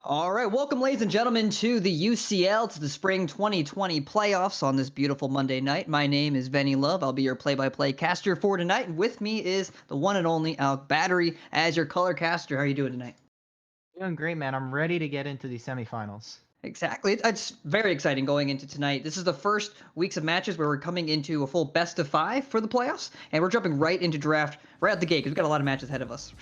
All right, welcome, ladies and gentlemen, to the UCL, to the Spring 2020 playoffs on this beautiful Monday night. My name is Benny Love. I'll be your play-by-play caster for tonight. And with me is the one and only Alec Battery as your color caster. How are you doing tonight? Doing great, man. I'm ready to get into the semifinals. Exactly. It's very exciting going into tonight. This is the first weeks of matches where we're coming into a full best of five for the playoffs, and we're jumping right into draft right out the gate because we've got a lot of matches ahead of us.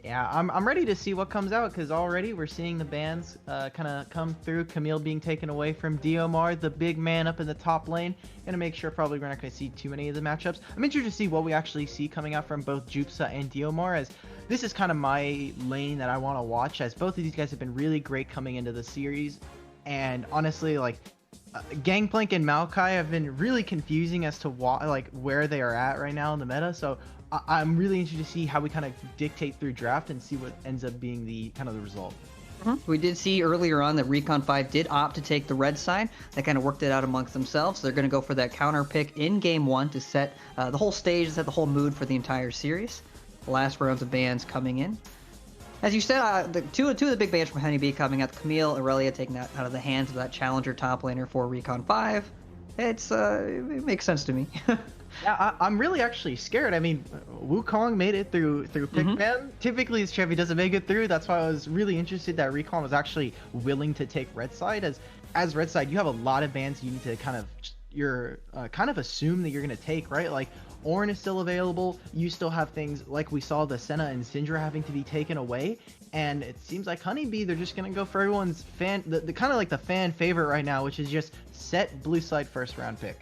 Yeah, I'm ready to see what comes out because already we're seeing the bans kind of come through. Camille being taken away from Diomar, the big man up in the top lane. Gonna make sure probably we're not gonna see too many of the matchups. I'm interested to see what we actually see coming out from both Jupsa and Diomar, as this is kind of my lane that I want to watch, as both of these guys have been really great coming into the series. And honestly, like Gangplank and Maokai have been really confusing as to why, like where they are at right now in the meta. So I'm really interested to see how we kind of dictate through draft and see what ends up being the kind of the result. We did see earlier on that Recon 5 did opt to take the red side. They kind of worked it out amongst themselves. They're going to go for that counter pick in game one to set the whole stage, set the whole mood for the entire series. The last rounds of bans coming in. As you said, the two of the big bans from Honeybee coming out. Camille, Aurelia taking that out of the hands of that challenger top laner for Recon 5. It makes sense to me. Yeah, I'm really actually scared. I mean, Wukong made it through pick ban. Typically, his champion doesn't make it through. That's why I was really interested that Recon was actually willing to take red side. As red side, you have a lot of bans you need to kind of assume that you're gonna take, right? Like Ornn is still available. You still have things like we saw the Senna and Syndra having to be taken away. And it seems like Honeybee, they're just gonna go for everyone's the kind of like the fan favorite right now, which is just set blue side first round pick.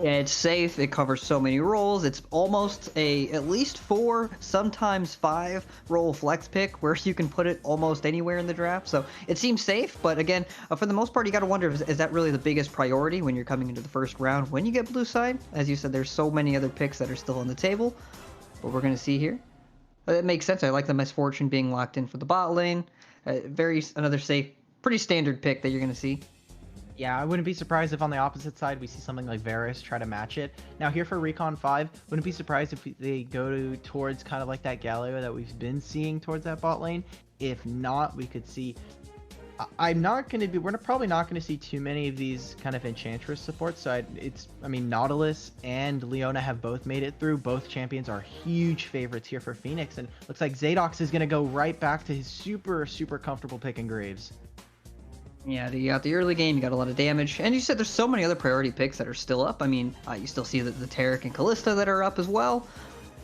Yeah, it's safe. It covers so many roles. It's almost at least 4, sometimes 5 role flex pick where you can put it almost anywhere in the draft. So it seems safe, but again, for the most part, you got to wonder, is that really the biggest priority when you're coming into the first round when you get blue side? As you said, there's so many other picks that are still on the table, but we're going to see here. It makes sense. I like the Misfortune being locked in for the bot lane. Another safe, pretty standard pick that you're going to see. Yeah, I wouldn't be surprised if on the opposite side we see something like Varus try to match it. Now here for Recon 5, wouldn't be surprised if they go towards kind of like that Galio that we've been seeing towards that bot lane. If not, we could see... we're probably not going to see too many of these kind of Enchantress supports. So I mean, Nautilus and Leona have both made it through. Both champions are huge favorites here for Phoenix. And looks like Zadox is going to go right back to his super, super comfortable pick in Graves. Yeah, you got the early game, you got a lot of damage, and you said there's so many other priority picks that are still up. I mean, you still see the Taric and Callista that are up as well,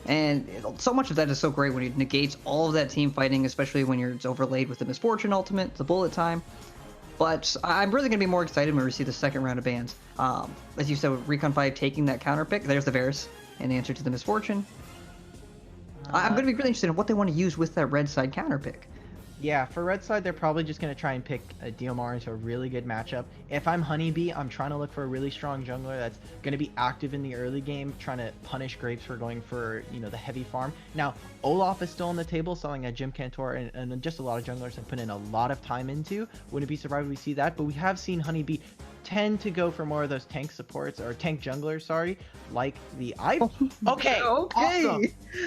and so much of that is so great when it negates all of that team fighting, especially when it's overlaid with the Misfortune ultimate, the bullet time. But I'm really going to be more excited when we see the second round of bans. As you said, with Recon 5 taking that counter pick, there's the Varus and the answer to the Misfortune. I'm going to be really interested in what they want to use with that red side counter pick. Yeah, for red side, they're probably just going to try and pick a Diomar into a really good matchup. If I'm Honeybee, I'm trying to look for a really strong jungler that's going to be active in the early game, trying to punish Grapes for going for, the heavy farm. Now, Olaf is still on the table, something that Jim Cantor and just a lot of junglers have put in a lot of time into. Wouldn't be surprised if we see that, but we have seen Honeybee tend to go for more of those tank supports, or tank junglers, sorry, like the Okay, awesome.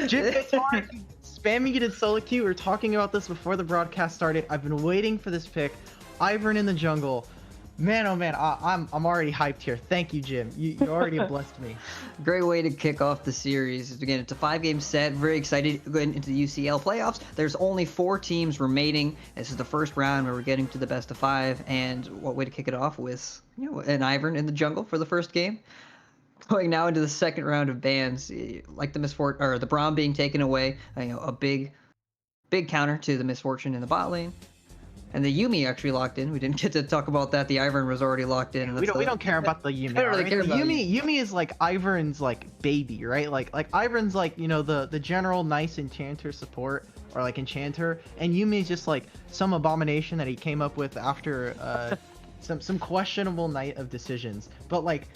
Jim Cantor spamming it in solo queue. We were talking about this before the broadcast started. I've been waiting for this pick. Ivern in the jungle. Man, oh man, I'm already hyped here. Thank you, Jim. You already blessed me. Great way to kick off the series. Again, it's a 5-game set. Very excited going into the UCL playoffs. There's only 4 teams remaining. This is the first round where we're getting to the best of 5. And what way to kick it off with, an Ivern in the jungle for the first game. Going now into the second round of bans, like the Misfortune or the Braum being taken away, a big counter to the Misfortune in the bot lane, and the Yuumi actually locked in. We didn't get to talk about that. The Ivern was already locked in. We don't care about the Yuumi. I don't really care about Yuumi is like Ivern's like baby, right? Like Ivern's like the general nice enchanter support, or like enchanter, and Yuumi is just like some abomination that he came up with after some questionable night of decisions. But like,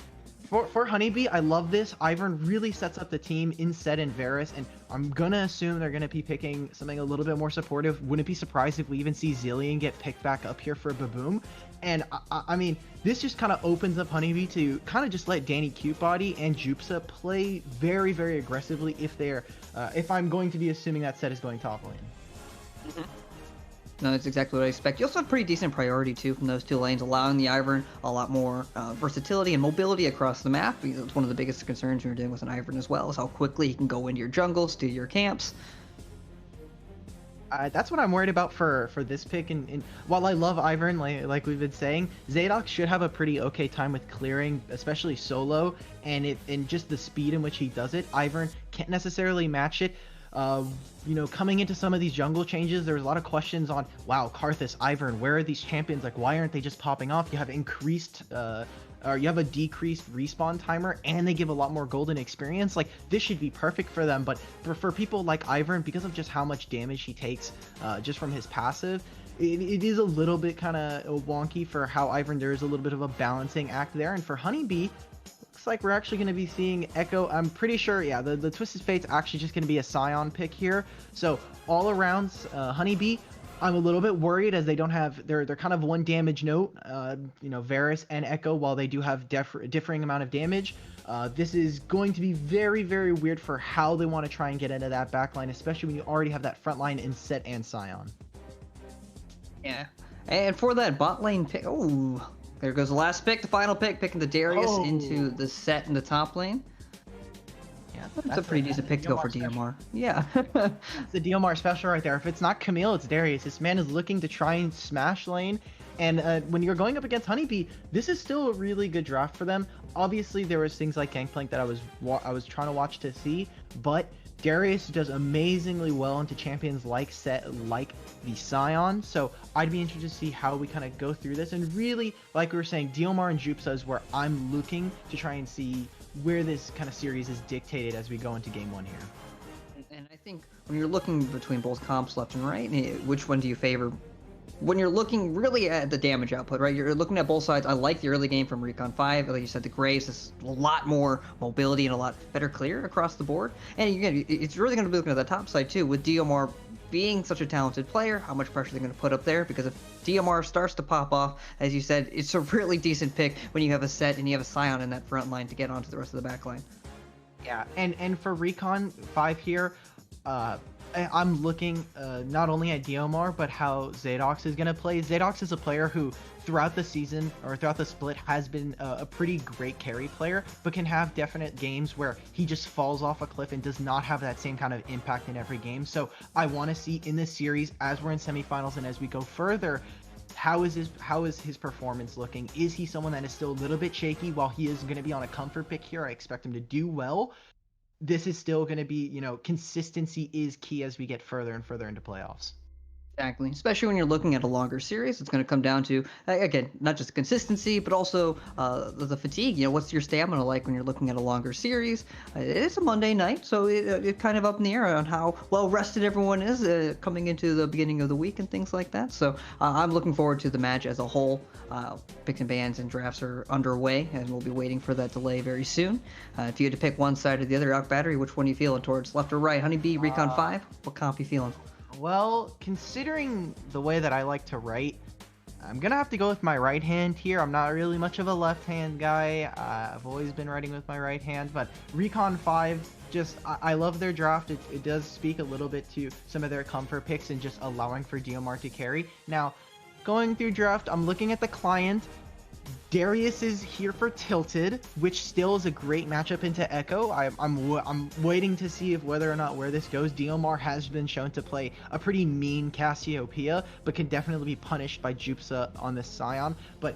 For Honeybee, I love this. Ivern really sets up the team in Set and Varus, and I'm gonna assume they're gonna be picking something a little bit more supportive. Wouldn't be surprised if we even see Zillion get picked back up here for Baboom. And I mean, this just kind of opens up Honeybee to kind of just let Danny Cutebody and Jupsa play very, very aggressively if I'm going to be assuming that Set is going top lane. No, that's exactly what I expect. You also have pretty decent priority too from those two lanes, allowing the Ivern a lot more versatility and mobility across the map. Because it's one of the biggest concerns when you're dealing with an Ivern as well, is how quickly he can go into your jungles, to your camps. That's what I'm worried about for this pick. And while I love Ivern, like we've been saying, Zadox should have a pretty okay time with clearing, especially solo, and just the speed in which he does it. Ivern can't necessarily match it. You know, coming into some of these jungle changes, there was a lot of questions on, wow, Karthus, Ivern, where are these champions? Like, why aren't they just popping off? You have increased, or you have a decreased respawn timer, and they give a lot more golden experience. Like, this should be perfect for them, but for people like Ivern, because of just how much damage he takes just from his passive, it is a little bit kind of wonky for how Ivern, there is a little bit of a balancing act there. And for Honeybee, looks like we're actually going to be seeing Echo. I'm pretty sure, yeah, the Twisted Fate's actually just going to be a Scion pick here. So all around, Honeybee, I'm a little bit worried as they don't have, they're kind of one damage note, you know, Varus and Echo, while they do have differing amount of damage. This is going to be very, very weird for how they want to try and get into that backline, especially when you already have that front line in Set and Scion. Yeah, and for that bot lane pick, oh, there goes the last pick, the final pick, picking the Darius into the Set in the top lane. Yeah, that's a pretty decent pick to go for DMR. Yeah. It's the DMR special right there. If it's not Camille, it's Darius. This man is looking to try and smash lane. And when you're going up against Honeybee, this is still a really good draft for them. Obviously, there was things like Gangplank that I was trying to watch to see, but Darius does amazingly well into champions like Set, like the Scion. So I'd be interested to see how we kind of go through this. And really, like we were saying, DMR and Jupsa is where I'm looking to try and see where this kind of series is dictated as we go into game one here. And I think when you're looking between both comps left and right, which one do you favor? When you're looking really at the damage output, right? You're looking at both sides. I like the early game from Recon 5. Like you said, the Graves is a lot more mobility and a lot better clear across the board. And again, it's really going to be looking at the top side too, with DMR being such a talented player, how much pressure they're going to put up there. Because if DMR starts to pop off, as you said, it's a really decent pick when you have a Set and you have a Scion in that front line to get onto the rest of the back line. Yeah, and for Recon 5 here, I'm looking not only at DMR, but how Zadox is going to play. Zadox is a player who, throughout the season, or throughout the split, has been a pretty great carry player, but can have definite games where he just falls off a cliff and does not have that same kind of impact in every game. So I want to see in this series, as we're in semifinals and as we go further, how is his performance looking? Is he someone that is still a little bit shaky? While he is going to be on a comfort pick here, I expect him to do well. This is still going to be, you know, consistency is key as we get further and further into playoffs. Exactly. Especially when you're looking at a longer series, it's going to come down to, again, not just consistency, but also the fatigue. You know, what's your stamina like when you're looking at a longer series? It is a Monday night, so it's kind of up in the air on how well rested everyone is coming into the beginning of the week and things like that. So I'm looking forward to the match as a whole. Picks and bans and drafts are underway, and we'll be waiting for that delay very soon. If you had to pick one side or the other, Out Battery, which one are you feeling towards? Left or right? Honeybee, Recon 5? What comp you feeling? Well, considering the way that I like to write, I'm going to have to go with my right hand here. I'm not really much of a left hand guy. I've always been writing with my right hand, but Recon 5, just, I love their draft. It does speak a little bit to some of their comfort picks and just allowing for DMR to carry. Now, going through draft, I'm looking at the client. Darius is here for Tilted, which still is a great matchup into Echo. I'm waiting to see if whether or not where this goes. DMR has been shown to play a pretty mean Cassiopeia, but can definitely be punished by Jupsa on this Scion. But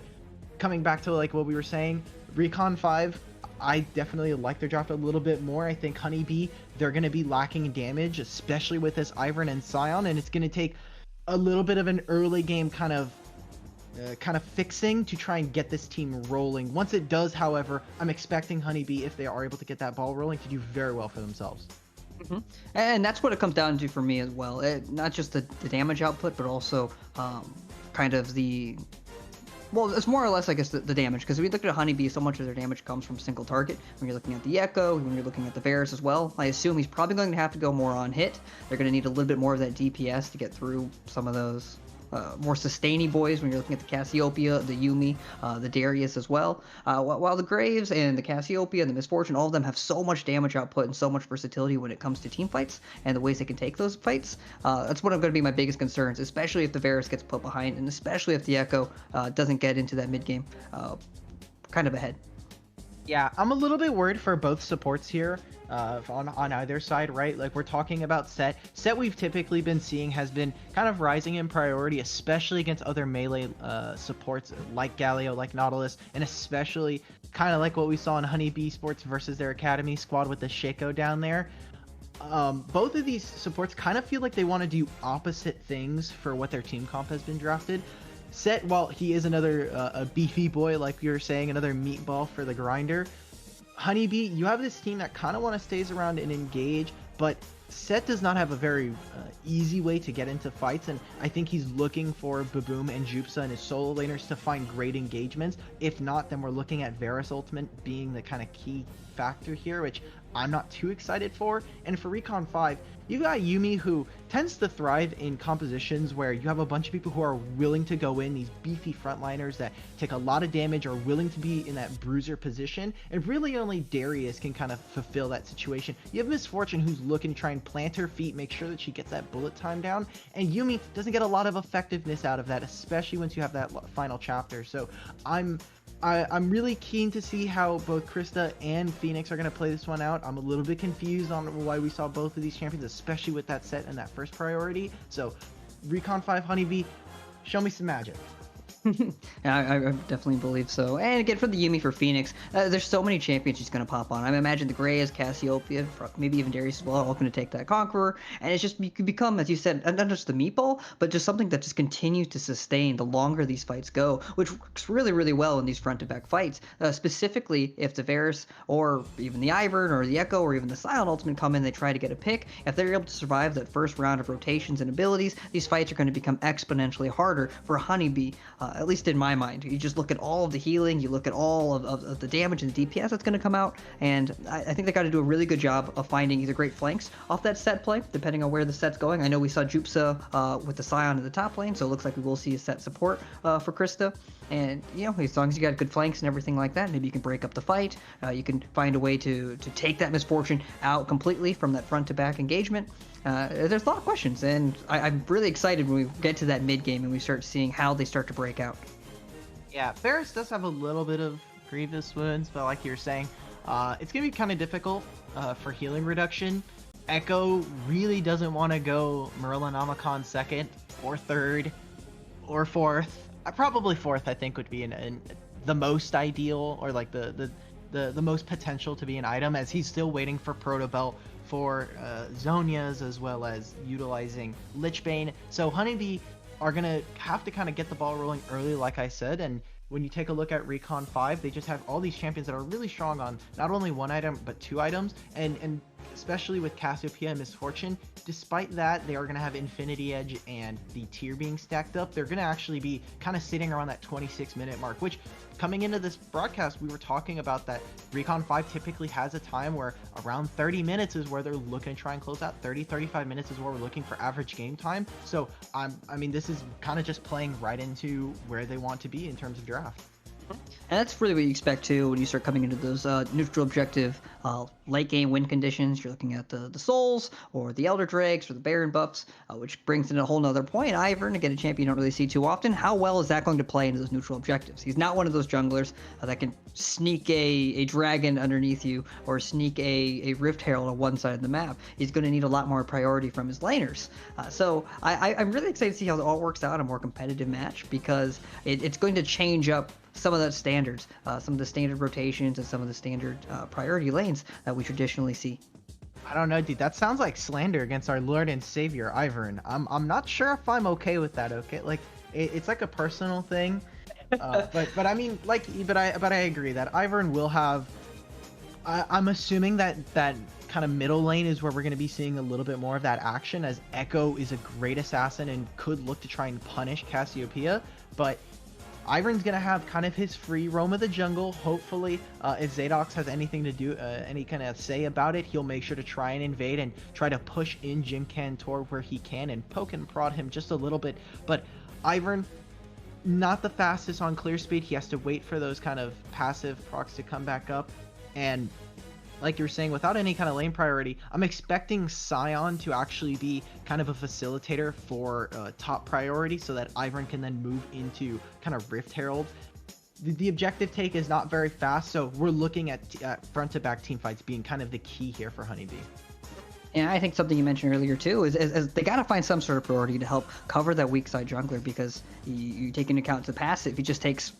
coming back to like what we were saying, Recon 5, I definitely like their draft a little bit more. I think Honeybee, they're going to be lacking damage, especially with this Ivern and Scion, and it's going to take a little bit of an early game kind of fixing to try and get this team rolling. Once it does, however, I'm expecting Honeybee, if they are able to get that ball rolling, to do very well for themselves. Mm-hmm. And that's what it comes down to for me as well. Not just the damage output, but also kind of the... Well, it's more or less, I guess, the damage. Because if we look at Honeybee, so much of their damage comes from single target. When you're looking at the Echo, when you're looking at the Varus as well, I assume he's probably going to have to go more on hit. They're going to need a little bit more of that DPS to get through some of those more sustainy boys when you're looking at the Cassiopeia, the Yumi, the Darius as well. While the Graves and the Cassiopeia and the Misfortune, all of them have so much damage output and so much versatility when it comes to team fights and the ways they can take those fights. That's one of going to be my biggest concerns, especially if the Varus gets put behind, and especially if the Echo doesn't get into that mid game kind of ahead. Yeah, I'm a little bit worried for both supports here, on either side, right? Like, we're talking about Set. Set we've typically been seeing has been kind of rising in priority, especially against other melee supports like Galio, like Nautilus, and especially kind of like what we saw in Honeybee Esports versus their Academy squad with the Shaco down there. Both of these supports kind of feel like they want to do opposite things for what their team comp has been drafted. Set, while he is another a beefy boy, like you were saying, another meatball for the grinder, Honeybee, you have this team that kind of want to stays around and engage, but Set does not have a very easy way to get into fights, and I think he's looking for Baboom and Jupsa and his solo laners to find great engagements. If not, then we're looking at Varus Ultimate being the kind of key factor here, which I'm not too excited for. And for Recon 5, you got Yumi, who tends to thrive in compositions where you have a bunch of people who are willing to go in, these beefy frontliners that take a lot of damage, are willing to be in that bruiser position, and really only Darius can kind of fulfill that situation. You have Misfortune, who's looking to try and plant her feet, make sure that she gets that bullet time down, and Yumi doesn't get a lot of effectiveness out of that, especially once you have that final chapter. So I'm really keen to see how both Krista and Phoenix are going to play this one out. I'm a little bit confused on why we saw both of these champions, especially with that Set and that first priority. So, Recon 5 Honeybee, show me some magic. I definitely believe so. And again, for the Yumi for Phoenix, there's so many champions she's going to pop on. I imagine the Grays, Cassiopeia, maybe even Darius as well, all going to take that Conqueror. And it's just, you could become, as you said, not just the meatball, but just something that just continues to sustain the longer these fights go, which works really, really well in these front-to-back fights. Specifically, if the Varus or even the Ivern or the Echo or even the Silent Ultimate come in, they try to get a pick. If they're able to survive that first round of rotations and abilities, these fights are going to become exponentially harder for Honeybee, at least in my mind. You just look at all of the healing, you look at all of the damage and the DPS that's going to come out, and I think they got to do a really good job of finding either great flanks off that Set play, depending on where the Set's going. I know we saw Jupsa with the Scion in the top lane, so it looks like we will see a Set support for Krista. And, you know, as long as you got good flanks and everything like that, maybe you can break up the fight. You can find a way to take that Misfortune out completely from that front-to-back engagement. There's a lot of questions, and I'm really excited when we get to that mid-game and we start seeing how they start to break out. Yeah, Varus does have a little bit of grievous wounds, but like you were saying, it's going to be kind of difficult for healing reduction. Echo really doesn't want to go Merlinamicon second or third or fourth. Probably fourth, I think, would be the most ideal, or like the most potential to be an item, as he's still waiting for Proto Belt for Zonia's, as well as utilizing Lichbane. So Honeybee are going to have to kind of get the ball rolling early, like I said, and when you take a look at Recon 5, they just have all these champions that are really strong on not only one item, but two items, and especially with Cassiopeia and Misfortune, despite that, they are going to have Infinity Edge and the tier being stacked up. They're going to actually be kind of sitting around that 26-minute mark, which, coming into this broadcast, we were talking about that Recon 5 typically has a time where around 30 minutes is where they're looking to try and close out. 35 minutes is where we're looking for average game time. So, I mean, this is kind of just playing right into where they want to be in terms of draft. And that's really what you expect too when you start coming into those neutral objective late game win conditions. You're looking at the Souls or the Elder Drakes or the Baron buffs, which brings in a whole nother point. Ivern, again, a champion you don't really see too often. How well is that going to play into those neutral objectives? He's not one of those junglers that can sneak a dragon underneath you or sneak a Rift Herald on one side of the map. He's going to need a lot more priority from his laners. So I'm really excited to see how it all works out in a more competitive match, because it's going to change up some of the standards, some of the standard rotations and some of the standard priority lanes that we traditionally see. I don't know, dude. That sounds like slander against our Lord and Savior, Ivern. I'm not sure if I'm okay with that. Okay, like it's like a personal thing, but I mean, like, but I agree that Ivern will have. I'm assuming that kind of middle lane is where we're going to be seeing a little bit more of that action, as Echo is a great assassin and could look to try and punish Cassiopeia, but Ivern's going to have kind of his free roam of the jungle. Hopefully, if Zadox has anything to do, any kind of say about it, he'll make sure to try and invade and try to push in Jim Cantor where he can and poke and prod him just a little bit. But Ivern, not the fastest on clear speed. He has to wait for those kind of passive procs to come back up. And like you were saying, without any kind of lane priority, I'm expecting Scion to actually be kind of a facilitator for top priority so that Ivern can then move into kind of Rift Herald. The objective take is not very fast, so we're looking at front-to-back team fights being kind of the key here for Honeybee. And I think something you mentioned earlier too is they got to find some sort of priority to help cover that weak side jungler, because you take into account the passive, he takes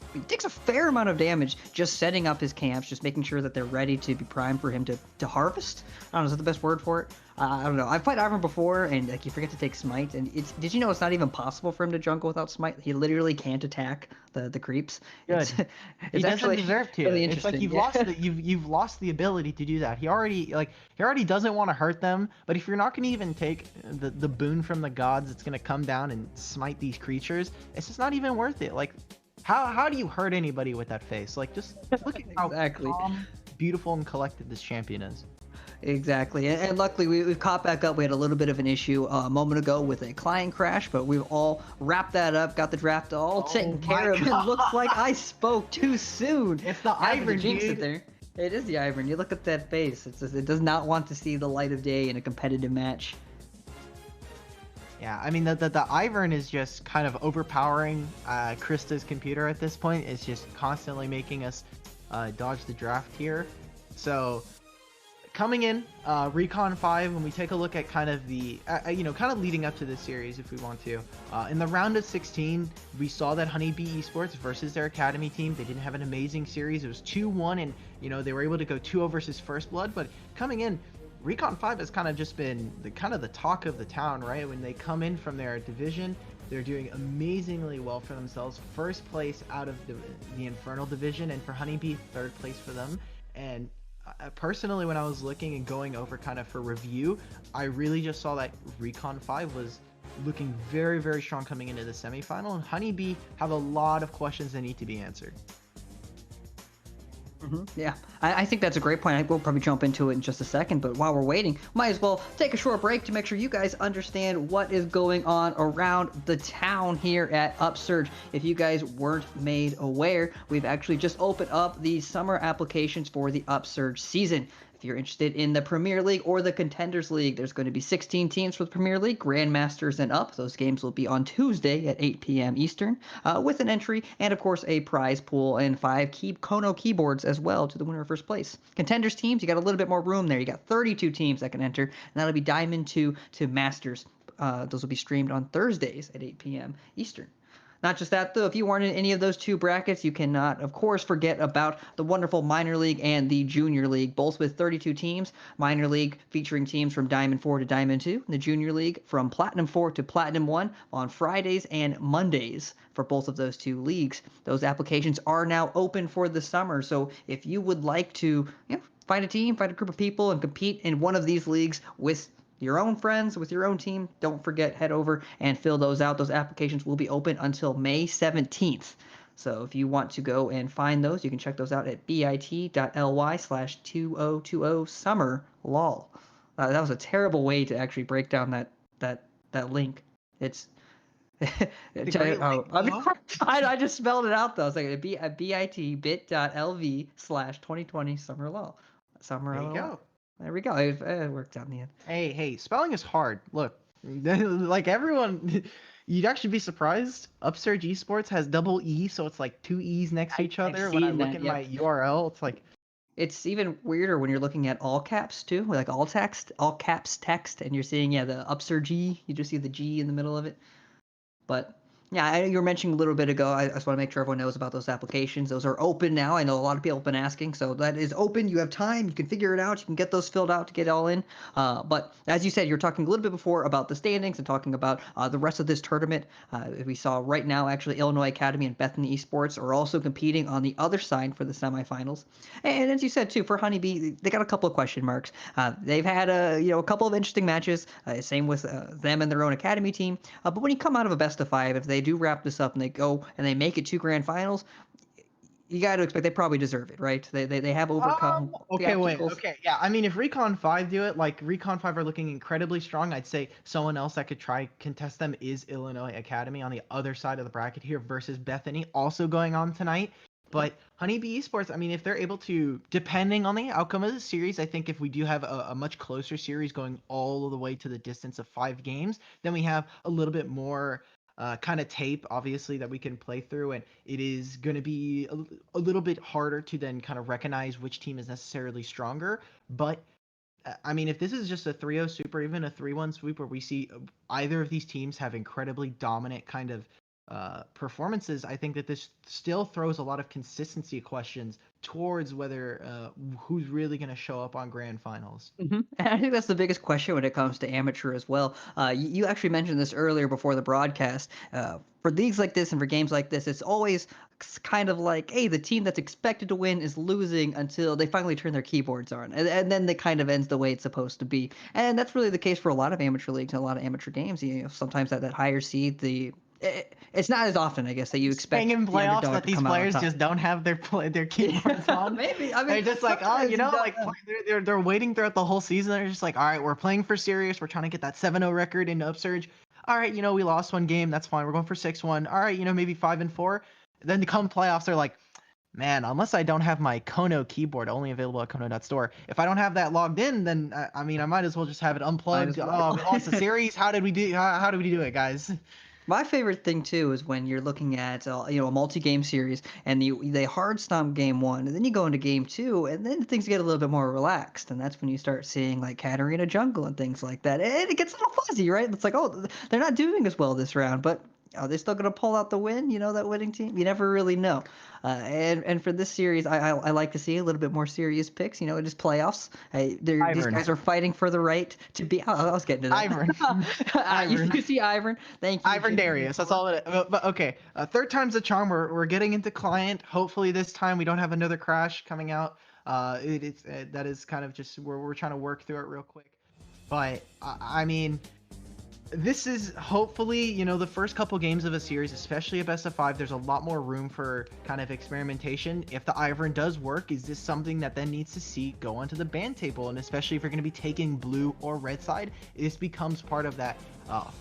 a fair amount of damage just setting up his camps, just making sure that they're ready to be primed for him to harvest. I don't know, is that the best word for it? I don't know. I've played Ivern before, and like you forget to take smite, and did you know it's not even possible for him to jungle without smite? He literally can't attack the creeps. Good. He doesn't actually deserve to. really It's like interesting. you've Yeah. lost you've lost the ability to do that. He already doesn't want to hurt them, but if you're not going to even take the boon from the gods, it's going to come down and smite these creatures. It's just not even worth it. Like, how do you hurt anybody with that face? Like, just look at how Exactly. calm, beautiful, and collected this champion is. Exactly, and luckily we've caught back up. We had a little bit of an issue a moment ago with a client crash, but we've all wrapped that up, got the draft all taken care of. It looks like I spoke too soon. It's the Happened to Ivern, jinx it dude. there. It is the Ivern. You look at that face. It does not want to see the light of day in a competitive match. Yeah, I mean, the Ivern is just kind of overpowering Krista's computer at this point. It's just constantly making us dodge the draft here. So, coming in, Recon 5, when we take a look at kind of the, kind of leading up to this series, if we want to, in the round of 16, we saw that Honeybee Esports versus their academy team, they didn't have an amazing series. It was 2-1, and, they were able to go 2-0 versus First Blood, but coming in, Recon 5 has kind of just been the talk of the town, right? When they come in from their division, they're doing amazingly well for themselves. First place out of the Infernal division, and for Honeybee, third place for them. And personally, when I was looking and going over kind of for review, I really just saw that Recon 5 was looking very, very strong coming into the semifinal, and Honeybee have a lot of questions that need to be answered. Yeah, I think that's a great point. We'll probably jump into it in just a second, but while we're waiting, might as well take a short break to make sure you guys understand what is going on around the town here at Upsurge. If you guys weren't made aware, we've actually just opened up the summer applications for the Upsurge season. If you're interested in the Premier League or the Contenders League, there's going to be 16 teams for the Premier League, Grandmasters and up. Those games will be on Tuesday at 8 p.m. Eastern, with an entry and, of course, a prize pool and 5 Kono keyboards as well to the winner of first place. Contenders teams, you got a little bit more room there. You got 32 teams that can enter, and that'll be Diamond 2 to Masters. Those will be streamed on Thursdays at 8 p.m. Eastern. Not just that, though, if you weren't in any of those two brackets, you cannot, of course, forget about the wonderful Minor League and the Junior League, both with 32 teams. Minor League featuring teams from Diamond 4 to Diamond 2, and the Junior League from Platinum 4 to Platinum 1 on Fridays and Mondays for both of those two leagues. Those applications are now open for the summer, so if you would like to find a team, find a group of people, and compete in one of these leagues with your own friends, with your own team, don't forget, head over and fill those out. Those applications will be open until May 17th. So if you want to go and find those, you can check those out at bit.ly/2020summer lol. That was a terrible way to actually break down that link. It's I just spelled it out though. I was like bit.ly/2020 summer lol. There you go. There we go. It worked out in the end. Hey, spelling is hard. Look, like everyone, you'd actually be surprised. Upsurge Esports has double E, so it's like two E's next to each other. When I look at my URL, it's like... It's even weirder when you're looking at all caps too, like all caps text, and you're seeing the Upsurge E. You just see the G in the middle of it. But yeah, you were mentioning a little bit ago. I just want to make sure everyone knows about those applications. Those are open now. I know a lot of people have been asking, so that is open. You have time. You can figure it out. You can get those filled out to get it all in. But as you said, you're talking a little bit before about the standings and talking about the rest of this tournament. We saw right now, actually, Illinois Academy and Bethany Esports are also competing on the other side for the semifinals. And as you said too, for Honeybee, they got a couple of question marks. They've had a couple of interesting matches. Same with them and their own academy team. But when you come out of a best of 5, if they do wrap this up and they go and they make it to grand finals, you got to expect they probably deserve it, right? They have overcome the Okay, wait, obstacles. okay, yeah. I mean, if Recon 5 do it, like Recon 5 are looking incredibly strong. I'd say someone else that could try contest them is Illinois Academy on the other side of the bracket here versus Bethany, also going on tonight. But Honeybee Esports, I mean, if they're able to, depending on the outcome of the series, I think if we do have a much closer series going all the way to the distance of 5 games, then we have a little bit more kind of tape, obviously, that we can play through, and it is going to be a little bit harder to then kind of recognize which team is necessarily stronger. But I mean, if this is just a 3-0 sweep or even a 3-1 sweep where we see either of these teams have incredibly dominant kind of performances, I think that this still throws a lot of consistency questions towards whether who's really going to show up on grand finals. And I think that's the biggest question when it comes to amateur as well. You actually mentioned this earlier before the broadcast. For leagues like this and for games like this, it's always kind of like, hey, the team that's expected to win is losing until they finally turn their keyboards on, and then it kind of ends the way it's supposed to be. And that's really the case for a lot of amateur leagues and a lot of amateur games. You know, sometimes that higher seed, it's not as often, I guess, that you Saying expect in the playoffs underdog that to these come out on players top. just don't have their keyboards on. Maybe. I mean, They're just like, oh, sometimes you know, don't like know. they're waiting throughout the whole season. They're just like, all right, we're playing for serious. We're trying to get that 7-0 record into Upsurge. All right, you know, we lost one game. That's fine. We're going for 6-1. All right, you know, maybe 5-4. Then to come playoffs, they're like, man, unless I don't have my Kono keyboard only available at Kono.store, if I don't have that logged in, then I mean, I might as well just have it Might unplugged. as Oh, we well. lost the series. How did we do? How did we do it, guys? My favorite thing too is when you're looking at a multi-game series and they hard stomp game one and then you go into game two and then things get a little bit more relaxed and that's when you start seeing like Katarina jungle and things like that and it gets a little fuzzy, right? It's like, oh, they're not doing as well this round, but are they still gonna pull out the win? You know, that winning team. You never really know. And for this series, I like to see a little bit more serious picks. You know, it is playoffs. These Ivern. guys are fighting for the right to be. Oh, I was getting to that. Ivern. You Ivern. see Ivern. Thank you, Ivan Jimmy. Darius. That's all it is. But okay, third time's a charm. We're getting into client. Hopefully this time we don't have another crash coming out. It's that is kind of just where we're trying to work through it real quick. But I mean, this is hopefully, you know, the first couple games of a series, especially a best of 5, there's a lot more room for kind of experimentation. If the Ivern does work, is this something that then needs to see go onto the ban table? And especially if you're going to be taking blue or red side, this becomes part of that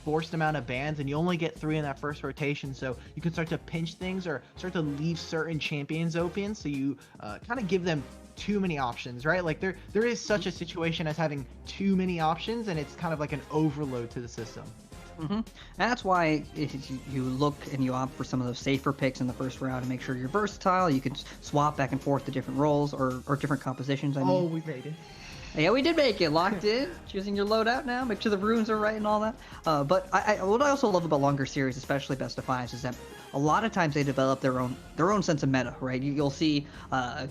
forced amount of bans, and you only get 3 in that first rotation, so you can start to pinch things or start to leave certain champions open, so you kind of give them too many options, right? Like there is such a situation as having too many options, and it's kind of like an overload to the system. And that's why you look and you opt for some of those safer picks in the first round to make sure you're versatile. You can swap back and forth to different roles or different compositions. I mean, Oh, we made it. yeah, we did make it. Locked in, choosing your loadout now. Make sure the runes are right and all that. But what I also love about longer series, especially best of fives, is that a lot of times they develop their own sense of meta, right? You'll see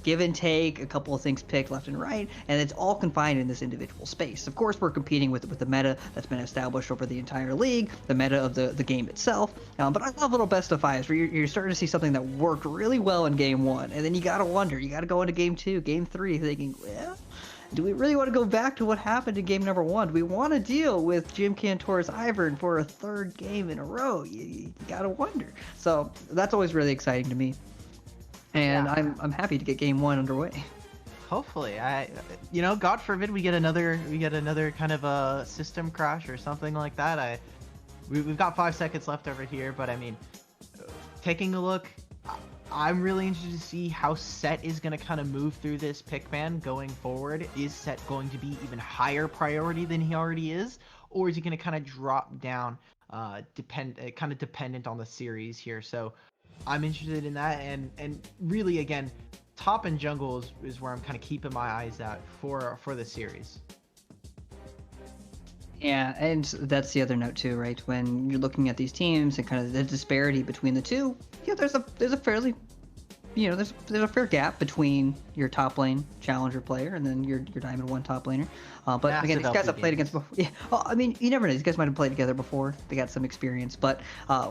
give and take, a couple of things picked left and right, and it's all confined in this individual space. Of course, we're competing with the meta that's been established over the entire league, the meta of the game itself. But I love little best of fives where you're starting to see something that worked really well in game one, and then you gotta wonder, you gotta go into game two, game three, thinking, well, do we really want to go back to what happened in game number one? Do we want to deal with Jim Cantor's Ivern for a third game in a row? You gotta wonder. So that's always really exciting to me, and Yeah. I'm happy to get game one underway. Hopefully, you know, God forbid we get another kind of a system crash or something like that. We've got 5 seconds left over here, but I mean, taking a look, I'm really interested to see how Set is going to kind of move through this pick ban going forward. Is Set going to be even higher priority than he already is, or is he going to kind of drop down, kind of dependent on the series here? So I'm interested in that, and really, again, top and jungle is where I'm kind of keeping my eyes out for the series. Yeah, and that's the other note too, right? When you're looking at these teams and kind of the disparity between the two, yeah, there's a fairly, you know, there's a fair gap between your top lane challenger player and then your Diamond 1 top laner. But Massive again, these guys have LP played against before. Yeah, well, I mean, you never know. These guys might have played together before. They got some experience. But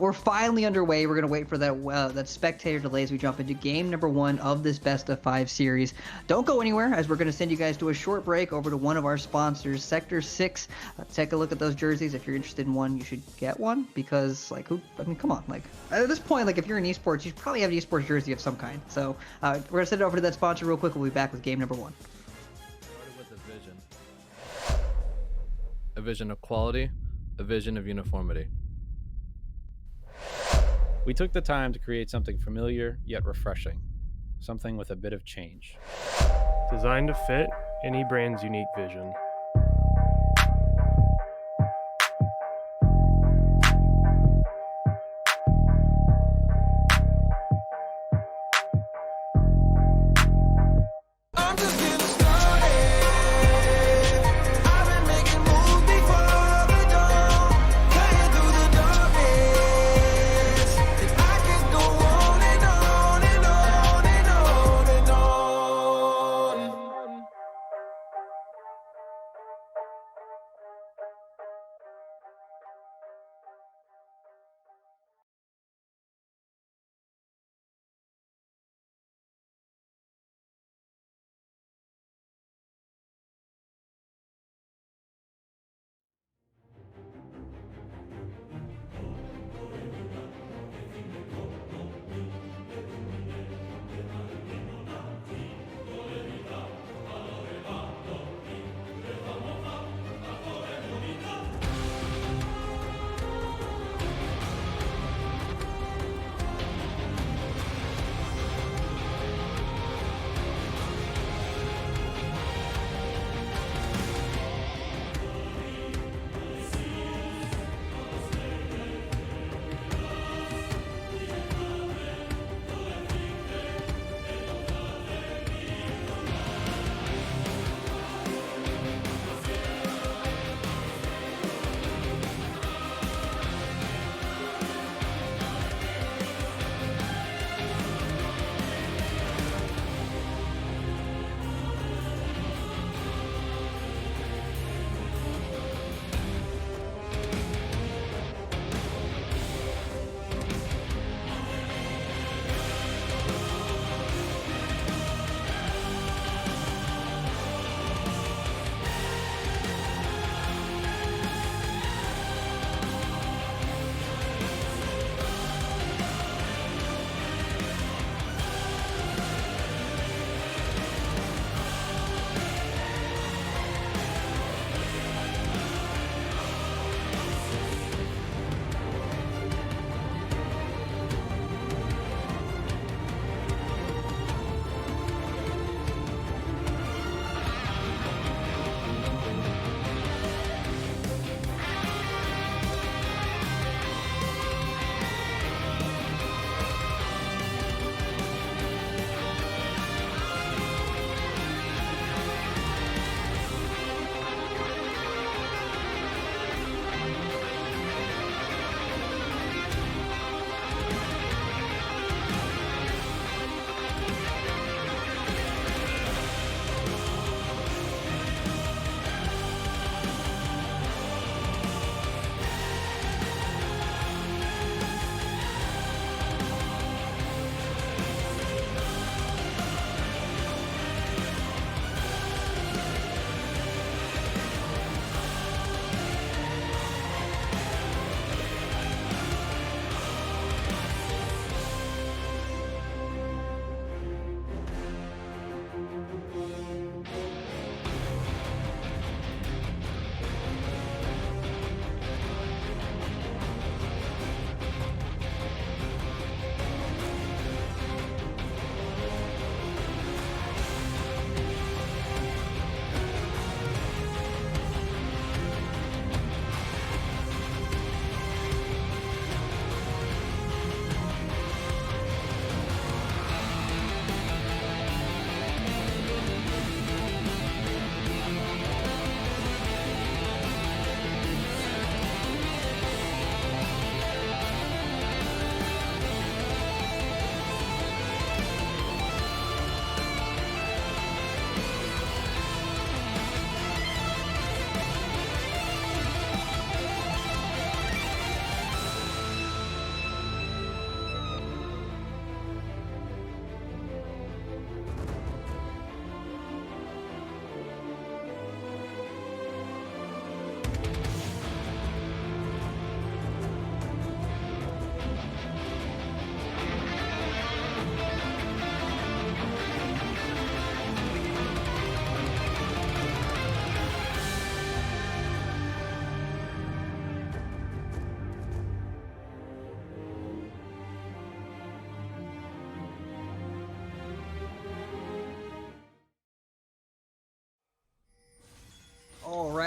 we're finally underway. We're gonna wait for that spectator delay as we jump into game number 1 of this best of 5 series. Don't go anywhere, as we're gonna send you guys to a short break over to one of our sponsors, Sector 6. Take a look at those jerseys. If you're interested in one, you should get one because, like, I mean, come on. Like, at this point, like, if you're in esports, you should probably have an esports jersey of some kind. grind. So we're gonna send it over to that sponsor real quick. We'll be back with game number 1. Started with a vision of quality, a vision of uniformity. We took the time to create something familiar yet refreshing, something with a bit of change. Designed to fit any brand's unique vision.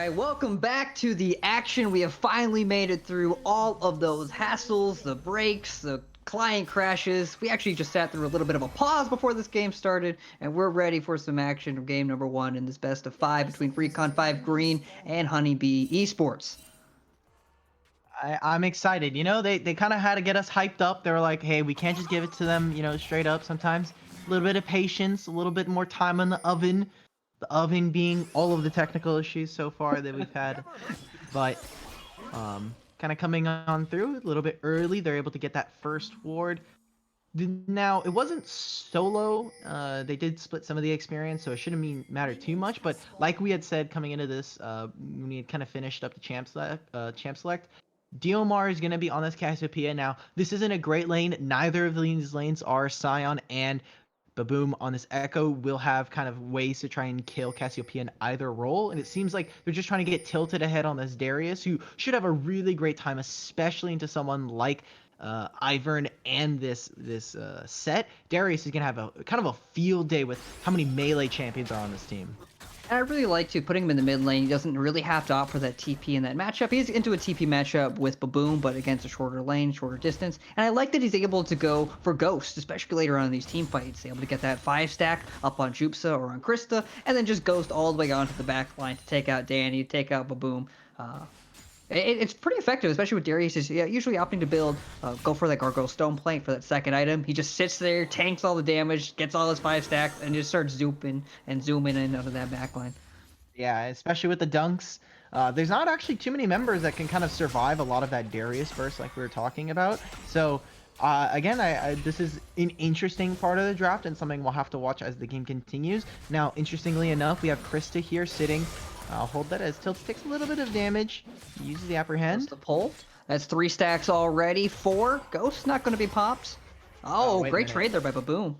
right, welcome back to the action. We have finally made it through all of those hassles, the breaks, the client crashes. We actually just sat through a little bit of a pause before this game started, and we're ready for some action of game number 1 in this best of 5 between Recon 5 Green and Honeybee Esports. I'm excited. You know, they kind of had to get us hyped up. They were like, hey, we can't just give it to them, straight up. Sometimes a little bit of patience, a little bit more time in the oven. The oven being all of the technical issues so far that we've had. But kind of coming on through a little bit early. They're able to get that first ward. Now, it wasn't solo. They did split some of the experience, so it shouldn't matter too much. But like we had said coming into this, when we had kind of finished up the champ select, Diomar is going to be on this Cassiopeia. Now, this isn't a great lane. Neither of these lanes are Scion, and Baboom on this Echo will have kind of ways to try and kill Cassiopeia in either role. And it seems like they're just trying to get tilted ahead on this Darius, who should have a really great time, especially into someone like Ivern and this set. Darius is going to have a kind of a field day with how many melee champions are on this team. And I really like to putting him in the mid lane. He doesn't really have to opt for that TP in that matchup. He's into a TP matchup with Baboom, but against a shorter lane, shorter distance. And I like that he's able to go for Ghost, especially later on in these team fights. Able to get that 5-stack up on Jupsa or on Krista, and then just Ghost all the way onto the back line to take out Danny, take out Baboom. It's pretty effective, especially with Darius is usually opting to build, go for that Gargoyle Stone Plank for that second item. He just sits there, tanks all the damage, gets all his 5 stacks, and just starts zooming in out of that backline. Yeah, especially with the dunks. There's not actually too many members that can kind of survive a lot of that Darius burst like we were talking about. So again, this is an interesting part of the draft and something we'll have to watch as the game continues. Now, interestingly enough, we have Krista here sitting. I'll hold that as Tilt takes a little bit of damage. He uses the apprehend. That's the pull. That's 3 stacks already. 4. Ghost's not going to be pops. Oh, great trade there by Baboom.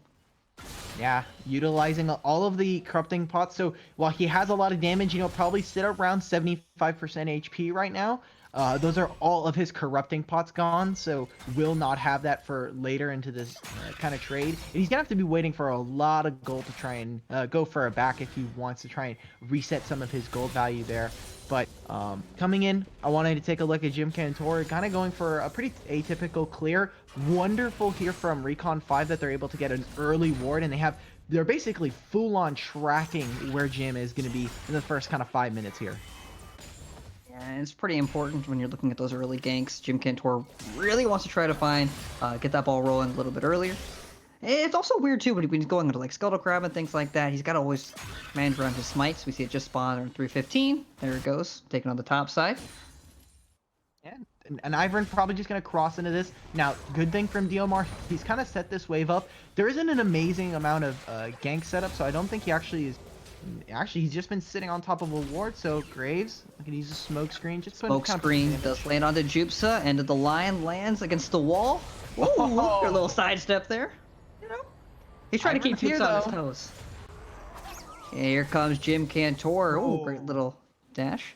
Yeah, utilizing all of the corrupting pots. So while he has a lot of damage, probably sit around 75% HP right now. Those are all of his corrupting pots gone, so will not have that for later into this kind of trade. And he's gonna have to be waiting for a lot of gold to try and go for a back if he wants to try and reset some of his gold value there. But coming in, I wanted to take a look at Jim Cantor, kind of going for a pretty atypical clear. Wonderful here from Recon 5 that they're able to get an early ward, and they're basically full-on tracking where Jim is going to be in the first kind of 5 minutes here. And it's pretty important when you're looking at those early ganks. Jim Cantor really wants to try to find, get that ball rolling a little bit earlier. It's also weird too when he's going into like Scuttle Crab and things like that. He's got to always manage around his smites. We see it just spawn on 315. There it goes, taking on the top side. Yeah, and Ivern probably just going to cross into this. Now, good thing from Diomar, he's kind of set this wave up. There isn't an amazing amount of gank setup, so I don't think he actually is. Actually, he's just been sitting on top of a ward, so Graves, I can use a smoke screen. Just smoke screen does land onto Jupsa, end of the line, lands against the wall. Ooh, look, a little sidestep there. He's trying to keep Jupsa on his toes. And here comes Jim Cantor. Ooh, great little dash.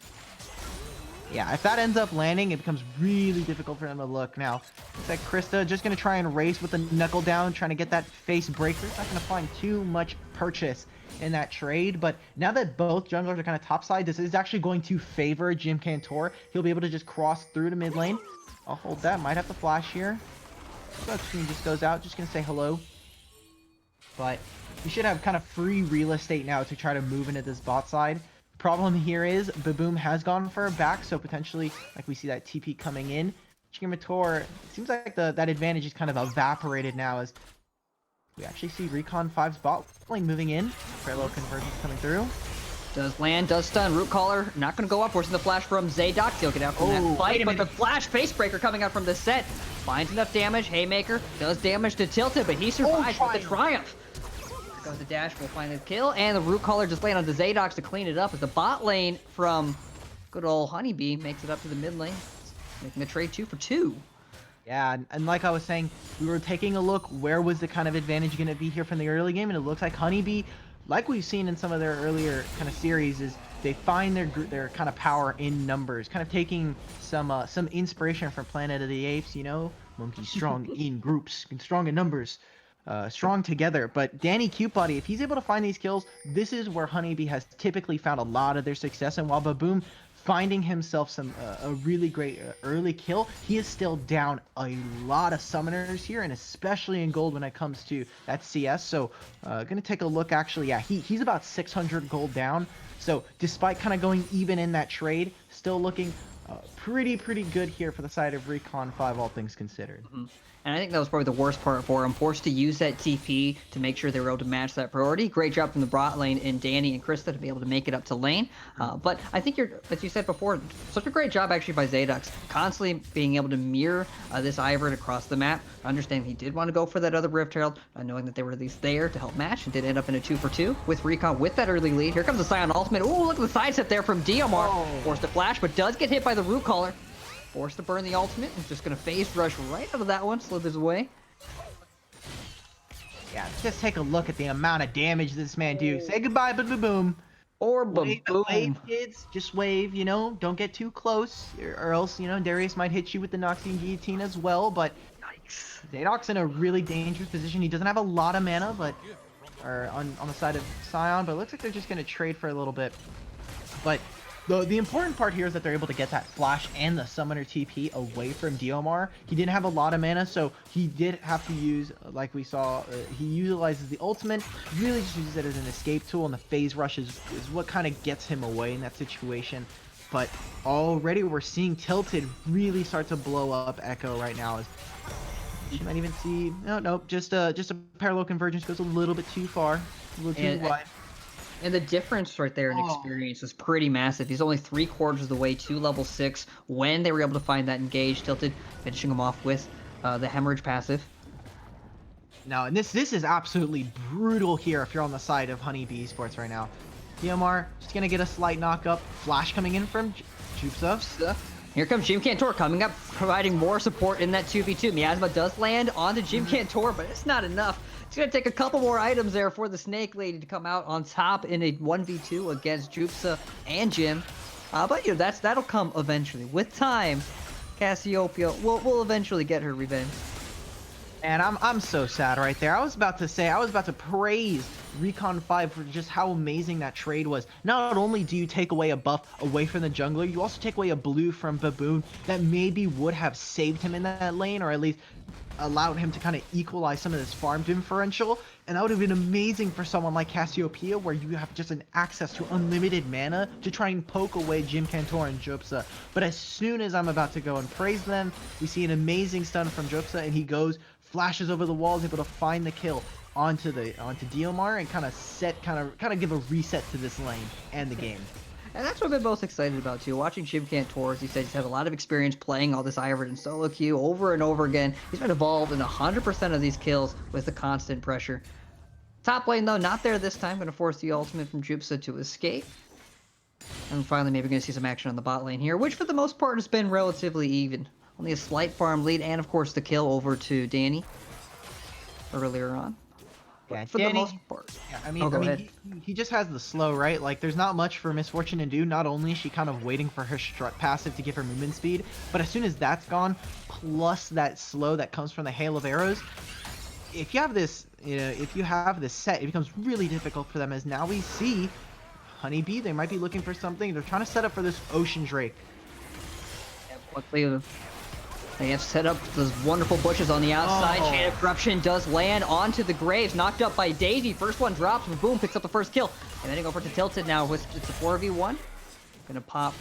Yeah, if that ends up landing, it becomes really difficult for them to look. Now, it's like Krista just going to try and race with the knuckle down, trying to get that face breaker. It's not going to find too much purchase in that trade, but now that both junglers are kind of topside, this is actually going to favor Jim Cantor. He'll be able to just cross through to mid lane. I'll hold that. Might have to flash here. Smoke screen just goes out. Just going to say hello. But you should have kind of free real estate now to try to move into this bot side. Problem here is Baboom has gone for a back, so potentially, like we see that TP coming in. Chikimator, it seems like that advantage is kind of evaporated now as we actually see Recon 5's bot lane moving in. Parallel conversions coming through. Does land, does stun. Root Caller not going to go up. Forcing the flash from Zadok. He'll get out from that fight, but the flash Facebreaker coming out from the set finds enough damage. Haymaker does damage to Tilted, but he survives with the Triumph. Goes the dash, will find the kill, and the Root Caller just land on the Zadox to clean it up as the bot lane from good old Honeybee makes it up to the mid lane, making the trade 2 for 2. Yeah, and like I was saying, we were taking a look, where was the kind of advantage going to be here from the early game, and it looks like Honeybee, like we've seen in some of their earlier kind of series, is they find their kind of power in numbers, kind of taking some inspiration from Planet of the Apes, monkeys strong in groups, strong in numbers. strong together. But Danny Cutebody, if he's able to find these kills, this is where Honeybee has typically found a lot of their success. And while Baboom finding himself a really great early kill, he is still down a lot of summoners here, and especially in gold when it comes to that CS. So gonna take a look. Actually, yeah, he's about 600 gold down. So despite kind of going even in that trade, still looking pretty good here for the side of Recon 5, all things considered. And I think that was probably the worst part for him. Forced to use that TP to make sure they were able to match that priority. Great job from the bot lane and Danny and Krista to be able to make it up to lane. But I think as you said before, such a great job actually by Zadox. Constantly being able to mirror this Ivern across the map. Understanding he did want to go for that other Rift Herald, knowing that they were at least there to help match, and did end up in a 2-for-2 with Recon with that early lead. Here comes the Scion ultimate. Ooh, look at the sidestep there from DMR. Forced to flash, but does get hit by the Root Caller. Forced to burn the ultimate, and just gonna phase rush right out of that one, slip his way. Yeah, just take a look at the amount of damage this man do. Say goodbye, Baboom. Or Wave, Baboom. kids. Just wave, you know. Don't get too close, or else, you know, Darius might hit you with the Noxian Guillotine as well. But Zadox in a really dangerous position. He doesn't have a lot of mana, but on the side of Scion, but it looks like they're just gonna trade for a little bit. But the important part here is that they're able to get that flash and the summoner TP away from Diomar. He didn't have a lot of mana, so he did have to use, like we saw, he utilizes the ultimate, really just uses it as an escape tool, and the phase rush is what kind of gets him away in that situation. But already we're seeing Tilted really start to blow up Echo right now. As you might even see, nope, just a parallel convergence goes a little bit too far, a little too wide. And the difference right there in experience is pretty massive. He's only 3/4 of the way to level 6 when they were able to find that engage. Tilted, finishing him off with the hemorrhage passive. Now, and this is absolutely brutal here if you're on the side of Honeybee Esports right now. DMR just gonna get a slight knock up. Flash coming in from Jupsa. Here comes Jim Cantor coming up, providing more support in that 2v2. Miasma does land onto Jim Cantor, but it's not enough. It's going to take a couple more items there for the Snake Lady to come out on top in a 1v2 against Jupsa and Jim. But you know, that'll come eventually. With time, Cassiopeia will eventually get her revenge. And I'm so sad right there. I was about to praise Recon 5 for just how amazing that trade was. Not only do you take away a buff away from the jungler, you also take away a blue from Baboon that maybe would have saved him in that lane, or at least allowed him to kind of equalize some of this farm differential. And that would have been amazing for someone like Cassiopeia, where you have just an access to unlimited mana to try and poke away Jim Cantor and Jopsa. But as soon as I'm about to go and praise them, we see an amazing stun from Jopsa, and he goes, flashes over the walls, able to find the kill onto Diomar, and kind of give a reset to this lane and the game. And that's what I've been most excited about too. Watching Jim Cantor, as he said, he's had a lot of experience playing all this Ivern and solo queue over and over again. He's been involved in 100% of these kills with the constant pressure. Top lane though, not there this time. Going to force the ultimate from Jupsa to escape. And finally, maybe going to see some action on the bot lane here, which for the most part has been relatively even. Only a slight farm lead, and of course the kill over to Danny earlier on. Yeah, for Danny, the most part. Yeah, I mean, he just has the slow, right? Like, there's not much for Misfortune to do. Not only is she kind of waiting for her strut passive to give her movement speed, but as soon as that's gone, plus that slow that comes from the hail of arrows, if you have this, set, it becomes really difficult for them. As now we see Honeybee, they might be looking for something. They're trying to set up for this Ocean Drake. Luckily, they have set up those wonderful bushes on the outside. Chain of Corruption does land onto the Graves, knocked up by Daisy. First one drops, but boom, picks up the first kill. And then over to Tilted now with it's a 4v1. Gonna pop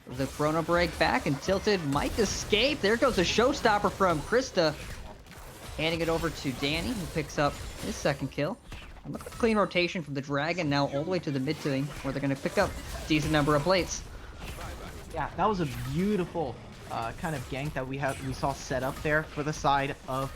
the Chrono Break back, and Tilted might escape. There goes a showstopper from Krista. Handing it over to Danny, who picks up his second kill. And look at the clean rotation from the Dragon now all the way to the mid lane, where they're gonna pick up a decent number of plates. Yeah, that was a beautiful kind of gank that we saw set up there for the side of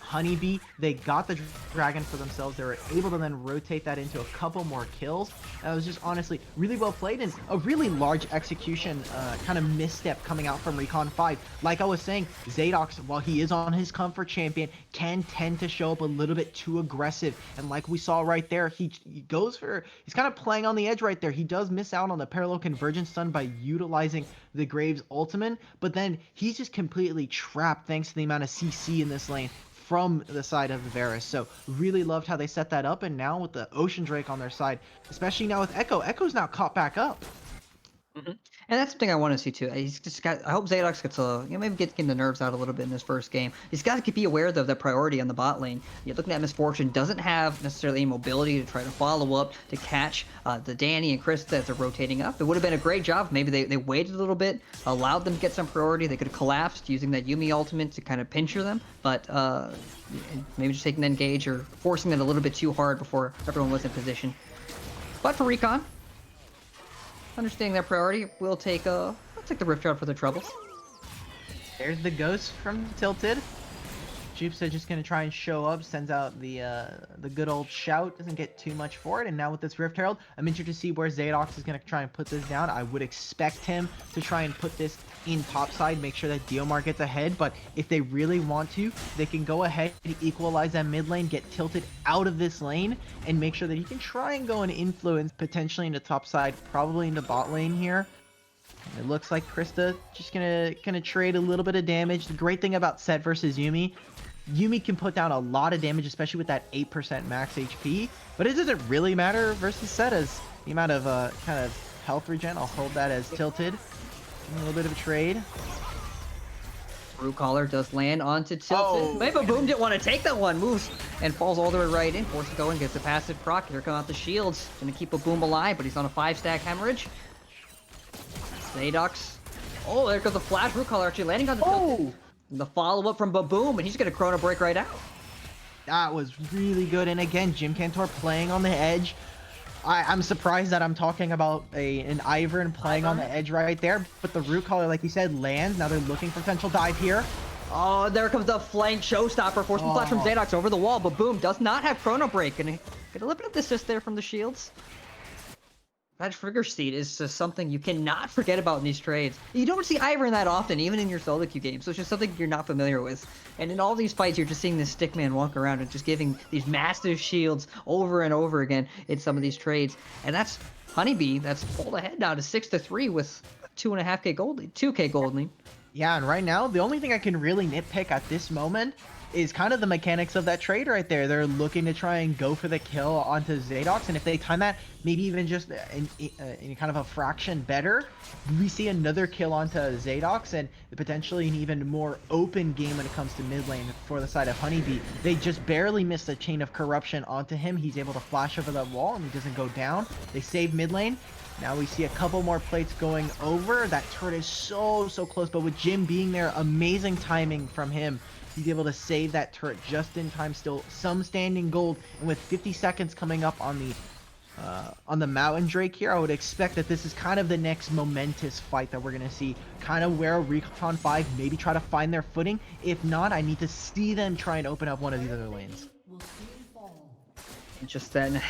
Honeybee. They got the dragon for themselves. They were able to then rotate that into a couple more kills. That was just honestly really well played, and a really large execution kind of misstep coming out from Recon 5. Like I was saying, Zadox, while he is on his comfort champion, can tend to show up a little bit too aggressive. And like we saw right there, he's kind of playing on the edge right there. He does miss out on the parallel convergence stun by utilizing the Graves ultimate, but then he's just completely trapped thanks to the amount of CC in this lane from the side of Varus. So really loved how they set that up, and now with the Ocean Drake on their side, especially now with Echo, Echo's now caught back up. And that's something I want to see too. He's just got. I hope Zadox gets maybe getting the nerves out a little bit in his first game. He's got to be aware of the priority on the bot lane. You're looking at Misfortune doesn't have necessarily any mobility to try to follow up to catch the Danny and Krista as they're rotating up. It would have been a great job. Maybe they waited a little bit, allowed them to get some priority. They could have collapsed using that Yuumi ultimate to kind of pincher them, but maybe just taking the engage or forcing it a little bit too hard before everyone was in position. But for Recon, understanding their priority, we'll take the Rift Shroud for their troubles. There's the ghost from Tilted. Jupsa just gonna try and show up, sends out the good old shout, doesn't get too much for it, and now with this Rift Herald, I'm interested to see where Zadox is gonna try and put this down. I would expect him to try and put this in topside, make sure that Diomar gets ahead, but if they really want to, they can go ahead and equalize that mid lane, get Tilted out of this lane, and make sure that he can try and go and influence potentially into topside, probably into bot lane here. It looks like Krista just gonna trade a little bit of damage. The great thing about Set versus Yuumi can put down a lot of damage, especially with that 8% max HP, but it doesn't really matter versus Set as the amount of kind of health regen. I'll hold that as Tilted. A little bit of a trade. Brew Collar does land onto Tilted. Maybe Boom didn't want to take that one. Moves and falls all the way right in. Forced to go in, gets a passive proc. Here come out the shields. Gonna keep a Boom alive, but he's on a 5-stack hemorrhage. Zadox. Oh, there goes the flash. Brew Collar actually landing on the Tilted. The follow-up from Baboom, and he's gonna Chrono Break right out. That was really good, and again, Jim Cantor playing on the edge. I'm surprised that I'm talking about an Ivern playing on the edge right there, but the Root Collar, like you said, lands. Now they're looking for potential dive here. Oh, there comes the flank showstopper. Forcing flash from Zadox over the wall, but Boom does not have Chrono Break. Gonna get a little bit of assist there from the shields. That trigger seed is just something you cannot forget about in these trades. You don't see Ivern that often, even in your solo queue games, so it's just something you're not familiar with. And in all these fights, you're just seeing this stickman walk around and just giving these massive shields over and over again in some of these trades. And that's Honeybee, that's pulled ahead now to 6-3 with 2.5k gold lead, 2k gold lead. Yeah, and right now, the only thing I can really nitpick at this moment is kind of the mechanics of that trade right there. They're looking to try and go for the kill onto Zadox, and if they time that maybe even just in kind of a fraction better, we see another kill onto Zadox and potentially an even more open game when it comes to mid lane for the side of Honeybee. They just barely missed a chain of corruption onto him. He's able to flash over that wall and he doesn't go down. They save mid lane. Now we see a couple more plates going over. That turret is so close, but with Jim being there, amazing timing from him. He's able to save that turret just in time. Still some standing gold, and with 50 seconds coming up on the Mountain Drake here, I would expect that this is kind of the next momentous fight that we're gonna see. Kind of where Recon 5 maybe try to find their footing. If not, I need to see them try and open up one of these other lanes. Just then,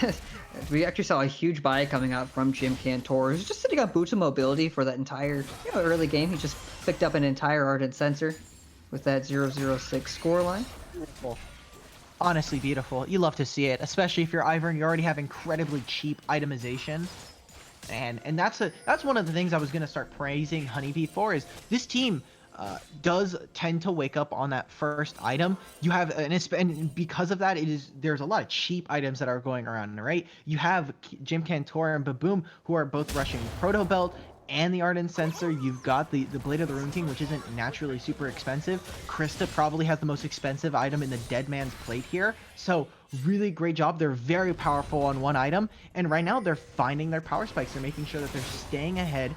we actually saw a huge buy coming out from Jim Cantor. He's just sitting on boots of mobility for that entire early game. He just picked up an entire Ardent Sensor with that 006 scoreline. Beautiful. Honestly beautiful. You love to see it, especially if you're Ivern. You already have incredibly cheap itemization. And that's one of the things I was going to start praising Honeybee for, is this team does tend to wake up on that first item. You have and because of that, there's a lot of cheap items that are going around, right? You have Jim Cantor and Baboom, who are both rushing Proto Belt and the Ardent Sensor. You've got the Blade of the Rune King, which isn't naturally super expensive. Krista probably has the most expensive item in the Dead Man's Plate here. So really great job. They're very powerful on one item, and right now they're finding their power spikes. They're making sure that they're staying ahead.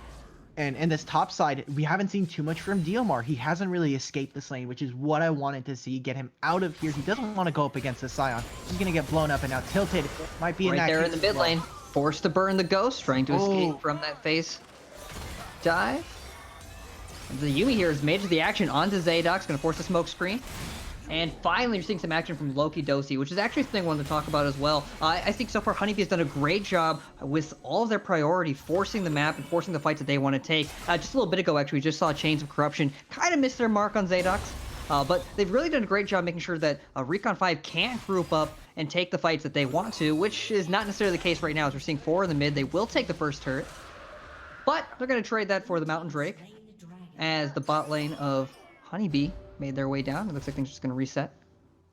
And in this top side, we haven't seen too much from Diomar. He hasn't really escaped this lane, which is what I wanted to see. Get him out of here. He doesn't want to go up against the Scion. He's going to get blown up, and now Tilted might be in that right there case in the mid lane. Forced to burn the Ghost, trying to escape from that face dive. And the Yuumi here has made it to the action onto Zadox, going to force a smoke screen. And finally, you're seeing some action from Loki Dosi, which is actually something I wanted to talk about as well. I think so far Honeybee has done a great job with all of their priority, forcing the map and forcing the fights that they want to take. Just a little bit ago, actually, we just saw Chains of Corruption kind of miss their mark on Zadox. But they've really done a great job making sure that Recon 5 can't group up and take the fights that they want to, which is not necessarily the case right now, as we're seeing 4 in the mid. They will take the first turret, but they're going to trade that for the Mountain Drake, as the bot lane of Honeybee made their way down. It looks like things are just going to reset.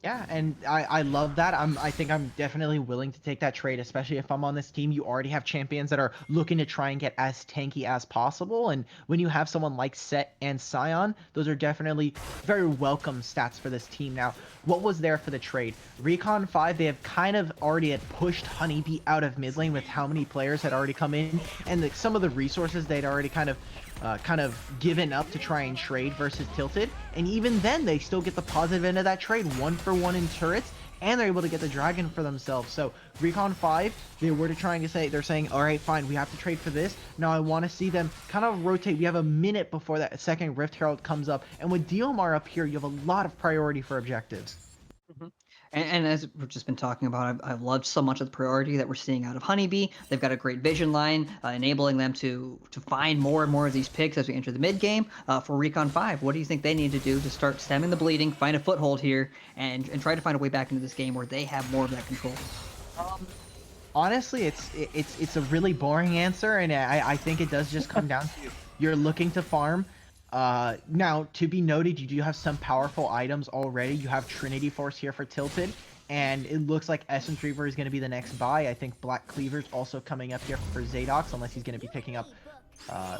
Yeah, and I love that. I think I'm definitely willing to take that trade, especially if I'm on this team. You already have champions that are looking to try and get as tanky as possible, and when you have someone like Set and Scion, those are definitely very welcome stats for this team. Now, what was there for the trade? Recon 5, they have kind of already had pushed Honeybee out of mid lane with how many players had already come in, and some of the resources they'd already kind of given up to try and trade versus Tilted. And even then, they still get the positive end of that trade, 1-for-1 in turrets, and they're able to get the dragon for themselves. So Recon 5, they were trying to say, they're saying, all right, fine, we have to trade for this. Now I want to see them kind of rotate. We have a minute before that second Rift Herald comes up. And with Diomar up here, you have a lot of priority for objectives. Mhm. And as we've just been talking about, I've loved so much of the priority that we're seeing out of Honeybee. They've got a great vision line, enabling them to find more and more of these picks as we enter the mid game. For Recon 5, what do you think they need to do to start stemming the bleeding, find a foothold here, and try to find a way back into this game where they have more of that control? Um, Honestly, it's a really boring answer, and I think it does just come down to you're looking to farm. Now, to be noted, you do have some powerful items already. You have Trinity Force here for Tilted, and it looks like Essence Reaver is going to be the next buy. I think Black Cleaver's also coming up here for Zadox, unless he's going to be picking up.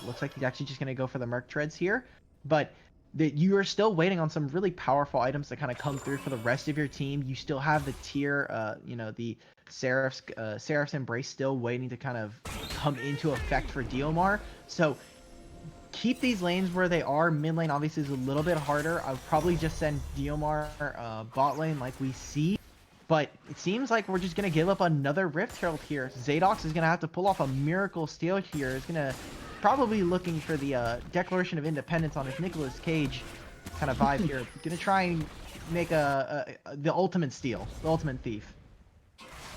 Looks like he's actually just going to go for the Merc Treads here, but you are still waiting on some really powerful items to kind of come through for the rest of your team. You still have the tier, the Seraph's Embrace still waiting to kind of come into effect for Diomar. So keep these lanes where they are. Mid lane obviously is a little bit harder. I would probably just send Diomar bot lane like we see. But it seems like we're just going to give up another Rift Herald here. Zadox is going to have to pull off a Miracle Steal here. He's going to probably looking for the Declaration of Independence on his Nicolas Cage kind of vibe here. Going to try and make the ultimate steal, the ultimate thief.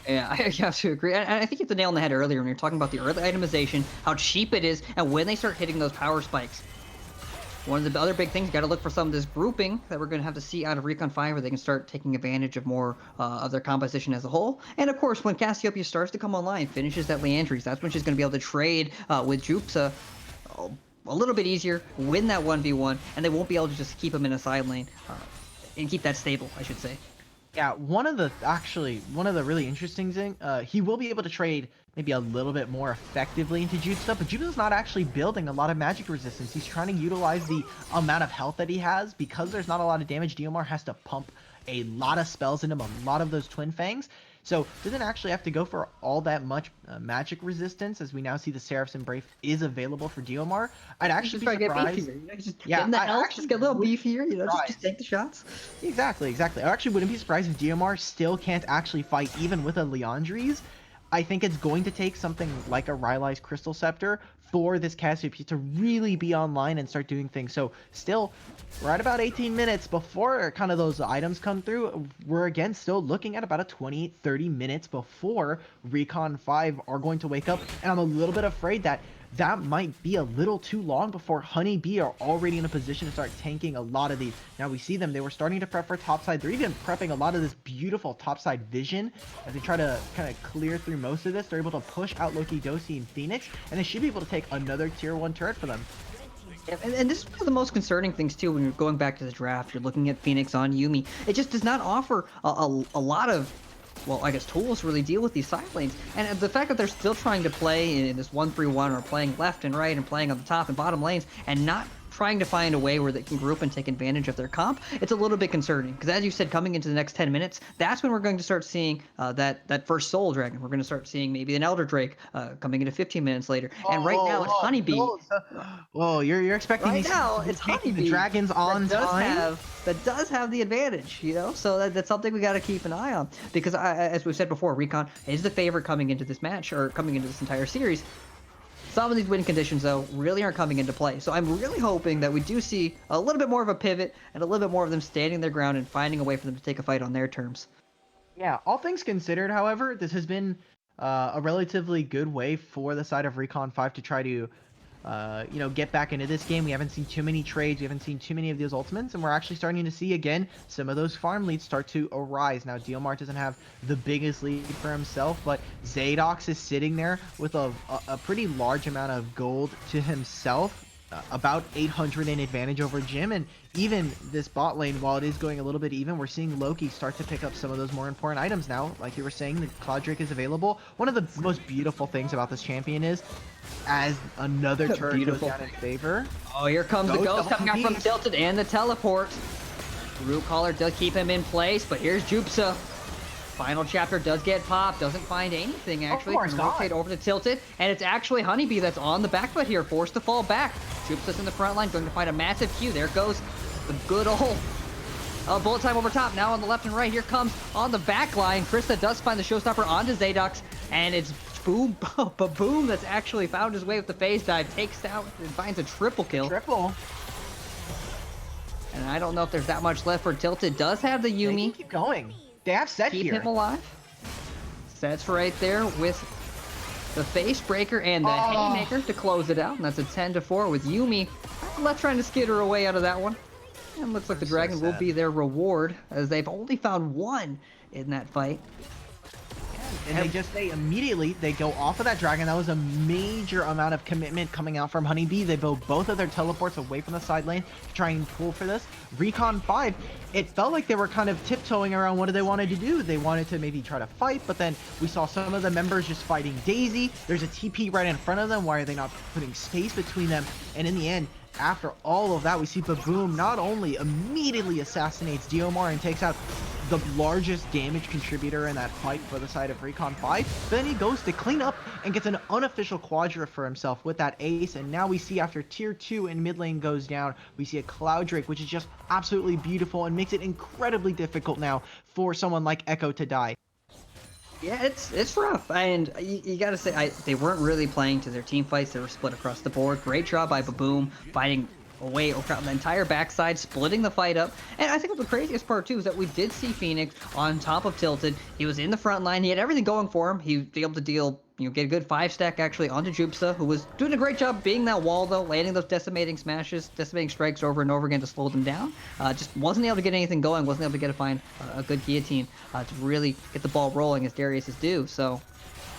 Yeah, I have to agree. And I think you hit the nail on the head earlier when you're talking about the early itemization, how cheap it is, and when they start hitting those power spikes. One of the other big things, you got to look for some of this grouping that we're going to have to see out of Recon 5 where they can start taking advantage of more of their composition as a whole. And of course, when Cassiopeia starts to come online, finishes that Leandries, that's when she's going to be able to trade with Jupsa a little bit easier, win that 1v1, and they won't be able to just keep him in a side lane and keep that stable, I should say. Yeah, one of the really interesting thing, he will be able to trade maybe a little bit more effectively into Jutsu, but Jutsu's not actually building a lot of magic resistance. He's trying to utilize the amount of health that he has. Because there's not a lot of damage, Diomar has to pump a lot of spells into him, a lot of those Twin Fangs. So doesn't actually have to go for all that much magic resistance, as we now see the Seraph's Embrace is available for Diomar. I'd actually be surprised. Get beefier, just get in the health, just get a little beefier, just take the shots. Exactly. I actually wouldn't be surprised if Diomar still can't actually fight even with a Leandries. I think it's going to take something like a Rylai's Crystal Scepter for this Cassiopeia to really be online and start doing things. So still, we're at about 18 minutes before kind of those items come through. We're again still looking at about a 20-30 minutes before Recon 5 are going to wake up. And I'm a little bit afraid that might be a little too long before Honeybee are already in a position to start tanking a lot of these. Now we see them, they were starting to prep for topside. They're even prepping a lot of this beautiful topside vision as they try to kind of clear through most of this. They're able to push out Loki, Dosi, and Phoenix, and they should be able to take another tier 1 turret for them. And this is one of the most concerning things too when you're going back to the draft. You're looking at Phoenix on Yuumi. It just does not offer a lot of, well, I guess tools to really deal with these side lanes. And the fact that they're still trying to play in this 1-3-1 or playing left and right and playing on the top and bottom lanes and not trying to find a way where they can group and take advantage of their comp, it's a little bit concerning. Because as you said, coming into the next 10 minutes, that's when we're going to start seeing that first Soul Dragon. We're going to start seeing maybe an Elder Drake coming into 15 minutes later. And right now it's Honeybee. Whoa, you're expecting right now it's Honeybee. The dragons on time? That does have the advantage, so that's something we got to keep an eye on. Because as we've said before, Recon is the favorite coming into this match, or coming into this entire series. Some of these win conditions, though, really aren't coming into play. So I'm really hoping that we do see a little bit more of a pivot and a little bit more of them standing their ground and finding a way for them to take a fight on their terms. Yeah, all things considered, however, this has been a relatively good way for the side of Recon 5 to try to get back into this game. We haven't seen too many trades. We haven't seen too many of those ultimates, and we're actually starting to see, again, some of those farm leads start to arise. Now, Diomar doesn't have the biggest lead for himself, but Zadox is sitting there with a pretty large amount of gold to himself. about 800 in advantage over Jim, and even this bot lane, while it is going a little bit even, we're seeing Loki start to pick up some of those more important items now. Like you were saying, the Cloud Drake is available. One of the most beautiful things about this champion is, as another turret goes down in favor. Oh, here comes the ghost coming out from Tilted and the teleport. Root Caller does keep him in place, but here's Jupsa. Final chapter does get popped, doesn't find anything actually. Can rotate over to Tilted, and it's actually Honeybee that's on the back foot here, forced to fall back. Jupsa's in the front line, going to find a massive Q. There goes the good old bullet time over top. Now on the left and right, here comes on the back line. Krista does find the showstopper onto Zadox, and it's Boom that's actually found his way with the phase dive, takes out and finds a triple kill. Triple. And I don't know if there's that much left for Tilted. Does have the Yumi. They can keep going. They have set Keep here. him alive. Set's right there with the face breaker and the haymaker to close it out. And that's a 10-4 with Yumi left trying to skitter away out of that one. And looks like the dragon will be their reward, as they've only found one in that fight. And they immediately go off of that dragon. That was a major amount of commitment coming out from Honeybee. They built both of their teleports away from the side lane to try and pull for this. Recon 5, it felt like they were kind of tiptoeing around what they wanted to do. They wanted to maybe try to fight, but then we saw some of the members just fighting Daisy. There's a TP right in front of them. Why are they not putting space between them? And in the end, after all of that, we see Baboom not only immediately assassinates Diomar and takes out the largest damage contributor in that fight for the side of Recon 5, but then he goes to clean up and gets an unofficial quadra for himself with that ace. And now we see, after tier 2 and mid lane goes down, we see a Cloud Drake, which is just absolutely beautiful and makes it incredibly difficult now for someone like Echo to die. Yeah, it's rough, and you gotta say, they weren't really playing to their team fights. They were split across the board. Great job by Baboom, fighting away around the entire backside, splitting the fight up. And I think the craziest part too is that we did see Phoenix on top of Tilted. He was in the front line. He had everything going for him. He was able to deal, get a good 5-stack actually onto Jupsa, who was doing a great job being that wall though, landing those decimating smashes, decimating strikes over and over again to slow them down. Just wasn't able to get anything going, wasn't able to find a good guillotine to really get the ball rolling as Darius is due. So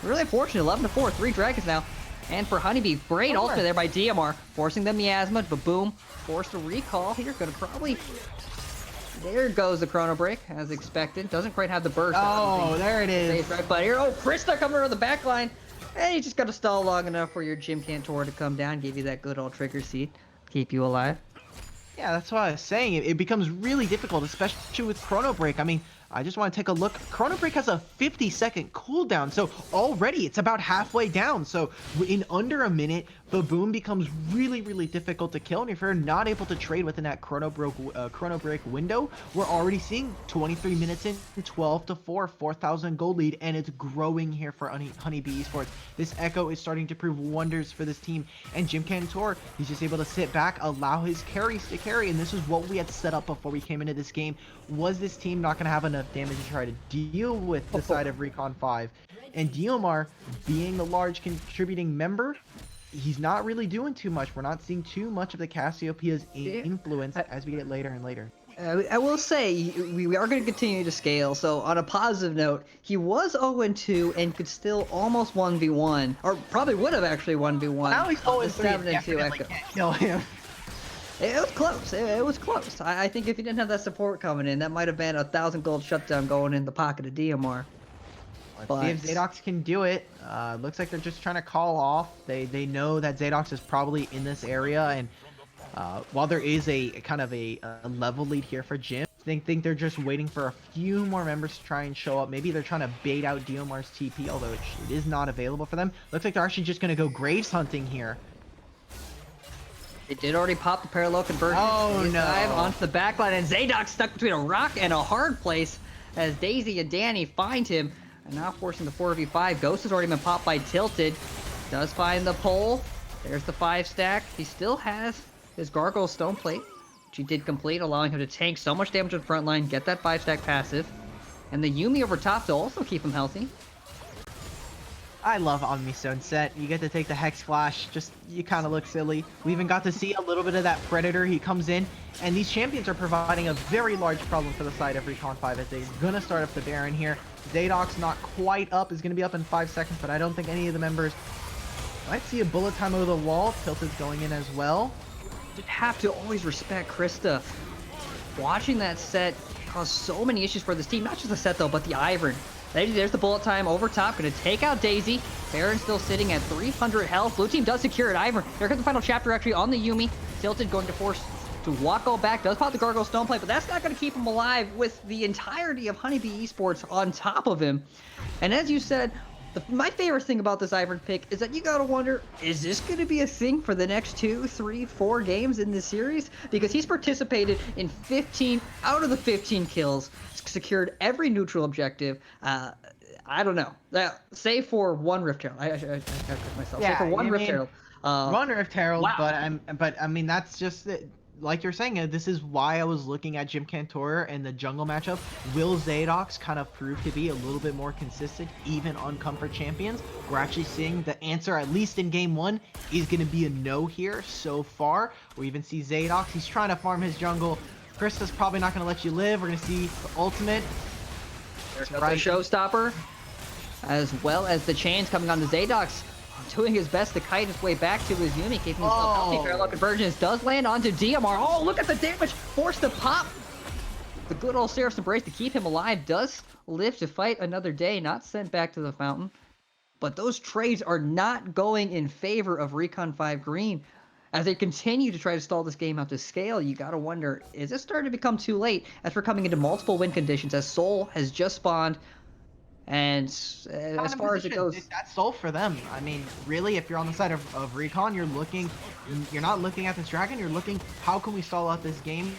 really unfortunate. 11-4, 3 dragons now. And for Honeybee, great ult there by DMR, forcing the miasma, but boom, forced a recall here. Gonna probably, there goes the chrono break as expected. Doesn't quite have the burst. Oh, there it is. Right, but here, Krista coming around the back line. And you just got to stall long enough for your Jim Cantor to come down, give you that good old trigger seed, keep you alive. Yeah, that's what I was saying. It becomes really difficult, especially with chrono break. I mean, I just want to take a look. Chrono Break has a 50-second cooldown, so already it's about halfway down. So in under a minute, Baboom becomes really, really difficult to kill. And if you're not able to trade within that Chrono Break window, we're already seeing 23 minutes in, 12-4, 4,000 gold lead, and it's growing here for Honeybee Esports. This Echo is starting to prove wonders for this team, and Jim Cantor, he's just able to sit back, allow his carries to carry, and this is what we had set up before we came into this game. Was this team not going to have enough damage to try to deal with the side of Recon 5? And Diomar, being the large contributing member, he's not really doing too much. We're not seeing too much of the Cassiopeia's influence as we get later and later. I will say, we are going to continue to scale, so on a positive note, he was 0-2 and could still almost 1v1, or probably would have actually 1v1. Now he's 0-3, Echo. Can't kill him. It was close. It was close. I think if he didn't have that support coming in, that might have been 1,000 gold shutdown going in the pocket of DMR. Let's see if Zadox can do it. Looks like they're just trying to call off. They know that Zadox is probably in this area, and while there is a kind of a level lead here for Jim, I think they're just waiting for a few more members to try and show up. Maybe they're trying to bait out Diomar's TP, although it is not available for them. Looks like they're actually just going to go Graves hunting here. It did already pop the parallel conversion. Oh no! Dive onto the backline, and Zadox stuck between a rock and a hard place as Daisy and Danny find him, and now forcing the 4v5. Ghost has already been popped by Tilted. Does find the pole. There's the 5-stack. He still has his Gargoyle Stone Plate, which he did complete, allowing him to tank so much damage in the front line, get that 5-stack passive, and the Yumi over top to also keep him healthy. I love Omnistone set. You get to take the Hex Flash, just, you kind of look silly. We even got to see a little bit of that Predator. He comes in, and these champions are providing a very large problem for the side of Recon 5 as they're going to start up the Baron here. Zadox not quite up, is going to be up in 5 seconds, but I don't think any of the members Might see a bullet time over the wall. Tilted's going in as well. You have to always respect Krista. Watching that set caused so many issues for this team. Not just the set, though, but the Ivern. There's the bullet time over top. Going to take out Daisy. Baron still sitting at 300 health. Blue team does secure it. Ivern. Here comes the final chapter, actually, on the Yuumi. Tilted going to force to walk all back. Does pop the Gargoyle Stone Plate, but that's not going to keep him alive with the entirety of Honeybee Esports on top of him. And as you said, my favorite thing about this Ivern pick is that you gotta wonder, is this gonna be a thing for the next 2, 3, 4 games in this series? Because he's participated in 15 out of the 15 kills, secured every neutral objective. I don't know. Save for one Rift Herald. I gotta correct myself. Yeah, Save for one Rift Herald. One Rift Herald, wow. but I mean that's just like you're saying. This is why I was looking at Jim Cantor and the jungle matchup. Will Zadox kind of prove to be a little bit more consistent, even on comfort champions? We're actually seeing the answer, at least in game 1, is going to be a no here so far. We even see Zadox. He's trying to farm his jungle. Krista's probably not going to let you live. We're going to see the ultimate. There's the showstopper, as well as the chains coming on to Zadox. Doing his best to kite his way back to his Yuumi, keeping himself healthy. Parallel Convergence does land onto DMR. Oh, look at the damage! Forced to pop! The good old Seraph's Embrace to keep him alive does live to fight another day, not sent back to the fountain. But those trades are not going in favor of Recon 5 Green. As they continue to try to stall this game out to scale, you gotta wonder, is it starting to become too late as we're coming into multiple win conditions as Soul has just spawned? And as far as it goes, that's Soul for them. I mean, really, if you're on the side of Recon, you're not looking at this dragon, you're looking, how can we stall out this game?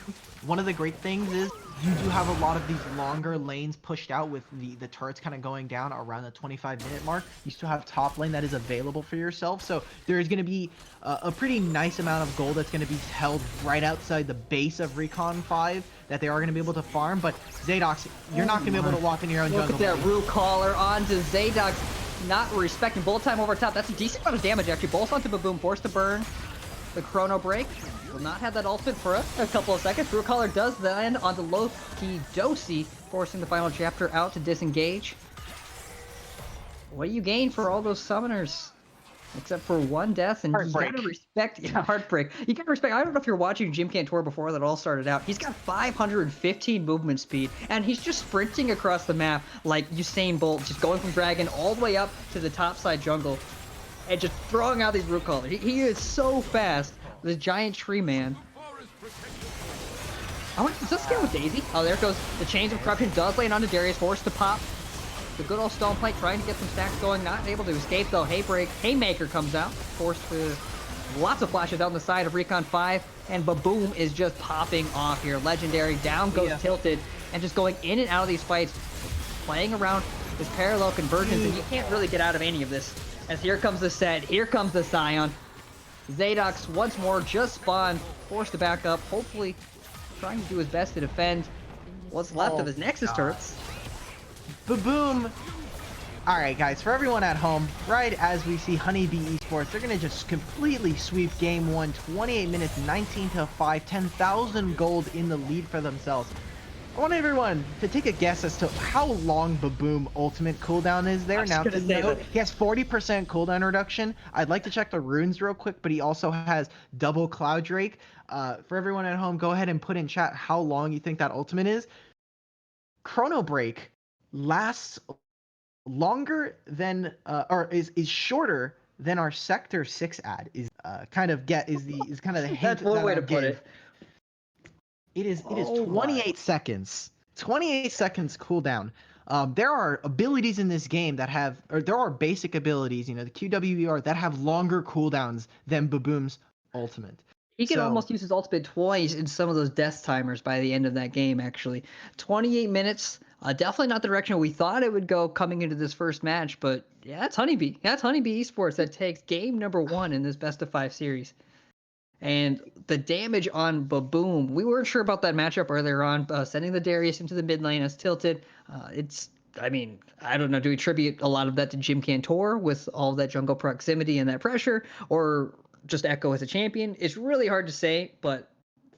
One of the great things is you do have a lot of these longer lanes pushed out with the turrets kind of going down around the 25-minute mark. You still have top lane that is available for yourself. So there's going to be a pretty nice amount of gold that's going to be held right outside the base of Recon 5 that they are going to be able to farm. But Zadox, you're not going to be able to walk into your own jungle. Look at that root caller onto Zadox. Not respecting bullet time over top. That's a decent amount of damage, actually. Bolts onto Baboom, forced to burn. The Chrono Break will not have that ultimate for a couple of seconds. Blue Collar does then onto Loki Dosi, forcing the final chapter out to disengage. What do you gain for all those summoners? Except for one death, and you gotta respect, Heartbreak. You gotta respect, I don't know if you're watching Jim Cantor before that all started out. He's got 515 movement speed, and he's just sprinting across the map like Usain Bolt, just going from Dragon all the way up to the topside jungle, and just throwing out these root callers. He is so fast, this giant tree man. Does this scale with Daisy? Oh, there goes the Chains of Corruption, does land onto Darius, forced to pop. The good old Stone Plate trying to get some stacks going, not able to escape though. Haymaker comes out, forced to lots of flashes down the side of Recon 5, and Baboom is just popping off here. Legendary, down goes Tilted, and just going in and out of these fights, playing around this parallel convergence, and you can't really get out of any of this. As here comes the set, here comes the Scion. Zadox once more just spawned, forced to back up, hopefully trying to do his best to defend what's left of his Nexus turrets. Baboom. Alright guys, for everyone at home, right as we see Honeybee Esports, they're going to just completely sweep game 1, 28 minutes, 19-5, 10,000 gold in the lead for themselves. I want everyone to take a guess as to how long Baboom ultimate cooldown is there. Now, to note, he has 40% cooldown reduction. I'd like to check the runes real quick, but he also has double Cloud Drake. For everyone at home, go ahead and put in chat how long you think that ultimate is. Chrono Break lasts longer than or is shorter than our Sector 6 ad is kind of the hint. That's one way to put it. It is 28 seconds. 28 seconds cooldown. There are abilities in this game that have, or there are basic abilities, the QWER that have longer cooldowns than Baboom's ultimate. He can almost use his ultimate twice in some of those death timers by the end of that game, actually. 28 minutes, definitely not the direction we thought it would go coming into this first match, but yeah, it's Honeybee. That's Honeybee Esports that takes game number 1 in this best of 5 series. And the damage on Baboom, we weren't sure about that matchup earlier on, sending the Darius into the mid lane as Tilted. I don't know, do we attribute a lot of that to Jim Cantor with all of that jungle proximity and that pressure, or just Echo as a champion? It's really hard to say, but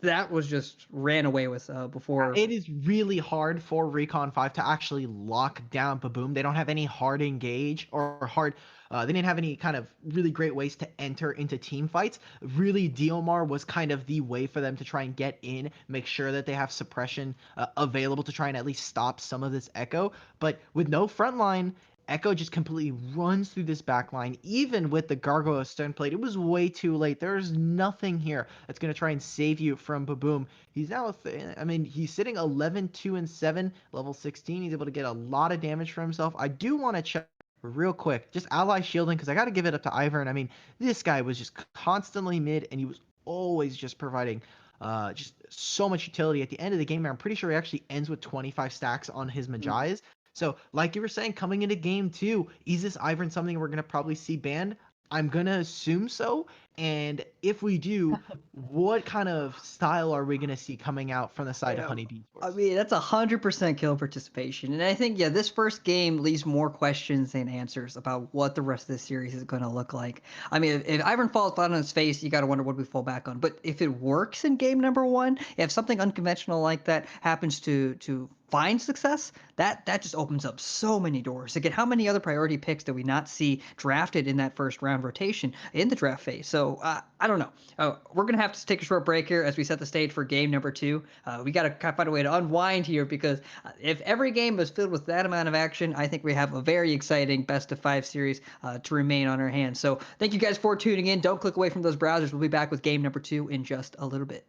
that was just ran away with before. It is really hard for Recon 5 to actually lock down Baboom. They don't have any hard engage or hard. They didn't have any kind of really great ways to enter into team fights. Really, Diomar was kind of the way for them to try and get in, make sure that they have suppression available to try and at least stop some of this Echo. But with no front line, Echo just completely runs through this back line. Even with the Gargoyle Stone Plate, it was way too late. There's nothing here that's going to try and save you from Baboom. He's now, he's sitting 11, 2, and 7, level 16. He's able to get a lot of damage for himself. I do want to check real quick, just ally shielding, because I got to give it up to Ivern. I mean, this guy was just constantly mid, and he was always just providing just so much utility. At the end of the game, I'm pretty sure he actually ends with 25 stacks on his Majais. So, like you were saying, coming into game 2, is this Ivern something we're going to probably see banned? I'm going to assume so. And if we do, what kind of style are we going to see coming out from the side of Honeybee Esports? I mean, that's 100% kill participation. And I think, yeah, this first game leaves more questions than answers about what the rest of this series is going to look like. I mean, if Ivern falls flat on his face, you got to wonder what we fall back on. But if it works in game number 1, if something unconventional like that happens to find success, that just opens up so many doors. Again, how many other priority picks did we not see drafted in that first round rotation in the draft phase? So I don't know. We're going to have to take a short break here as we set the stage for game number 2. We got to find a way to unwind here, because if every game was filled with that amount of action, I think we have a very exciting best of 5 series to remain on our hands. So thank you guys for tuning in. Don't click away from those browsers. We'll be back with game number 2 in just a little bit.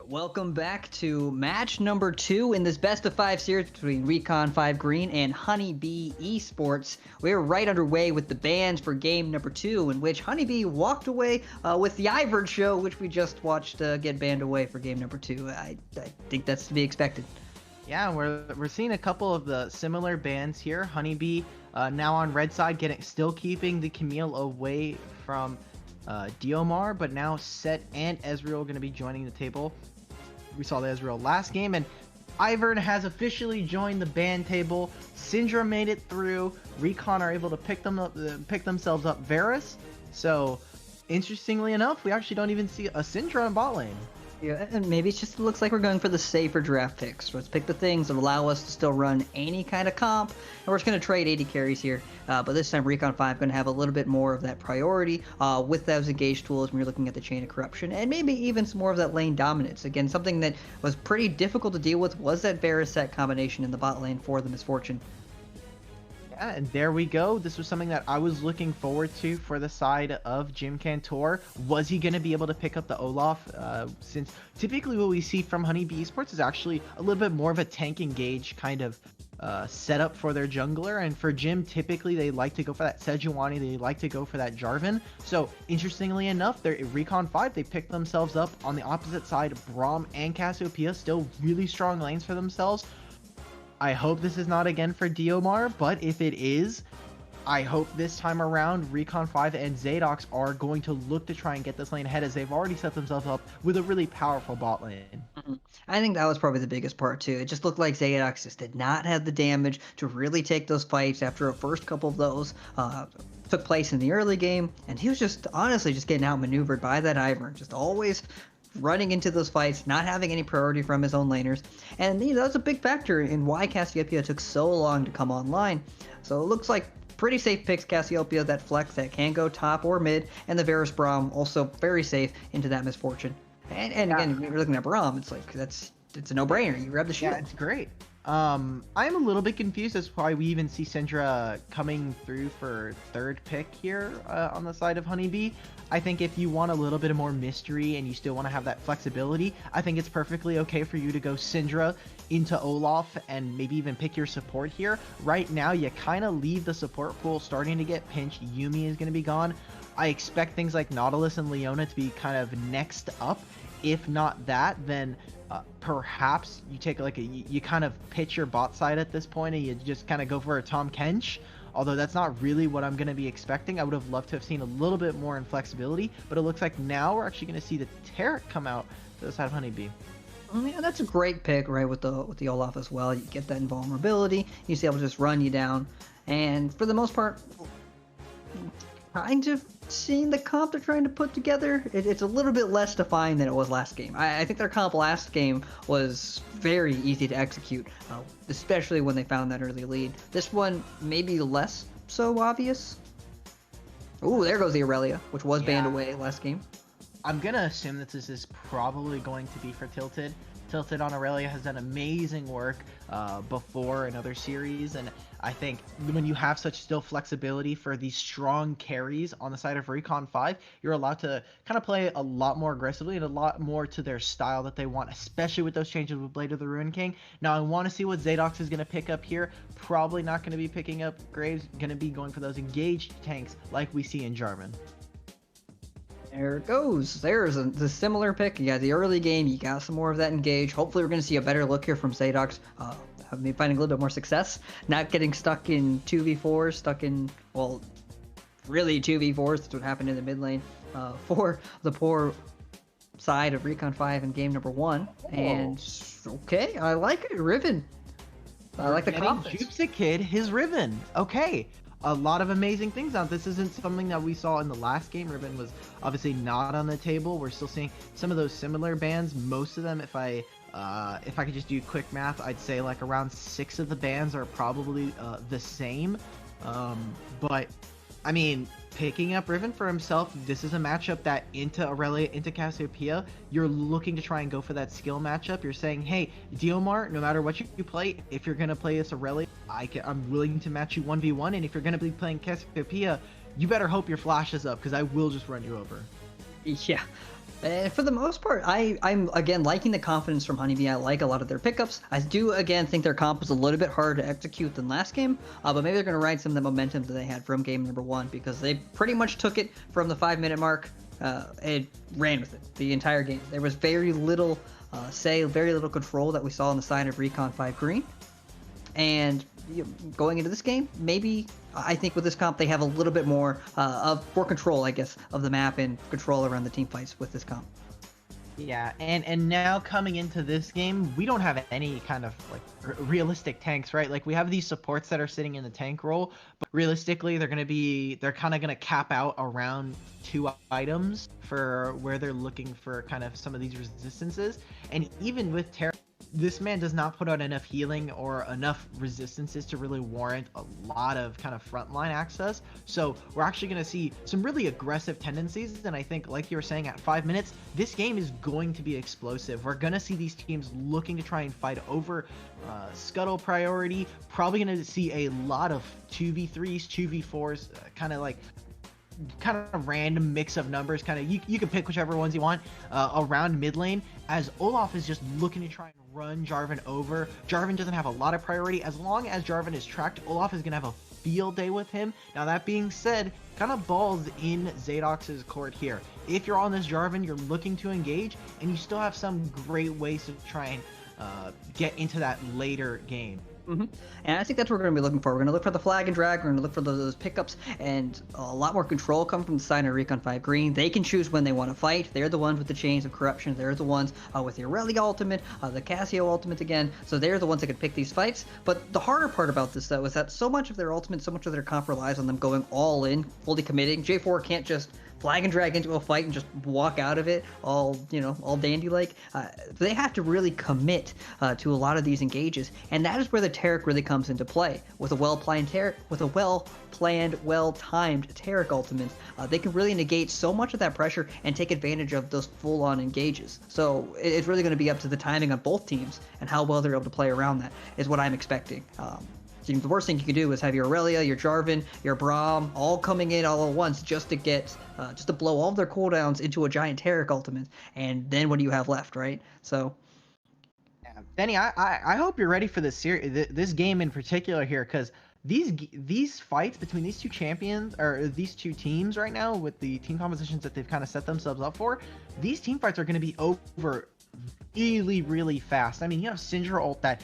Welcome back to match number 2 in this best of 5 series between Recon 5 Green and Honeybee Esports. We're right underway with the bans for game number 2, in which Honeybee walked away with the Ivern show, which we just watched get banned away for game number 2. I think that's to be expected. Yeah, we're seeing a couple of the similar bans here. Honeybee now on red side, still keeping the Camille away from Diomar, but now Set and Ezreal going to be joining the table. We saw the Ezreal last game, and Ivern has officially joined the ban table. Syndra made it through. Recon are able to pick themselves up Varus. So, interestingly enough, we actually don't even see a Syndra in bot lane. Yeah, and maybe it just looks like we're going for the safer draft picks. Let's pick the things that allow us to still run any kind of comp, and we're just going to trade 80 carries here. But this time, Recon 5 going to have a little bit more of that priority with those engaged tools when you're looking at the Chain of Corruption, and maybe even some more of that lane dominance. Again, something that was pretty difficult to deal with was that Varus set combination in the bot lane for the Misfortune. Yeah, and there we go. This was something that I was looking forward to for the side of Jim Cantor. Was he going to be able to pick up the Olaf? Since typically what we see from Honeybee Esports is actually a little bit more of a tank engage kind of setup for their jungler. And for Jim, typically they like to go for that Sejuani. They like to go for that Jarvan. So interestingly enough, they're Recon 5. They picked themselves up on the opposite side. Braum and Cassiopeia still really strong lanes for themselves. I hope this is not again for Diomar, but if it is, I hope this time around Recon 5 and Zadox are going to look to try and get this lane ahead, as they've already set themselves up with a really powerful bot lane. I think that was probably the biggest part too. It just looked like Zadox just did not have the damage to really take those fights after a first couple of those took place in the early game, and he was just honestly just getting outmaneuvered by that Ivern, just always running into those fights, not having any priority from his own laners. And that was a big factor in why Cassiopeia took so long to come online. So it looks like pretty safe picks. Cassiopeia, that flex that can go top or mid, and the Varus Braum also very safe into that Misfortune. And again, if you're looking at Braum, it's like it's a no-brainer. You grab the shield. Yeah, it's great. I'm a little bit confused as to why we even see Syndra coming through for third pick here on the side of Honeybee. I think if you want a little bit of more mystery and you still want to have that flexibility, I think it's perfectly okay for you to go Syndra into Olaf and maybe even pick your support here. Right now, you kind of leave the support pool starting to get pinched. Yuumi is going to be gone. I expect things like Nautilus and Leona to be kind of next up. If not that, then perhaps you take you kind of pitch your bot side at this point and you just kind of go for a Tom Kench. Although that's not really what I'm going to be expecting. I would have loved to have seen a little bit more in flexibility, but it looks like now we're actually going to see the Taric come out to the side of Honeybee. Yeah, that's a great pick, right, with the Olaf as well. You get that invulnerability, you see able to just run you down, and for the most part, kind of seeing the comp they're trying to put together, it's a little bit less defined than it was last game. I think their comp last game was very easy to execute, especially when they found that early lead. This one maybe less so obvious. Ooh, there goes the Aurelia, which was banned away last game. I'm gonna assume that this is probably going to be for Tilted. Tilted on Aurelia has done amazing work before in other series, and I think when you have such still flexibility for these strong carries on the side of Recon 5, you're allowed to kind of play a lot more aggressively and a lot more to their style that they want, especially with those changes with Blade of the Ruin King. Now I want to see what Zadox is going to pick up here. Probably not going to be picking up Graves, going to be going for those engaged tanks like we see in Jarvan. There it goes. There's the similar pick. You got the early game. You got some more of that engage. Hopefully, we're going to see a better look here from Zadox. Maybe finding a little bit more success. Not getting stuck in 2v4s, stuck in, well, really 2v4s. That's what happened in the mid lane for the poor side of Recon 5 in game number 1. And, okay, I like it. Riven. I like the confidence. Jupes a kid his Riven. Okay. A lot of amazing things out. This isn't something that we saw in the last game. Riven was obviously not on the table. We're still seeing some of those similar bans. Most of them, if I could just do quick math, I'd say like around 6 of the bans are probably the same. But I mean, picking up Riven for himself, this is a matchup that into Aurelia, into Cassiopeia, you're looking to try and go for that skill matchup. You're saying, hey, Diomar, no matter what you play, if you're going to play this Aurelia, I'm willing to match you 1v1, and if you're going to be playing Cassiopeia, you better hope your flash is up, because I will just run you over. Yeah. And for the most part, I'm again liking the confidence from Honeybee. I like a lot of their pickups. I do again think their comp was a little bit harder to execute than last game, but maybe they're going to ride some of the momentum that they had from game number 1 because they pretty much took it from the 5-minute mark and ran with it the entire game. There was very little very little control that we saw on the side of Recon 5 Green. And going into this game, maybe I think with this comp they have a little bit more control, I guess, of the map and control around the team fights with this comp. Yeah, and now coming into this game, we don't have any kind of like realistic tanks, right? Like we have these supports that are sitting in the tank role, but realistically they're kind of gonna cap out around 2 items for where they're looking for kind of some of these resistances. And even with Terra, this man does not put out enough healing or enough resistances to really warrant a lot of kind of frontline access. So we're actually going to see some really aggressive tendencies. And I think, like you were saying, at 5 minutes, this game is going to be explosive. We're going to see these teams looking to try and fight over scuttle priority. Probably going to see a lot of 2v3s, 2v4s, kind of random mix of numbers. Kind of you can pick whichever ones you want around mid lane, as Olaf is just looking to try and run Jarvan over. Jarvan doesn't have a lot of priority. As long as Jarvan is tracked, Olaf is gonna have a field day with him. Now that being said, kind of balls in Zadox's court here. If you're on this Jarvan, you're looking to engage, and you still have some great ways to try and get into that later game. Mm-hmm. And I think that's what we're going to be looking for. We're going to look for the flag and drag. We're going to look for those pickups, and a lot more control come from the side of Recon 5 Green. They can choose when they want to fight. They're the ones with the chains of corruption. They're the ones with the Aurelia ultimate, the Cassio ultimate again. So they're the ones that can pick these fights. But the harder part about this, though, is that so much of their ultimate, so much of their comp relies on them going all in, fully committing. J4 can't just flag and drag into a fight and just walk out of it all dandy like. They have to really commit to a lot of these engages, and that is where the Taric really comes into play. With a well-planned well-timed Taric ultimate, they can really negate so much of that pressure and take advantage of those full-on engages. So it's really going to be up to the timing on both teams and how well they're able to play around that is what I'm expecting. The worst thing you can do is have your Aurelia, your Jarvan, your Braum all coming in all at once just to blow all of their cooldowns into a giant Taric ultimate, and then what do you have left, right? So, yeah, Benny, I hope you're ready for this series, this game in particular here, because these fights between these two champions, or these two teams right now, with the team compositions that they've kind of set themselves up for, these team fights are going to be over really fast. I mean, you have Syndra ult that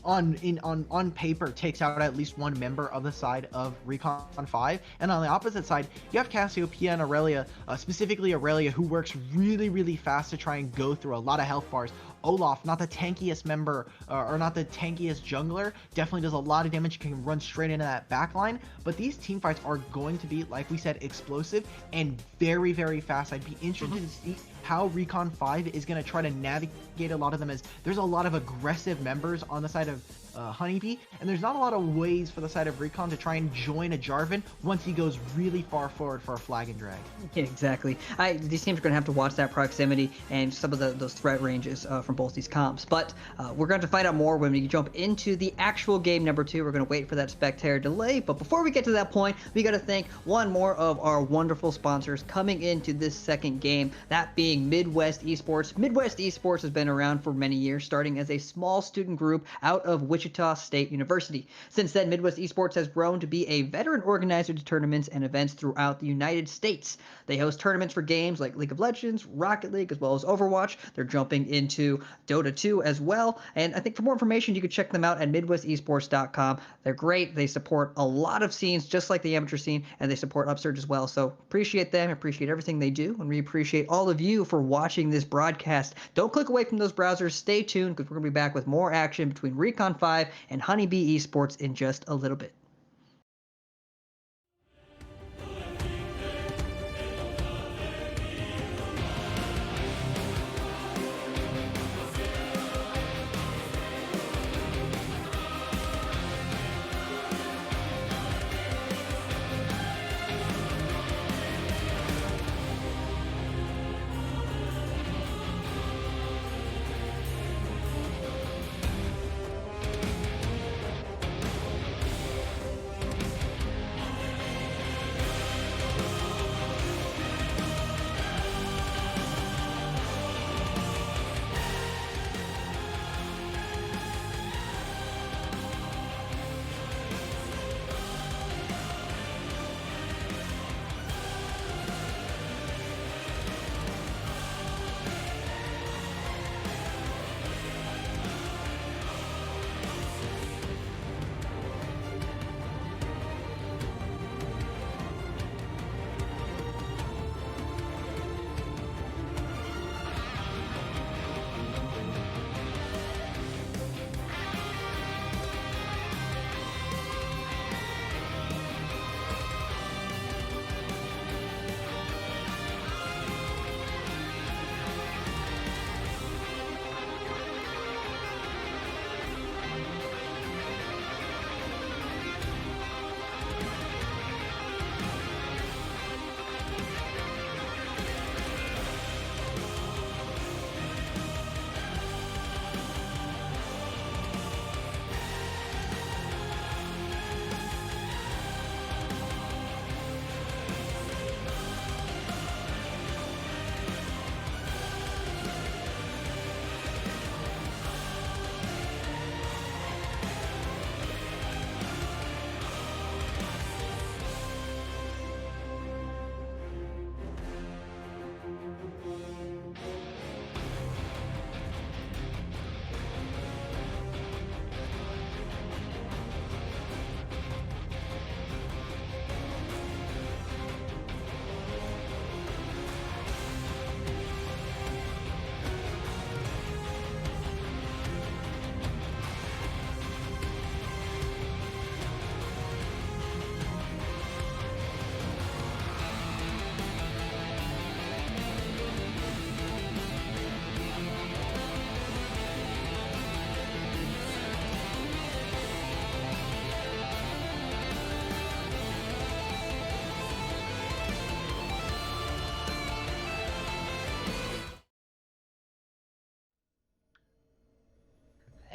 on paper takes out at least one member of the side of Recon 5, and on the opposite side you have Cassiopeia and Aurelia, specifically Aurelia, who works really fast to try and go through a lot of health bars. Olaf, not the tankiest member, or not the tankiest jungler, definitely does a lot of damage, can run straight into that backline, but these team fights are going to be, like we said, explosive and very fast. I'd be interested to see how Recon 5 is going to try to navigate a lot of them, as there's a lot of aggressive members on the side of Honeybee, and there's not a lot of ways for the side of Recon to try and join a Jarvan once he goes really far forward for a flag and drag. Yeah, exactly. These teams are going to have to watch that proximity and some of those threat ranges from both these comps. But we're going to find out more when we jump into the actual game number 2. We're going to wait for that Spectator delay. But before we get to that point, we got to thank one more of our wonderful sponsors coming into this second game, that being Midwest Esports. Midwest Esports has been around for many years, starting as a small student group out of Wichita State University. Since then, Midwest Esports has grown to be a veteran organizer to tournaments and events throughout the United States. They host tournaments for games like League of Legends, Rocket League, as well as Overwatch. They're jumping into Dota 2 as well. And I think for more information, you can check them out at MidwestEsports.com. They're great. They support a lot of scenes, just like the amateur scene, and they support Upsurge as well. So appreciate them, appreciate everything they do, and we appreciate all of you for watching this broadcast. Don't click away from those browsers. Stay tuned, because we're going to be back with more action between Recon 5 and Honeybee Esports in just a little bit.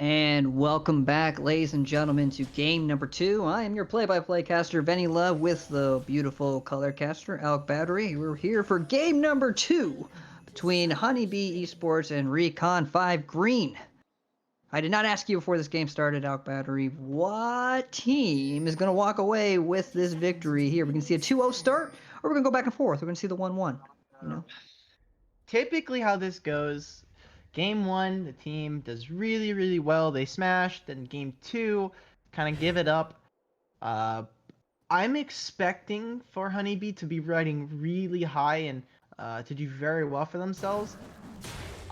And welcome back, ladies and gentlemen, to game number 2. I am your play-by-play caster, Venny Love, with the beautiful color caster, Alec Battery. We're here for game number 2 between Honeybee Esports and Recon 5 Green. I did not ask you before this game started, Alec Battery, what team is going to walk away with this victory here? We can see a 2-0 start, or we're going to go back and forth. We're going to see the 1-1, you know? Typically how this goes, game 1, the team does really, really well. They smash. Then game 2, kind of give it up. I'm expecting for Honeybee to be riding really high and to do very well for themselves.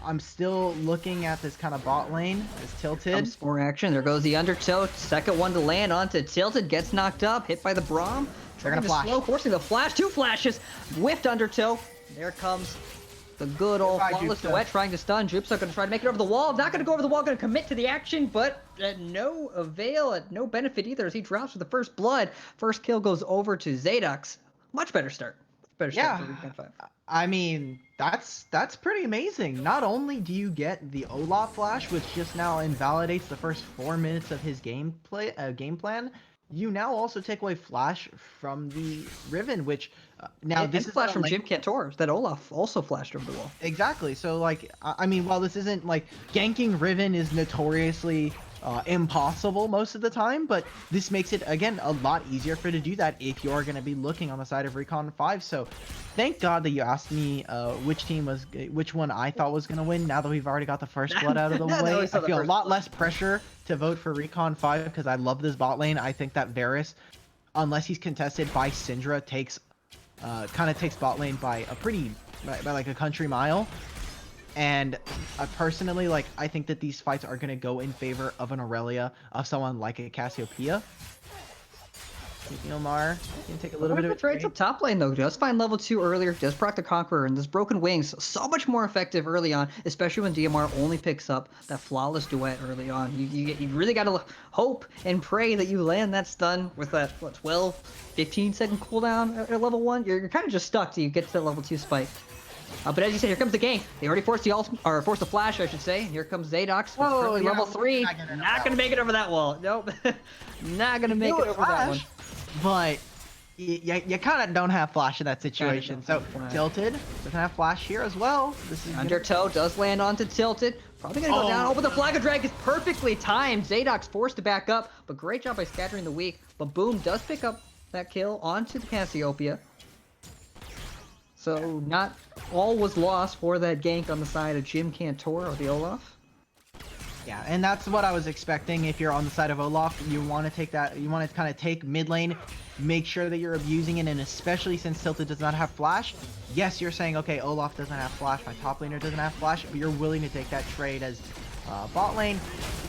I'm still looking at this kind of bot lane as Tilted. Comes for action. There goes the undertow. Second one to land onto Tilted. Gets knocked up. Hit by the Braum. They're gonna flash. Slow, forcing the flash. 2 flashes. Whiffed undertow. There comes the good old flawless duet trying to stun. Jupsa going to try to make it over the wall. Not going to go over the wall. Going to commit to the action, but at no avail, at no benefit either as he drops for the first blood. First kill goes over to Zadox. Much better start. Better start for Recon 5. I mean, that's pretty amazing. Not only do you get the Olaf flash, which just now invalidates the first 4 minutes of his game plan, you now also take away flash from the Riven, which now this is flash from Jim Cantor. That Olaf also flashed over the wall. Exactly. So like, I mean, while this isn't like ganking Riven is notoriously impossible most of the time, but this makes it again a lot easier for you to do that if you're going to be looking on the side of Recon 5. So thank God that you asked me which one I thought was going to win. Now that we've already got the first blood out of the way, I feel a lot less pressure to vote for Recon 5 because I love this bot lane. I think that Varus, unless he's contested by Syndra, kind of takes bot lane by like a country mile. And personally, like, I think that these fights are going to go in favor of an Aurelia, of someone like a Cassiopeia. Neomar can take a little bit of a trades up top lane though. Does find level 2 earlier, does proc the Conqueror, and this Broken Wings so much more effective early on, especially when DMR only picks up that flawless duet early on. You really got to hope and pray that you land that stun with that 12, 15 second cooldown at level 1. You're kind of just stuck till you get to that level 2 spike. But as you said, here comes the gank. They already forced the flash, I should say. Here comes Zadox. Whoa, yeah, level 3. Not gonna make it over that wall. Nope. Not gonna make it over that one. But you kind of don't have flash in that situation. So Tilted doesn't have flash here as well. This is Undertow does land onto Tilted. Probably gonna go down. Oh, but the Flag of Drag is perfectly timed. Zadox forced to back up, but great job by scattering the weak. But Boom does pick up that kill onto the Cassiopeia. So not all was lost for that gank on the side of Jim Cantor or the Olaf. Yeah, and that's what I was expecting. If you're on the side of Olaf, you want to take that. You want to kind of take mid lane, make sure that you're abusing it, and especially since Tilted does not have flash. Yes, you're saying, okay, Olaf doesn't have flash, my top laner doesn't have flash, but you're willing to take that trade as bot lane.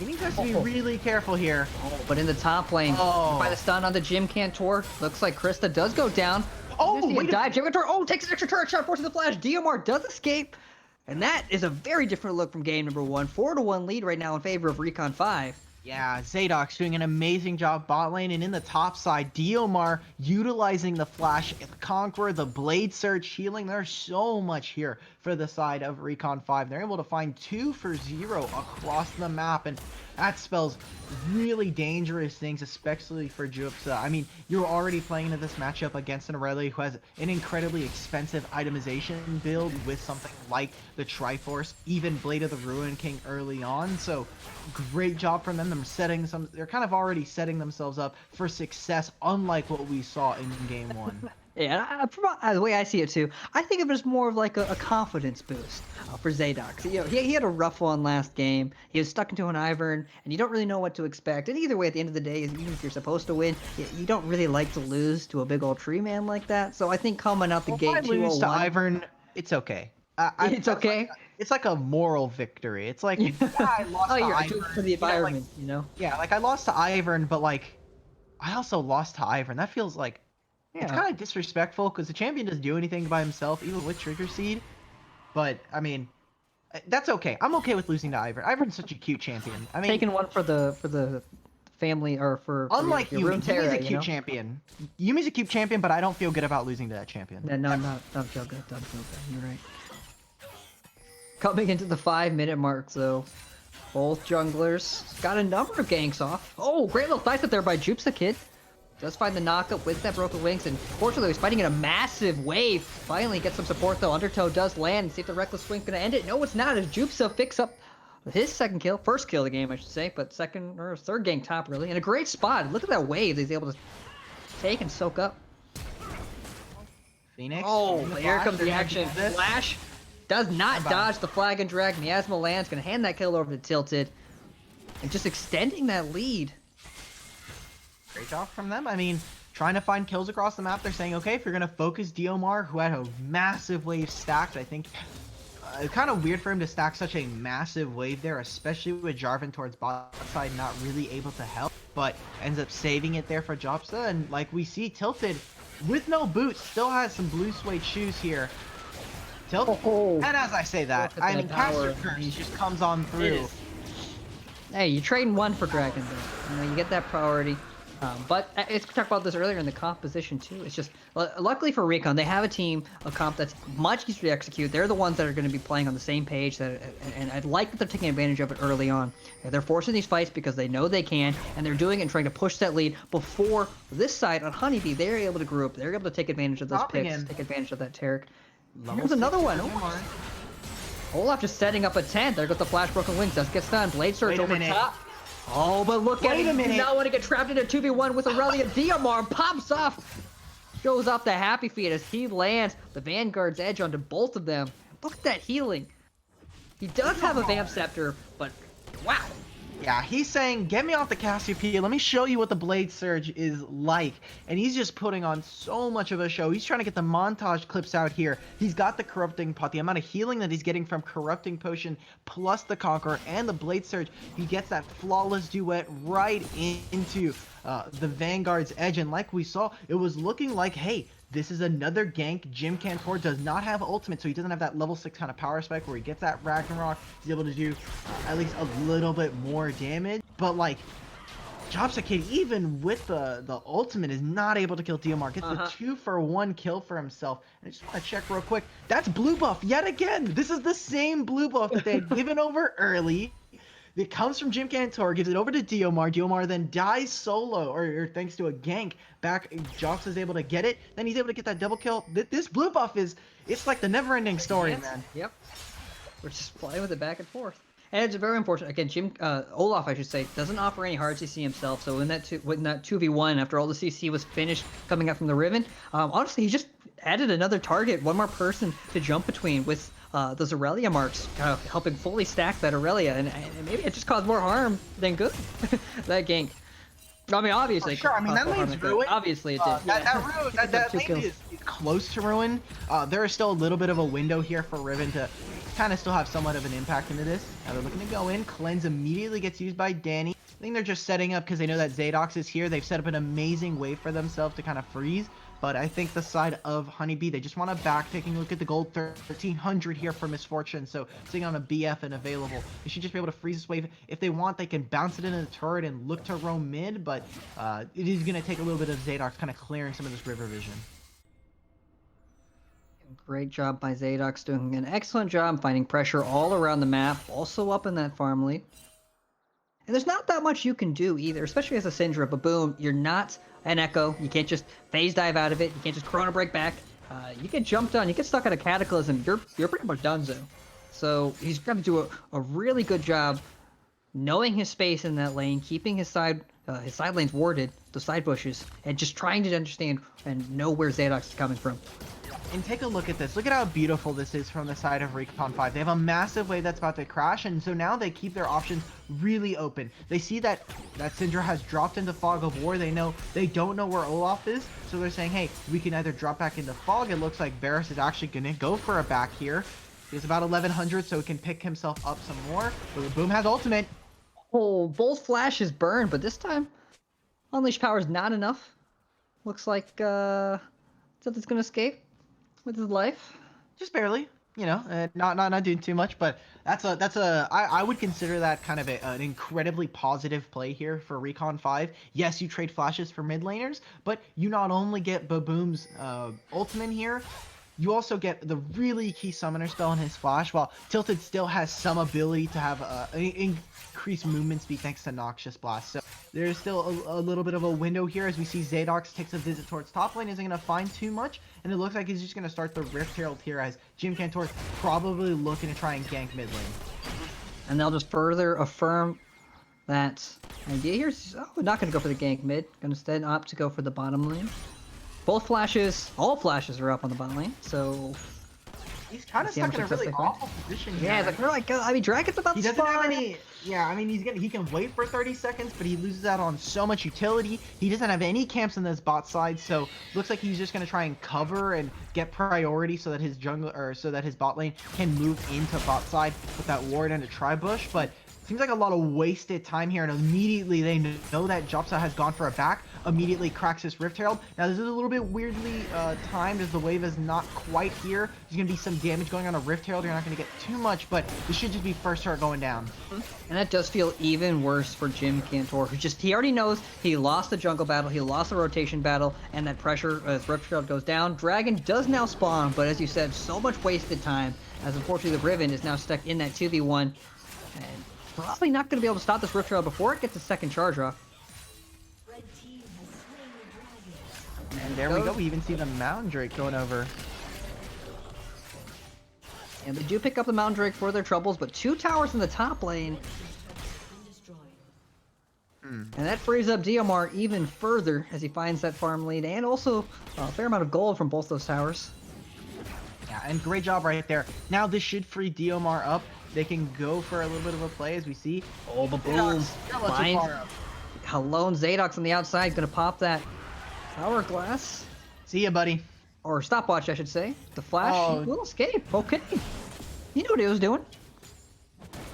You need to be really careful here. But in the top lane, by the stun on the Jim Cantor, looks like Krista does go down. Dive. Jim Cantor, takes an extra turret shot, forcing the flash. DMR does escape. And that is a very different look from game number 1. 4-1 lead right now in favor of Recon 5. Yeah, Zadox doing an amazing job bot lane, and in the top side, Diomar utilizing the flash, the Conqueror, the Blade Surge healing. There's so much here for the side of Recon 5. They're able to find 2 for 0 across the map, and that spells really dangerous things, especially for Jupsa. I mean, you're already playing into this matchup against an Aurelia who has an incredibly expensive itemization build with something like the Triforce, even Blade of the Ruin King early on. So great job from them. They're kind of already setting themselves up for success, unlike what we saw in game 1. Yeah, the way I see it too, I think of it as more of like a confidence boost for Zadox. You know, he had a rough one last game. He was stuck into an Ivern, and you don't really know what to expect. And either way, at the end of the day, even if you're supposed to win, you don't really like to lose to a big old tree man like that. So I think coming out the gate 2-0-1, lose to Ivern, it's okay. It's okay. It's like a moral victory. It's like, yeah, I lost to Ivern. For the environment, you know? Yeah, like I lost to Ivern, but like, I also lost to Ivern. That feels like, it's kind of disrespectful because the champion doesn't do anything by himself, even with Trigger Seed. But, I mean, that's okay. I'm okay with losing to Ivern. Ivern's such a cute champion. I mean, taking one for the family, or for unlike your Yumi's a cute champion. Yumi's a cute champion, but I don't feel good about losing to that champion. No, don't feel good. Don't feel good. You're right. Coming into the 5-minute mark, though. Both junglers got a number of ganks off. Oh, great little dice up there by Jupsa Kid. Does find the knockup with that broken wings, and fortunately he's fighting in a massive wave. Finally gets some support though. Undertow does land. See if the reckless swing's gonna end it. No, it's not, as Jupsa picks up his first kill of the game, I should say, but second or third gank top really. In a great spot. Look at that wave he's able to take and soak up. Phoenix. Oh, here comes the They're gonna action. do this. Flash does not dodge the flag and drag. Miasma lands, gonna hand that kill over to Tilted. And just extending that lead. Great job from them. I mean, trying to find kills across the map. They're saying, okay, if you're going to focus Diomar, who had a massive wave stacked, I think it's kind of weird for him to stack such a massive wave there, especially with Jarvan towards bot side not really able to help, but ends up saving it there for Jopsa. And like we see, Tilted, with no boots, still has some blue suede shoes here. Tilted, and as I say that, I mean, Caster Curse just comes on through. Hey, you're trading one for Dragon though. You know, you get that priority. But it's talked about this earlier in the comp position too. It's just, luckily for Recon, they have a team, a comp that's much easier to execute. They're the ones that are going to be playing on the same page, and I like that they're taking advantage of it early on. They're forcing these fights because they know they can, and they're doing it and trying to push that lead before this side on Honeybee. They're able to group. They're able to take advantage of those picks, take advantage of that Taric. Here's another one. Oh. Olaf just setting up a tent. There goes the flash broken wings. Does get stunned. Blade Surge over top. Oh, but look at him. He does not want to get trapped in a 2v1 with Aurelia. Diomar pops off. Shows off the happy feet as he lands the Vanguard's edge onto both of them. Look at that healing. He does have a Vamp Scepter, but wow. Yeah, he's saying, get me off the Cassiopeia, let me show you what the Blade Surge is like. And he's just putting on so much of a show. He's trying to get the montage clips out here. He's got the Corrupting Pot, the amount of healing that he's getting from Corrupting Potion, plus the Conqueror and the Blade Surge. He gets that flawless duet right into the Vanguard's edge. And like we saw, it was looking like, hey, this is another gank. Jim Cantor does not have ultimate, so he doesn't have that level 6 kind of power spec where he gets that Ragnarok. He's able to do at least a little bit more damage. But like, Jopsa Kid, even with the ultimate, is not able to kill Diomar. Gets the 2-for-1 kill for himself. And I just want to check real quick. That's blue buff yet again. This is the same blue buff that they had given over early. It comes from Jim Cantor, gives it over to Diomar. Diomar then dies solo, or thanks to a gank. Back, Jox is able to get it. Then he's able to get that double kill. This blue buff it's like the never-ending story, man. Yep. We're just playing with it back and forth. And it's very important. Again, Olaf, I should say, doesn't offer any hard CC himself. So when that 2v1, after all the CC was finished coming out from the Riven, honestly, he just added another target, one more person to jump between with those Aurelia marks, kind of helping fully stack that Aurelia, and maybe it just caused more harm than good. That gank. I mean, obviously. Sure, I mean, that lane's ruined. Obviously, it did. That lane is close to ruin. There is still a little bit of a window here for Riven to kind of still have somewhat of an impact into this. Now they're looking to go in. Cleanse immediately gets used by Danny. I think they're just setting up because they know that Zadox is here. They've set up an amazing way for themselves to kind of freeze. But I think the side of Honeybee, they just want to back, taking a look at the gold 1300 here for Misfortune. So sitting on a BF and available, they should just be able to freeze this wave. If they want, they can bounce it into the turret and look to roam mid, but it is going to take a little bit of Zadox kind of clearing some of this river vision. Great job by Zadox, doing an excellent job finding pressure all around the map, also up in that farm lead. And there's not that much you can do either, especially as a Syndra. But boom, you're not an Echo. You can't just phase dive out of it. You can't just Chrono Break back. You get jumped on. You get stuck at a Cataclysm. You're pretty much donezo. So he's going to do a really good job knowing his space in that lane, keeping his side lanes warded, the side bushes, and just trying to understand and know where Zadox is coming from. And take a look at this. Look at how beautiful this is from the side of Recon 5. They have a massive wave that's about to crash, and so now they keep their options really open. They see that Syndra has dropped into Fog of War. They don't know where Olaf is, so they're saying, hey, we can either drop back into Fog. It looks like Varus is actually going to go for a back here. He's about 1100, so he can pick himself up some more. But Boom has ultimate. Oh, both flashes burn, but this time, Unleash Power is not enough. Looks like something's going to escape with his life. Just barely, you know, not doing too much, but I would consider that kind of an incredibly positive play here for Recon 5. Yes, you trade flashes for mid laners, but you not only get Baboom's ultimate here, You also get the really key summoner spell in his flash, while Tilted still has some ability to have increased movement speed thanks to Noxious Blast. So there's still a little bit of a window here as we see Zadox takes a visit towards top lane, isn't going to find too much, and it looks like he's just going to start the Rift Herald here as Jim Cantor's probably looking to try and gank mid lane. And they'll just further affirm that idea here. Oh, not going to go for the gank mid. Going to instead opt to go for the bottom lane. Both flashes, all flashes are up on the bottom lane, so he's kind of stuck in a really awful position here. Yeah, it's like we're like, I mean, Dragon's about to He doesn't have spawn. any. Yeah, I mean, he can wait for 30 seconds, but he loses out on so much utility. He doesn't have any camps in this bot side, so looks like he's just gonna try and cover and get priority so that his jungle or so that his bot lane can move into bot side with that ward and a tri-bush, but. Seems like a lot of wasted time here, and immediately they know that Jopsa has gone for a back, immediately cracks his Rift Herald. Now this is a little bit weirdly timed as the wave is not quite here. There's going to be some damage going on a Rift Herald. You're not going to get too much, but this should just be first turret going down. And that does feel even worse for Jim Cantor, who he already knows he lost the jungle battle, he lost the rotation battle, and that pressure as Rift Herald goes down. Dragon does now spawn, but as you said, so much wasted time, as unfortunately the Riven is now stuck in that 2v1, and probably not going to be able to stop this Rift Herald before it gets a second charge off. And there we go. We even see the Mountain Drake going over. And they do pick up the Mountain Drake for their troubles, but 2 towers in the top lane. And that frees up DMR even further as he finds that farm lead, and also a fair amount of gold from both those towers. Yeah, and great job right there. Now this should free DMR up. They can go for a little bit of a play as we see. Oh, but boom. Alone Zadox on the outside, gonna pop that hourglass. See ya, buddy. Or stopwatch, I should say. The flash will escape. Okay. He knew what he was doing.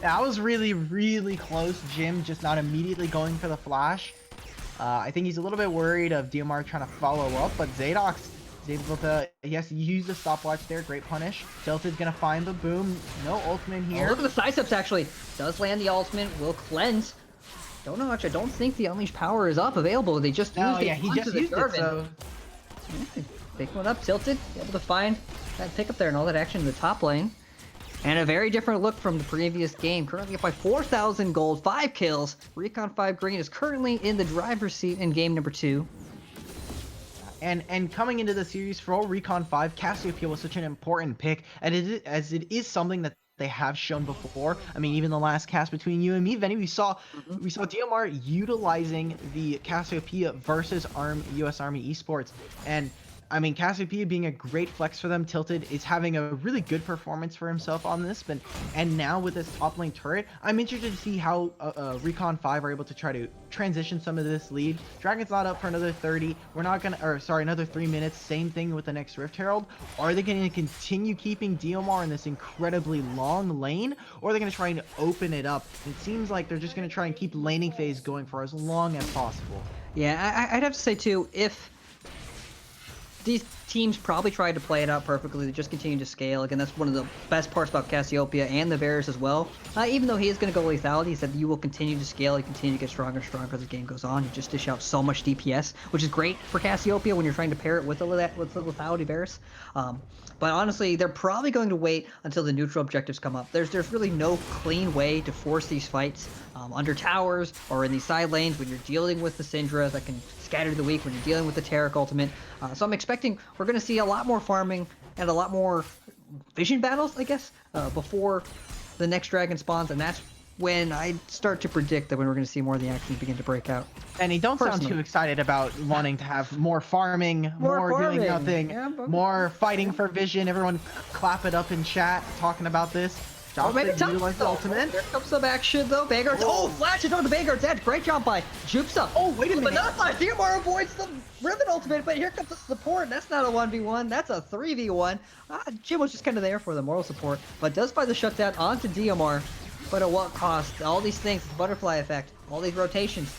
That was really, really close. Jim just not immediately going for the flash. I think he's a little bit worried of DMR trying to follow up, but Zadox is able to, yes, use the stopwatch there. Great punish. Tilted's gonna find the boom. No ultimate here. Oh, look at the side steps actually. Does land the ultimate, will cleanse. Don't know, actually, I don't think the Unleashed Power is up available. They just used it. Yeah, he just used it, so... Yeah, big one up, Tilted, able to find that pickup there and all that action in the top lane. And a very different look from the previous game. Currently up by 4,000 gold, 5 kills. Recon 5 Green is currently in the driver's seat in game number 2. And coming into the series for Recon 5, Cassiopeia was such an important pick, and as it is something that they have shown before. I mean, even the last cast between you and me, Venny, we saw DMR utilizing the Cassiopeia versus US Army Esports, and I mean, Cassiopeia being a great flex for them. Tilted is having a really good performance for himself on this, and now with this top lane turret, I'm interested to see how Recon 5 are able to try to transition some of this lead. Dragon's not up for another 30. We're not gonna, or sorry, another 3 minutes. Same thing with the next Rift Herald. Are they going to continue keeping DMR in this incredibly long lane, or are they going to try and open it up? It seems like they're just going to try and keep laning phase going for as long as possible. Yeah, I'd have to say too, if these teams probably tried to play it out perfectly. They just continue to scale. Again, that's one of the best parts about Cassiopeia and the Varus as well. Even though he is going to go lethality, he said you will continue to scale. You continue to get stronger and stronger as the game goes on. You just dish out so much DPS, which is great for Cassiopeia when you're trying to pair it with the lethality Varus. But honestly, they're probably going to wait until the neutral objectives come up. There's really no clean way to force these fights under towers or in these side lanes when you're dealing with the Syndra that can scatter the weak, when you're dealing with the Taric ultimate. So I'm expecting we're going to see a lot more farming and a lot more vision battles, I guess, before the next dragon spawns, and that's when I start to predict that when we're going to see more of the action begin to break out. And you don't sound too excited about wanting to have more farming, more doing nothing, more fighting for vision. Everyone clap it up in chat talking about this. Oh, maybe utilize the ultimate. There comes some action though. Vanguard's flashes on the Vanguard's edge. Great job by Jupsa. Oh, wait a minute. But not by DMR avoids the Riven ultimate, but here comes the support. That's not a 1v1, that's a 3v1. Jim was just kind of there for the moral support, but does find the shutdown onto DMR. But at what cost? All these things, the butterfly effect, all these rotations.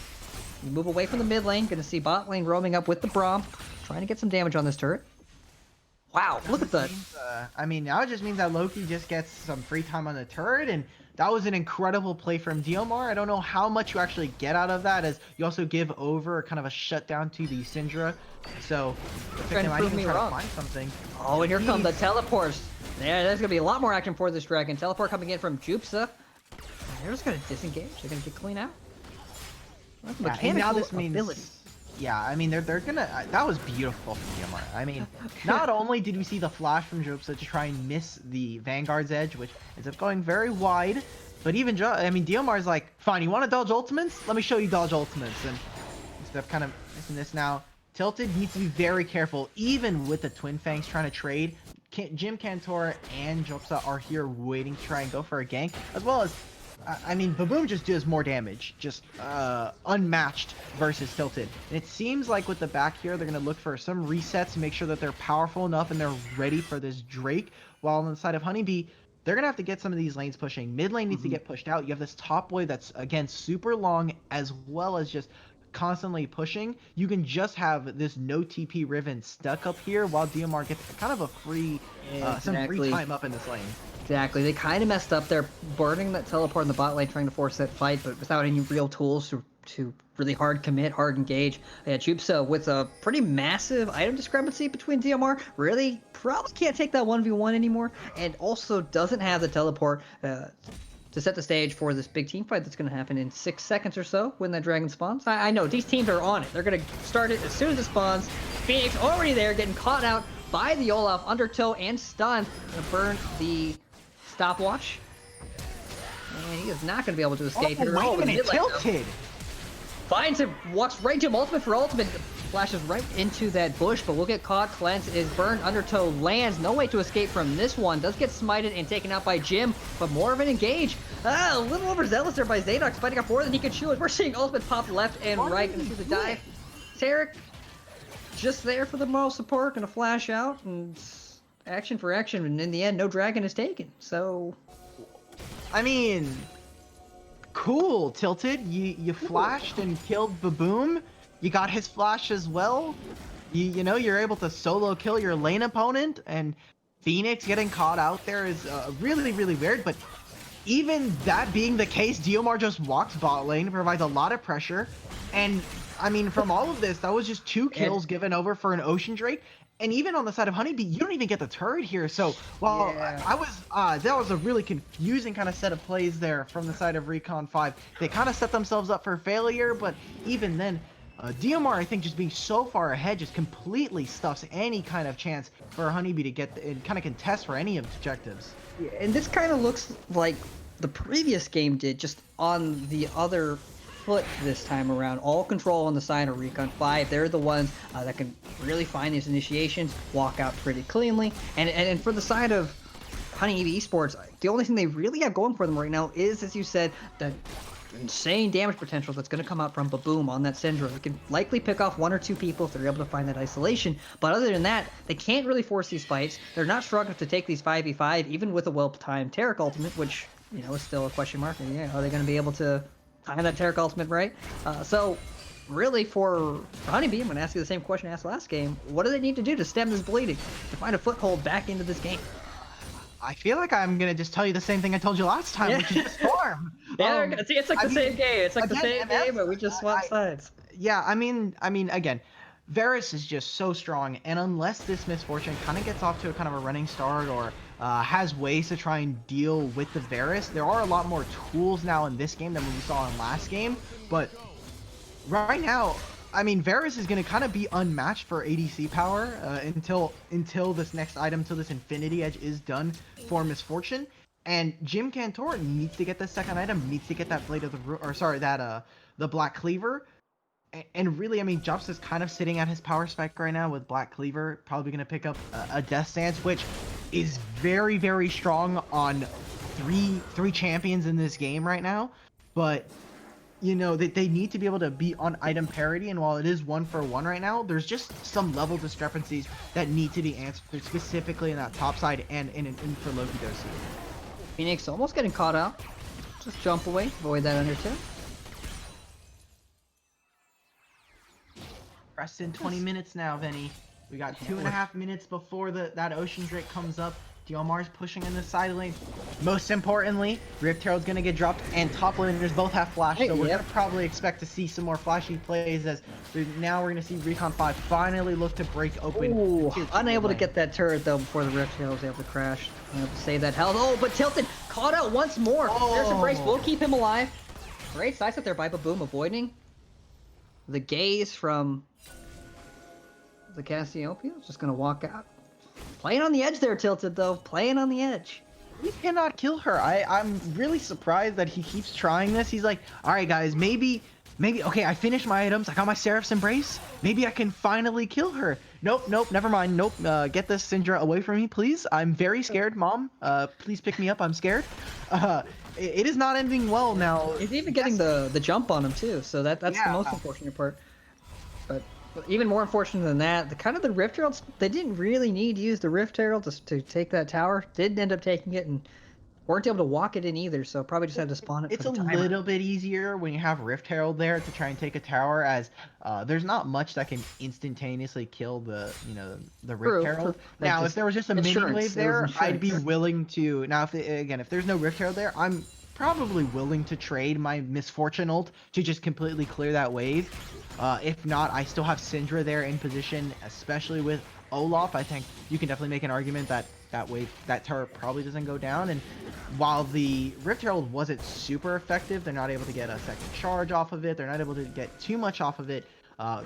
You move away from the mid lane, gonna see bot lane roaming up with the Braum, trying to get some damage on this turret. Wow, look at that. I mean, now it just means that Loki just gets some free time on the turret, and that was an incredible play from Diomar. I don't know how much you actually get out of that, as you also give over kind of a shutdown to the Syndra. So Trying to might prove even me try to wrong. find something. Oh, and here come the teleports. Yeah, there's gonna be a lot more action for this dragon. Teleport coming in from Jupsa. They're just gonna disengage. They're gonna get clean out. That's Yeah, and mechanical now this means, ability. yeah, I mean, they're gonna, that was beautiful from Diomar. I mean, not only did we see the flash from Jopsa to try and miss the Vanguard's edge, which ends up going very wide, but even, Diomar's like, fine, you want to dodge ultimates? Let me show you dodge ultimates, and instead of kind of missing this now, Tilted needs to be very careful, even with the Twin Fangs trying to trade. Jim Cantor and Jopsa are here waiting to try and go for a gank, as well as, I mean, Baboom just does more damage, just unmatched versus Tilted. And it seems like with the back here, they're going to look for some resets to make sure that they're powerful enough and they're ready for this Drake. While on the side of Honeybee, they're going to have to get some of these lanes pushing. Mid lane needs to get pushed out. You have this top wave that's, again, super long, as well as just constantly pushing. You can just have this no TP Riven stuck up here while Diomar gets kind of a free, some free time up in this lane. Exactly. They kind of messed up there, burning that teleport in the bot lane, trying to force that fight, but without any real tools to really hard commit, hard engage. Yeah, Jupsa with a pretty massive item discrepancy between DMR, really probably can't take that 1v1 anymore, and also doesn't have the teleport to set the stage for this big team fight that's going to happen in 6 seconds or so when that dragon spawns. I know, these teams are on it. They're going to start it as soon as it spawns. Phoenix already there, getting caught out by the Olaf, undertow and stunned. Gonna burn the stopwatch. And he is not going to be able to escape here. Wait a minute, Tilted! Finds him, walks right to him, ultimate for ultimate. Flashes right into that bush, but will get caught. Cleanse is burned, undertow lands. No way to escape from this one. Does get smited and taken out by Jim, but more of an engage. A little overzealous there by Zadox, fighting up more than he could chew. We're seeing ultimate pop left and right into the dive. Tarek just there for the moral support, gonna flash out and action for action, and in the end, no dragon is taken. So, I mean, cool, Tilted. You flashed and killed Baboom. You got his flash as well. You know, you're able to solo kill your lane opponent, and Phoenix getting caught out there is really, really weird. But even that being the case, Diomar just walks bot lane, provides a lot of pressure. And, I mean, from all of this, that was just 2 kills given over for an Ocean Drake. And even on the side of Honeybee, you don't even get the turret here. So, while that was a really confusing kind of set of plays there from the side of Recon 5. They kind of set themselves up for failure, but even then, Diomar, I think, just being so far ahead just completely stuffs any kind of chance for Honeybee to get and kind of contest for any of its objectives. Yeah, and this kind of looks like the previous game did, just on the other foot this time around. All control on the side of Recon 5. They're the ones that can really find these initiations, walk out pretty cleanly. And for the side of Honeybee Esports, the only thing they really have going for them right now is, as you said, the insane damage potential that's going to come out from Baboom on that Syndra. They can likely pick off 1 or 2 people if they're able to find that isolation, but other than that, they can't really force these fights. They're not strong enough to take these 5v5, even with a well-timed Tarek ultimate, which, you know, is still a question mark. And, yeah, are they going to be able to time that Tarek ultimate right? So, really, for Honeybee, I'm going to ask you the same question I asked last game. What do they need to do to stem this bleeding, to find a foothold back into this game? I feel like I'm gonna just tell you the same thing I told you last time, which is just farm. Yeah, it's like the same game. It's like the same game, but we just swap sides. Yeah, I mean, again, Varus is just so strong, and unless this Misfortune kind of gets off to a kind of a running start or has ways to try and deal with the Varus, there are a lot more tools now in this game than we saw in last game. But right now, I mean, Varus is going to kind of be unmatched for ADC power until this next item, till this Infinity Edge is done for Misfortune. And Jim Cantor needs to get the second item, needs to get that Blade of the or sorry, that the Black Cleaver. And really, I mean, Jops is kind of sitting at his power spec right now with Black Cleaver, probably going to pick up a Death Stance, which is very, very strong on three champions in this game right now. But you know, they need to be able to be on item parity, and while it is 1-for-1 right now, there's just some level discrepancies that need to be answered, specifically in that top side and in for Loki Dosi. Phoenix almost getting caught out. Just jump away, avoid that undertow. Preston, 20 minutes now, Venny. We got 2.5 minutes before that Ocean Drake comes up. Diomar's pushing in the side lane. Most importantly, Rift Herald's gonna get dropped, and top laners both have flash, so we're gonna probably expect to see some more flashy plays as now we're gonna see Recon 5 finally look to break open. Ooh, unable to get that turret though before the Rift Herald was able to crash. Unable to save that health. Oh, but Tilted caught out once more. There's Embrace will keep him alive. Great sights up there by Baboom, avoiding the gaze from the Cassiopeia. Just gonna walk out. Playing on the edge there, Tilted, though. Playing on the edge. He cannot kill her. I'm really surprised that he keeps trying this. He's like, all right, guys, maybe, okay, I finished my items. I got my Seraph's Embrace. Maybe I can finally kill her. Nope, never mind. Nope, get this Syndra away from me, please. I'm very scared, Mom. Please pick me up. I'm scared. It is not ending well now. He's even getting the jump on him, too, so that's the most unfortunate part. But even more unfortunate than that, the Rift Heralds, they didn't really need to use the Rift Herald to take that tower. Didn't end up taking it and weren't able to walk it in either, so probably just had to spawn it. It's a little bit easier when you have Rift Herald there to try and take a tower, as there's not much that can instantaneously kill the Rift Herald. Now, if there was just a mini wave there, I'd be willing to. Now, if there's no Rift Herald there, I'm probably willing to trade my Misfortune ult to just completely clear that wave. If not, I still have Syndra there in position, especially with Olaf. I think you can definitely make an argument that that turret probably doesn't go down. And while the Rift Herald wasn't super effective, they're not able to get a second charge off of it. They're not able to get too much off of it.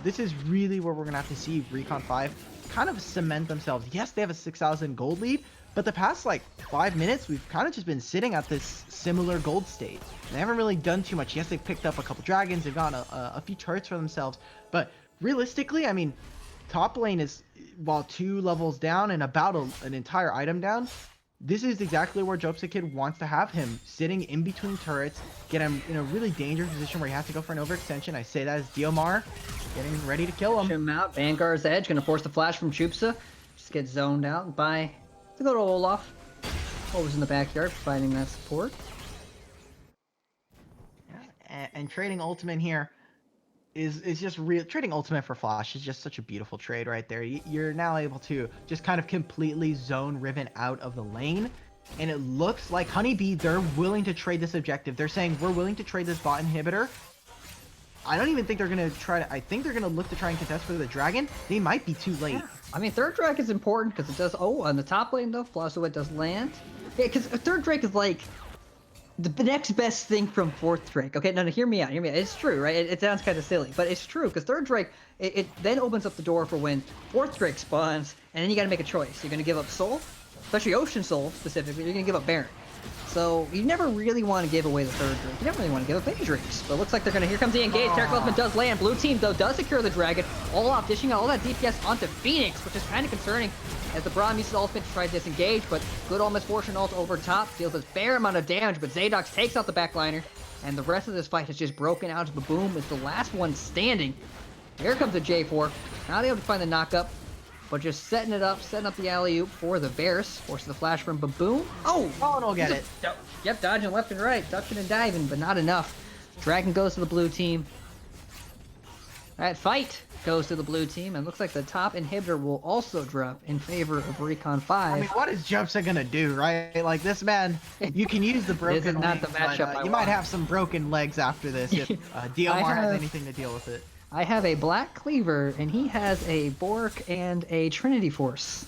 This is really where we're gonna have to see Recon 5 kind of cement themselves. Yes, they have a 6,000 gold lead, but the past like 5 minutes, we've kind of just been sitting at this similar gold state. They haven't really done too much. Yes, they've picked up a couple dragons, they've gotten a few turrets for themselves, but realistically, I mean, top lane is, while 2 levels down and about an entire item down, this is exactly where Jopsa wants to have him, sitting in between turrets, get him in a really dangerous position where he has to go for an overextension. I say that as Diomar getting ready to kill him. Push him out. Vanguard's edge, gonna force the flash from Chupsa. Just get zoned out by to go to Olaf. Always in the backyard, providing that support. Yeah, and trading ultimate here is just real. Trading ultimate for flash is just such a beautiful trade right there. You're now able to just kind of completely zone Riven out of the lane, and it looks like Honeybee, they're willing to trade this objective. They're saying, we're willing to trade this bot inhibitor. I don't even think they're gonna try to. I think they're gonna look to try and contest for the dragon. They might be too late. Yeah. I mean, third Drake is important because it does. Oh, on the top lane though, Flossoet does land. Yeah, because third Drake is like the next best thing from fourth Drake. Okay, no, hear me out. Hear me out. It's true, right? It sounds kind of silly, but it's true because third Drake it then opens up the door for when fourth Drake spawns, and then you got to make a choice. You're gonna give up Soul, especially Ocean Soul specifically. You're gonna give up Baron. So you never really want to give away the third Drake. You never really want to give up any Drakes. But it looks like they're gonna. Here comes the engage. Terrac Elephant does land. Blue team though does secure the dragon. Olaf dishing out all that DPS onto Phoenix, which is kind of concerning as the Braum uses ultimate to try to disengage. But good old Misfortune ult over top deals a fair amount of damage. But Zadox takes out the backliner, and the rest of this fight has just broken out. Baboom is the last one standing. Here comes the J4. Not able to find the knockup, but just setting up the alley-oop for the Bears. Forces the flash from Baboom. Oh! Colin will get it. Yep, dodging left and right, ducking and diving, but not enough. Dragon goes to the blue team. That fight goes to the blue team, and looks like the top inhibitor will also drop in favor of Recon 5. I mean, what is Jopsa gonna do, right? Like, this man, you can use the broken This is not legs, the matchup but, you might have some broken legs after this if Diomar has anything to deal with it. I have a Black Cleaver, and he has a Bork and a Trinity Force.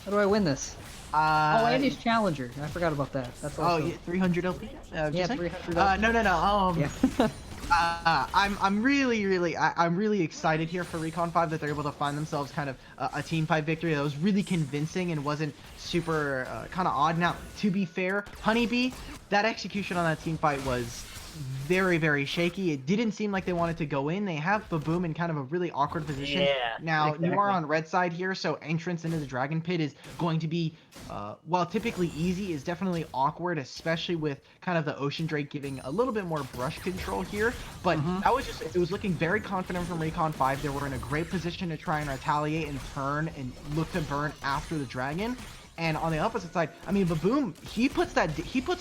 How do I win this? Oh, and he's Challenger. I forgot about that. That's also... Oh, yeah, 300 LP? Yeah, 300 LP. No. Yeah. I'm really excited here for Recon 5 that they're able to find themselves kind of a team fight victory that was really convincing and wasn't super kind of odd. Now, to be fair, Honeybee, that execution on that team fight was very, very shaky. It didn't seem like they wanted to go in. They have Baboom in kind of a really awkward position. Yeah, now, exactly. You are on red side here, so entrance into the Dragon Pit is going to be, while typically easy, is definitely awkward, especially with kind of the Ocean Drake giving a little bit more brush control here. But that was just, it was looking very confident from Recon 5. They were in a great position to try and retaliate and turn and look to burn after the dragon. And on the opposite side, I mean, Baboom, he puts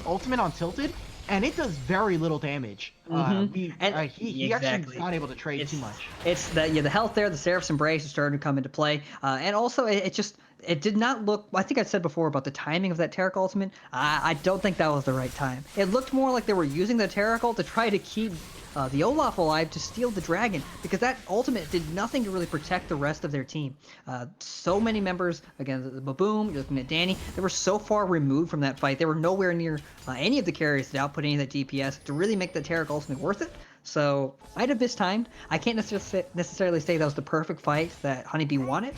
ultimate on Tilted, and it does very little damage. And He actually not able to trade too much. It's the health there. The Seraph's Embrace is starting to come into play, and also it did not look. I think I said before about the timing of that Taric ultimate. I don't think that was the right time. It looked more like they were using the Taric ult to try to keep the Olaf alive to steal the dragon, because that ultimate did nothing to really protect the rest of their team. So many members, again, the Baboom, you're looking at Danny, they were so far removed from that fight. They were nowhere near any of the carries to output any of that DPS to really make the Taric ultimate worth it. So I'd have mistimed. I can't necessarily say that was the perfect fight that Honeybee wanted,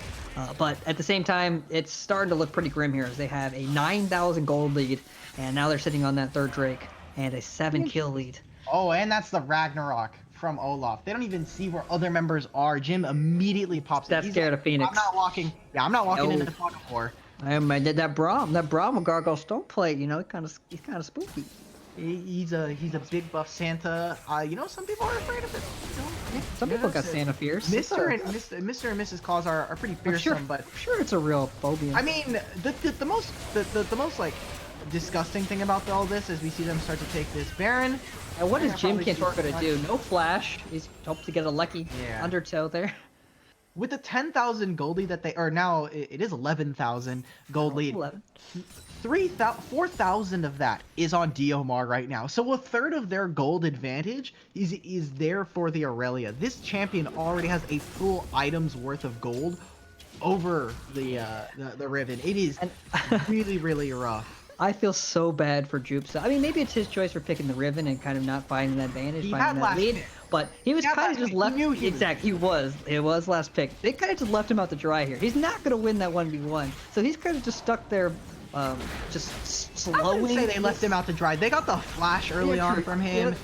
but at the same time, it's starting to look pretty grim here as they have a 9,000 gold lead, and now they're sitting on that third Drake and a 7 kill lead. Oh, and that's the Ragnarok from Olaf. They don't even see where other members are. Jim immediately pops in. That's scared of Phoenix. I'm not walking. Yeah, I'm not walking into the fog of war. I did that Braum with Gargoyle Stone Plate. You know, he's kind of spooky. He's a big buff Santa. You know, some people are afraid of it. You know, some people got Santa fears. Mr. and Mrs. Claus are pretty fearsome, but I'm sure it's a real phobia. I mean, the most like disgusting thing about all this is we see them start to take this Baron. And what is Jim Cantor gonna do? No flash. He's hoping to get a lucky undertow there. With the 10,000 gold lead that they are now, it is 11,000 gold lead. 4,000 of that is on Diomar right now. So a third of their gold advantage is there for the Aurelia. This champion already has a full item's worth of gold over the Riven. It is really, really rough. I feel so bad for Jupsa. I mean, maybe it's his choice for picking the Riven and kind of not finding that advantage, finding that lead. But he was kind of just left. Exactly, he was. It was last pick. They kind of just left him out to dry here. He's not going to win that 1v1. So he's kind of just stuck there, just slowing. I wouldn't say they left him out to dry. They got the flash early on from him.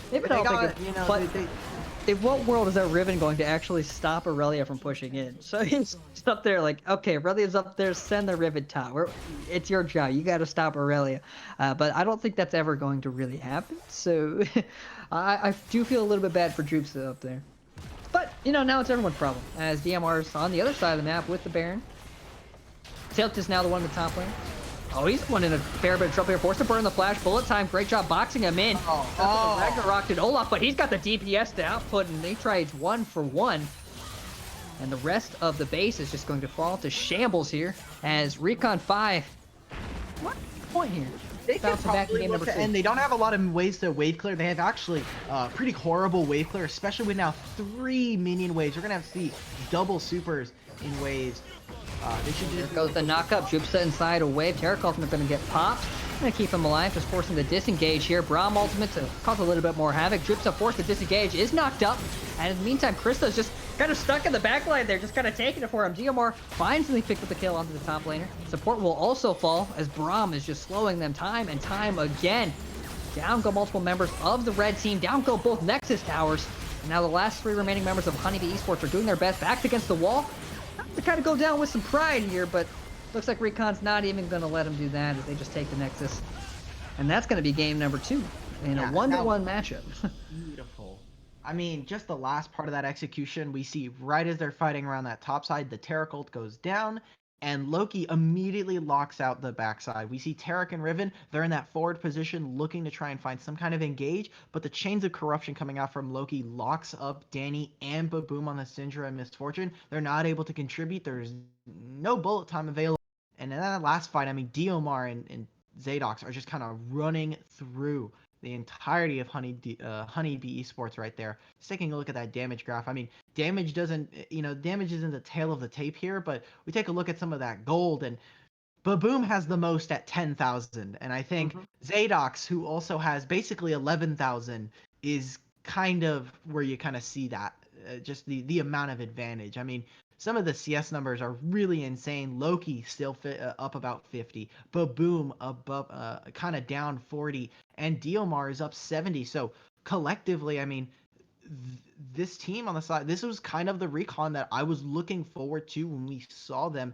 In what world is that Riven going to actually stop Aurelia from pushing in? So he's up there like, okay, Aurelia's up there, send the Riven top. It's your job. You got to stop Aurelia. But I don't think that's ever going to really happen. So I do feel a little bit bad for Jupsa up there. But, you know, now it's everyone's problem, as DMR's on the other side of the map with the Baron. Tilt is now the one in the top lane. Oh, he's one in a fair bit of trouble here. Forced to burn the flash. Bullet time. Great job boxing him in. Ragnarok did Olaf, but he's got the DPS to output, and they trade 1 for 1. And the rest of the base is just going to fall to shambles here as Recon 5. What point here? They can probably look to end. They don't have a lot of ways to wave clear. They have actually pretty horrible wave clear, especially with now 3 minion waves. We're going to have to see double supers in waves. There goes the knock-up. Jupsa inside a wave. Taric ultimate going to get popped. Going to keep him alive, just forcing the disengage here. Braum ultimate to cause a little bit more havoc. Jupsa forced to disengage, is knocked up. And in the meantime, Krista's just kind of stuck in the back line there, just kind of taking it for him. Diomar finally picked up the kill onto the top laner. Support will also fall as Braum is just slowing them time and time again. Down go multiple members of the red team. Down go both Nexus towers. And now the last 3 remaining members of Honeybee Esports are doing their best. Backed against the wall. To kind of go down with some pride here, but looks like Recon's not even going to let him do that as they just take the Nexus. And that's going to be game number 2 in a 1-to-1 matchup. Beautiful. I mean, just the last part of that execution, we see right as they're fighting around that top side, the Taric ult goes down, and Loki immediately locks out the backside. We see Taric and Riven, they're in that forward position looking to try and find some kind of engage, but the chains of corruption coming out from Loki locks up Danny and Baboom on the Syndra and Misfortune. They're not able to contribute. There's no bullet time available. And in that last fight, I mean, Diomar and Zadox are just kind of running through the entirety of Honeybee Esports right there. Just taking a look at that damage graph. I mean, damage isn't the tail of the tape here, but we take a look at some of that gold, and Baboom has the most at 10,000, and I think Zadox, who also has basically 11,000, is kind of where you kind of see that, just the amount of advantage. I mean, some of the CS numbers are really insane. Loki still up about 50. Baboom above, kind of down 40. And Diomar is up 70. So collectively, I mean, this team on the side, this was kind of the Recon that I was looking forward to when we saw them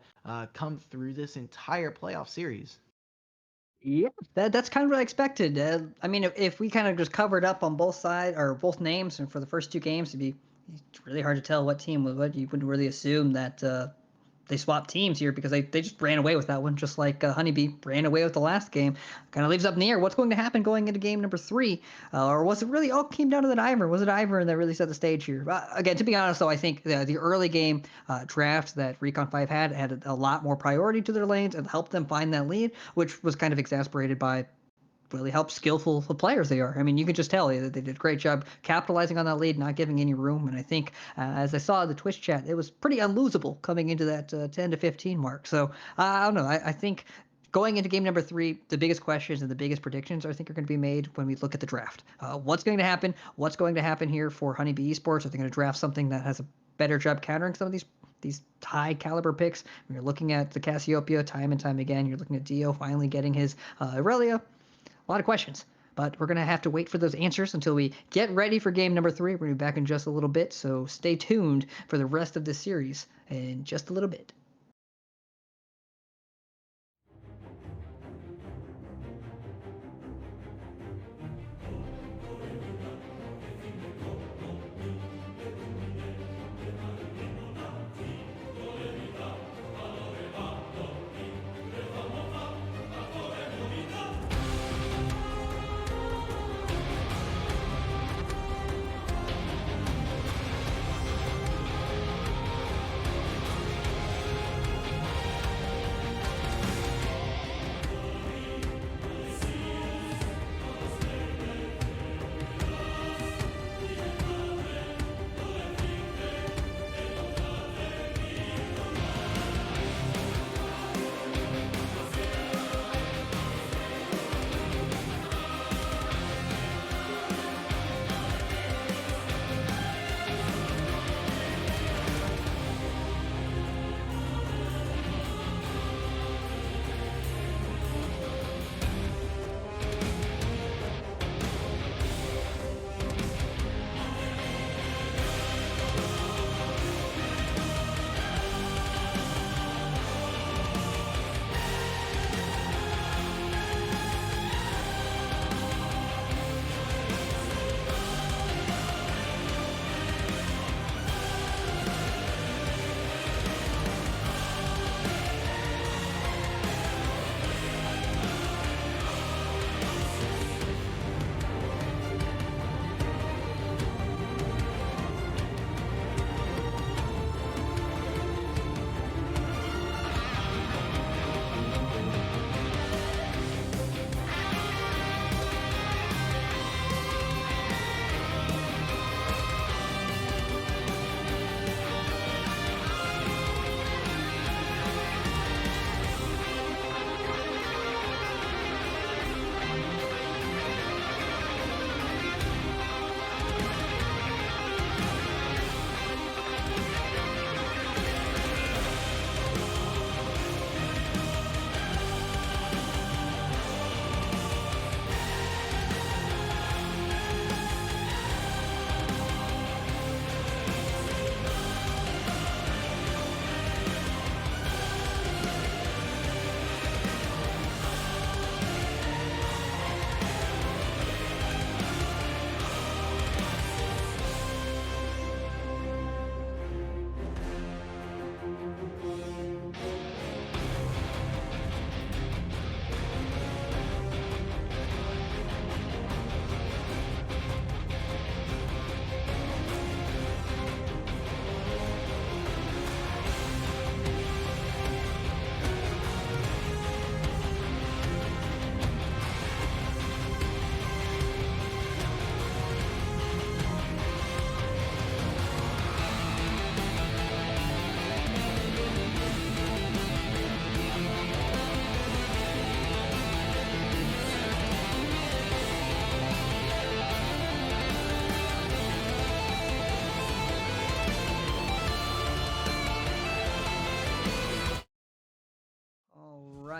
come through this entire playoff series. Yeah, that's kind of what I expected. I mean, if we kind of just covered up on both sides or both names, and for the first 2 games, it's really hard to tell what team was what. You wouldn't really assume that they swapped teams here because they just ran away with that one, just like Honeybee ran away with the last game. Kind of leaves up in the air what's going to happen going into game number 3, or was it really all came down to the Ivern? Was it Ivern that really set the stage here? Again, to be honest, though, I think the early game draft that Recon 5 had a lot more priority to their lanes and helped them find that lead, which was kind of exasperated by really how skillful the players they are. I mean, you can just tell that they did a great job capitalizing on that lead, not giving any room. And I think, as I saw in the Twitch chat, it was pretty unlosable coming into that 10 to 15 mark. So I don't know. I think going into game number 3, the biggest questions and the biggest predictions I think are going to be made when we look at the draft. What's going to happen? What's going to happen here for Honeybee Esports? Are they going to draft something that has a better job countering some of these high caliber picks? When you're looking at the Cassiopeia time and time again, you're looking at Dio finally getting his Aurelia. A lot of questions, but we're going to have to wait for those answers until we get ready for game number 3. We're going to be back in just a little bit, so stay tuned for the rest of the series in just a little bit.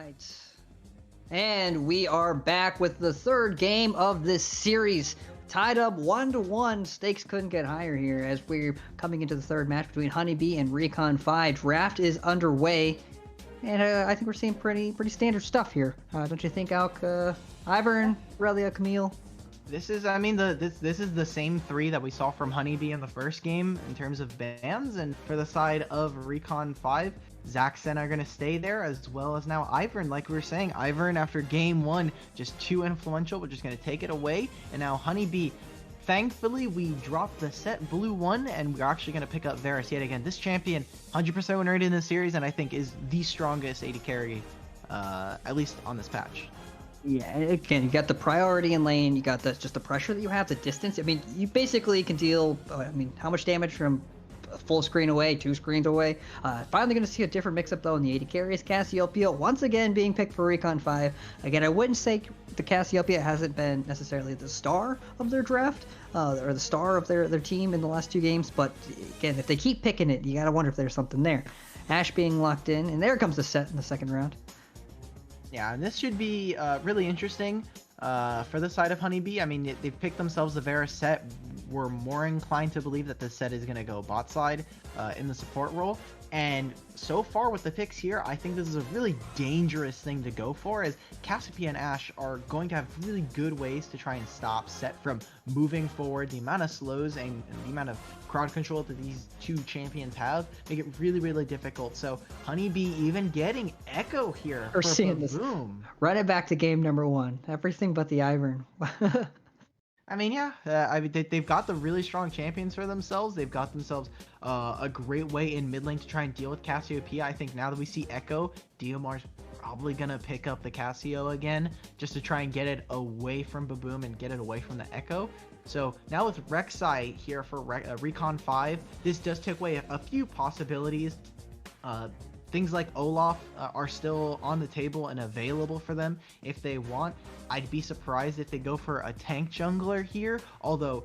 right. And we are back with the third game of this series. Tied up 1-1. Stakes couldn't get higher here as we're coming into the third match between Honeybee and Recon 5. Draft is underway. And I think we're seeing pretty standard stuff here. Don't you think, Alk? Ivern, Relia, Camille? This is, I mean, this is the same three that we saw from Honeybee in the first game in terms of bans, and for the side of Recon 5, Zaxxon are going to stay there, as well as now Ivern. Like we were saying, Ivern after game 1, just too influential. We're just going to take it away. And now Honeybee, thankfully, we dropped the set blue 1, and we're actually going to pick up Varus yet again. This champion, 100% win rate in this series, and I think is the strongest AD carry, at least on this patch. Yeah, again, you got the priority in lane, you got just the pressure that you have, the distance. I mean, you basically can deal, how much damage from a full screen away, 2 screens away. Finally going to see a different mix-up, though, in the AD carries. Cassiopeia, once again, being picked for Recon 5. Again, I wouldn't say the Cassiopeia hasn't been necessarily the star of their draft, or the star of their team in the last 2 games, but again, if they keep picking it, you got to wonder if there's something there. Ashe being locked in, and there comes the set in the second round. Yeah, and this should be really interesting for the side of Honeybee. I mean, they've picked themselves the Varus set. We're more inclined to believe that this set is going to go bot side in the support role. And so far with the picks here, I think this is a really dangerous thing to go for, as Cassiopeia and Ashe are going to have really good ways to try and stop Set from moving forward. The amount of slows and the amount of crowd control that these 2 champions have make it really, really difficult. So Honeybee even getting Echo here We're for seeing this. Run it back to game number 1. Everything but the Ivern. I mean, yeah, they've got the really strong champions for themselves. They've got themselves a great way in mid lane to try and deal with Cassiopeia. I think now that we see Echo, Diomar's probably going to pick up the Cassio again just to try and get it away from Baboom and get it away from the Echo. So now with Rek'Sai here for Recon 5, this does take away a few possibilities. Things like Olaf are still on the table and available for them if they want. I'd be surprised if they go for a tank jungler here, although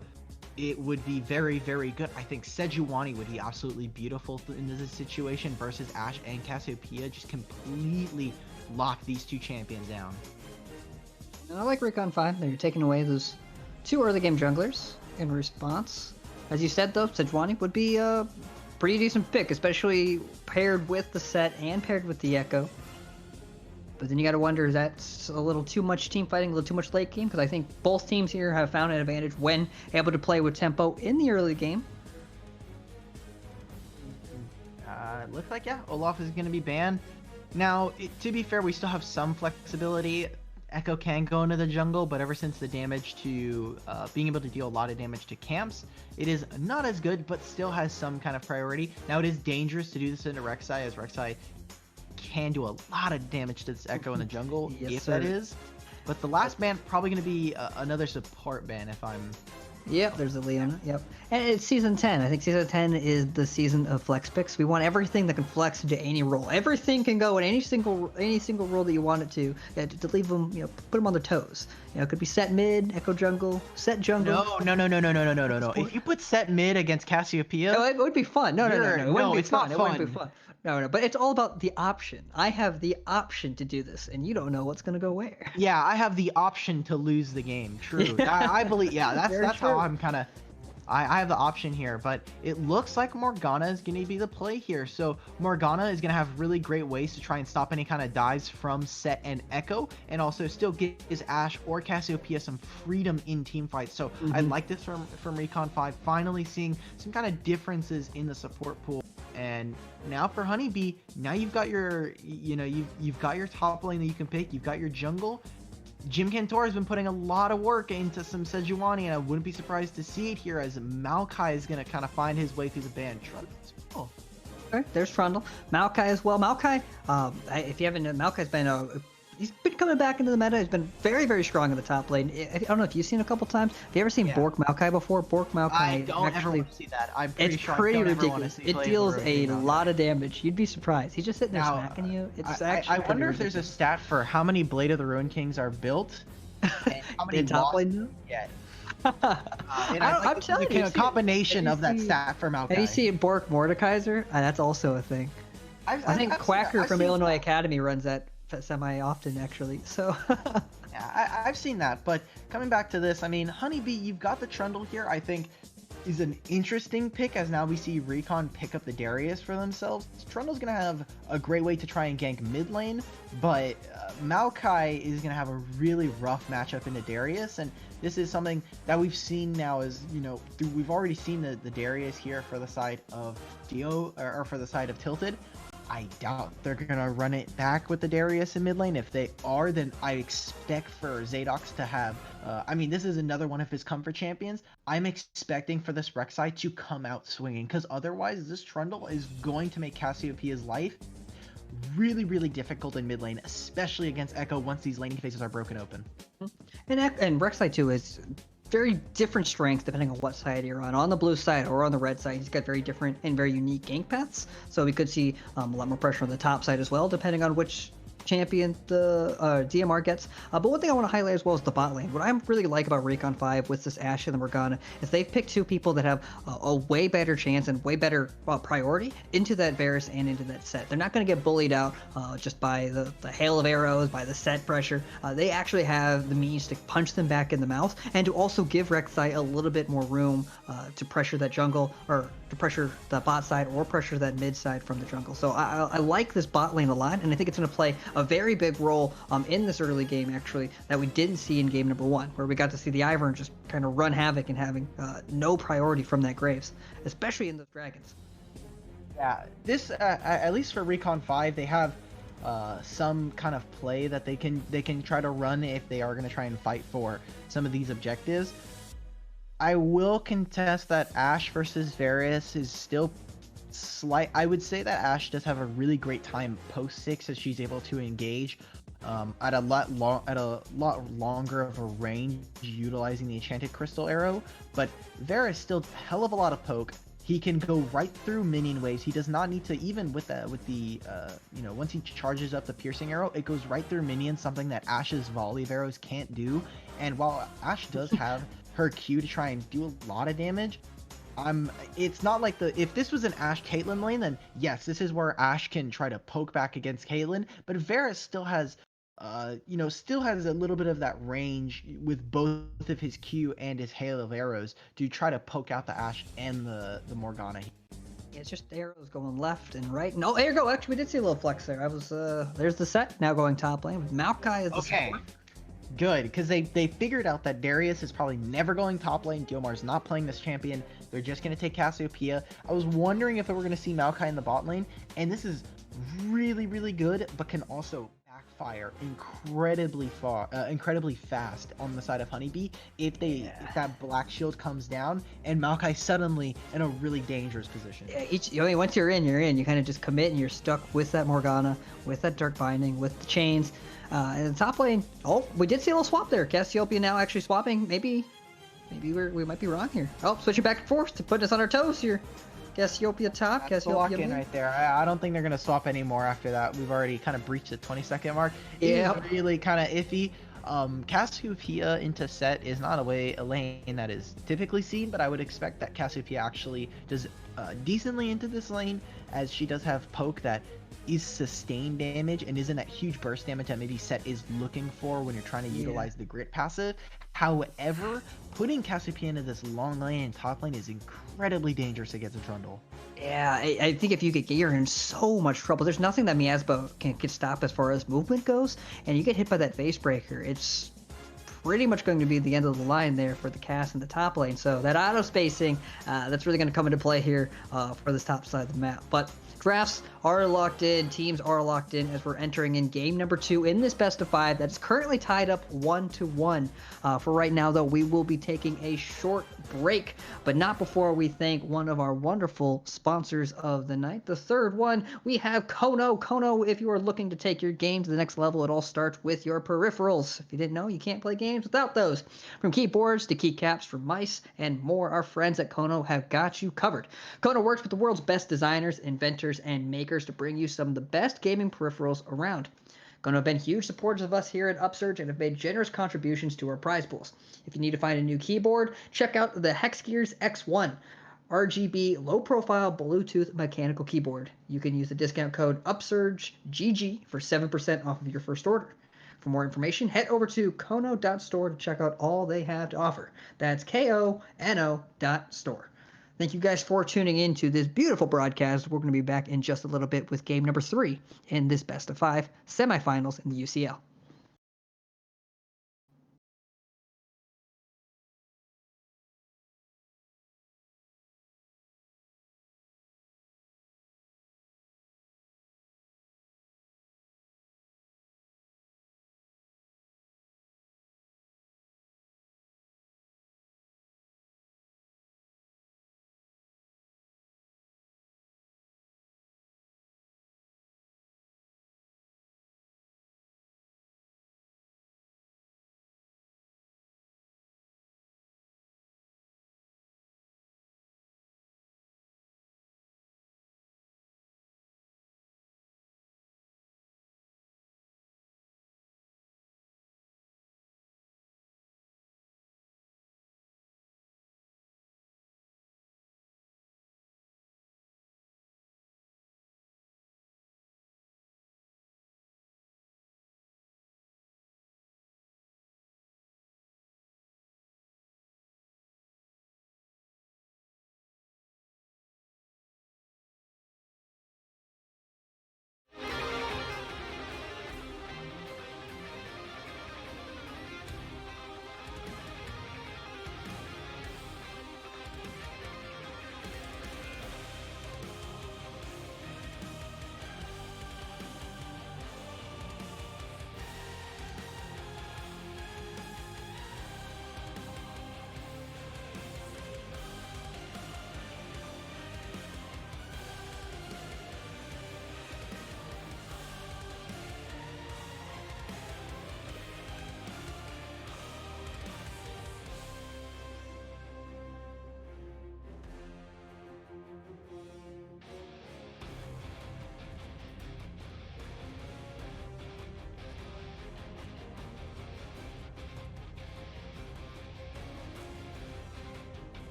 it would be very, very good. I think Sejuani would be absolutely beautiful in this situation versus Ashe and Cassiopeia. Just completely lock these 2 champions down. And I like Recon 5. They're taking away those 2 early game junglers in response. As you said, though, Sejuani would be a pretty decent pick, especially paired with the set and paired with the Echo. But then you got to wonder, is that a little too much team fighting, a little too much late game? Because I think both teams here have found an advantage when able to play with tempo in the early game. It looks like, yeah, Olaf is going to be banned. Now, to be fair, we still have some flexibility. Echo can go into the jungle, but ever since the damage to being able to deal a lot of damage to camps, it is not as good, but still has some kind of priority. Now, it is dangerous to do this into Rek'Sai, as Rek'Sai can do a lot of damage to this Echo in the jungle, yes, if sir. that is. But the last ban probably going to be another support ban, if I'm... Yep, there's a Leona. Yep. And it's season 10. I think season 10 is the season of flex picks. We want everything that can flex into any role. Everything can go in any single role that you want it to leave them, put them on their toes. It could be set mid, Echo jungle, set jungle. No. If you put set mid against Cassiopeia... No, it would be fun. No. It wouldn't be it's fun. not It fun. wouldn't be fun. No, but it's all about the option. I have the option to do this, and you don't know what's going to go where. Yeah, I have the option to lose the game. True. I believe, yeah, that's how I'm kind of... I have the option here, but it looks like Morgana is going to be the play here. So Morgana is going to have really great ways to try and stop any kind of dives from Set and Echo, and also still gives Ashe or Cassiopeia some freedom in team fights. So I like this from Recon 5, finally seeing some kind of differences in the support pool. And now for Honeybee, now you've got your, you've got your top lane that you can pick, you've got your jungle. Jim Cantor has been putting a lot of work into some Sejuani, and I wouldn't be surprised to see it here as Maokai is going to kind of find his way through the ban. Oh. Okay, there's Trundle. Maokai as well. Maokai, if you haven't known, Maokai's been he's been coming back into the meta. He's been very, very strong in the top lane. I don't know if you've seen a couple times. Have you ever seen Bork Maokai before? Bork Maokai. I don't ever want to see that. I'm pretty it's sure pretty I don't ridiculous. Ever want to see It deals a Maokai. lot of damage. You'd be surprised. He's just sitting there Now, smacking you. It's I actually wonder if there's a stat for how many Blade of the Ruined Kings are built and how many in top lane now? yet. I'm telling you, a combination of that stat for Maokai. Have you seen Bork Mordekaiser? That's also a thing. I think Quacker from Illinois Academy runs that semi-often, actually. So. Yeah, I've seen that. But coming back to this, I mean, Honeybee, you've got the Trundle here. I think is an interesting pick, as now we see Recon pick up the Darius for themselves. Trundle's going to have a great way to try and gank mid lane, but Maokai is going to have a really rough matchup into Darius, and this is something that we've seen now is, we've already seen the Darius here for the side of Dio, or for the side of Tilted. I doubt they're gonna run it back with the Darius in mid lane. If they are, then I expect for Zadox to have. I mean, this is another one of his comfort champions. I'm expecting for this Rek'Sai to come out swinging, because otherwise, this Trundle is going to make Cassiopeia's life really, really difficult in mid lane, especially against Echo once these laning phases are broken open. And Rek'Sai too is very different strengths depending on what side you're on. On the blue side or on the red side, he's got very different and very unique gank paths. So we could see a lot more pressure on the top side as well, depending on which champion the DMR gets. But one thing I want to highlight as well is the bot lane. What I really like about Recon 5 with this Ashe and the Morgana is they've picked two people that have a way better chance and way better priority into that Varus and into that set. They're not going to get bullied out just by the hail of arrows, by the set pressure. They actually have the means to punch them back in the mouth and to also give Rek'Sai a little bit more room to pressure that jungle, or to pressure the bot side, or pressure that mid side from the jungle. So I like this bot lane a lot, and I think it's going to play a very big role in this early game, actually, that we didn't see in game number 1, where we got to see the Ivern just kind of run havoc and having no priority from that Graves, especially in those dragons. Yeah, this at least for Recon 5, they have some kind of play that they can try to run if they are going to try and fight for some of these objectives. I will contest that Ashe versus Varus is still slight. I would say that Ashe does have a really great time post 6, as she's able to engage at a lot longer of a range utilizing the enchanted crystal arrow. But Varus still hell of a lot of poke. He can go right through minion waves. He does not need to, even with the once he charges up the piercing arrow, it goes right through minions, something that Ashe's volley of arrows can't do. And while Ashe does have her Q to try and do a lot of damage, it's not like if this was an Ashe Caitlyn lane, then yes, this is where Ashe can try to poke back against Caitlyn. But Varus still has still has a little bit of that range with both of his Q and his hail of arrows to try to poke out the Ashe and the Morgana. Yeah, it's just arrows going left and right. No, there you go. Actually, we did see a little flex there. There's the set now going top lane with Maokai as the support. Good, because they figured out that Darius is probably never going top lane. Diomar's not playing this champion. They're just going to take Cassiopeia. I was wondering if we're going to see Maokai in the bot lane, and this is really, really good, but can also backfire incredibly fast on the side of Honeybee if that black shield comes down and Maokai suddenly in a really dangerous position. Yeah, once you're in, you're in. You kind of just commit and you're stuck with that Morgana, with that Dark Binding, with the chains. In the top lane, we did see a little swap there. Cassiopeia now actually swapping. Maybe we might be wrong here. Oh, switching back and forth to put us on our toes here. Cassiopeia top, That's the Cassiopeia lock-in right there. I don't think they're going to swap anymore after that. We've already kind of breached the 20-second mark. Yeah. It's really kind of iffy. Cassiopeia into set is not a lane that is typically seen, but I would expect that Cassiopeia actually does decently into this lane, as she does have poke that is sustained damage and isn't that huge burst damage that maybe set is looking for when you're trying to utilize the grit passive. However, putting Cassiopeia into this long lane and top lane is incredibly dangerous against a Trundle. Yeah, I think if you get, you're in so much trouble. There's nothing that Miasma can stop as far as movement goes, and you get hit by that Vase Breaker, it's pretty much going to be the end of the line there for the cast in the top lane. So that auto spacing, that's really going to come into play here for this top side of the map. But drafts are locked in, teams are locked in as we're entering in game number 2 in this best of 5 that's currently tied up 1-1. For right now, though, we will be taking a short break, but not before we thank one of our wonderful sponsors of the night. The third one, we have Kono. Kono, if you are looking to take your game to the next level, it all starts with your peripherals. If you didn't know, you can't play games without those. From keyboards to keycaps for mice and more, our friends at Kono have got you covered. Kono works with the world's best designers, inventors, and makers to bring you some of the best gaming peripherals around. Kono have been huge supporters of us here at Upsurge and have made generous contributions to our prize pools. If you need to find a new keyboard, check out the Hexgears X1, RGB low-profile Bluetooth mechanical keyboard. You can use the discount code UpsurgeGG for 7% off of your first order. For more information, head over to kono.store to check out all they have to offer. That's KONO.store. Thank you guys for tuning in to this beautiful broadcast. We're going to be back in just a little bit with game number 3 in this best of 5 semifinals in the UCL.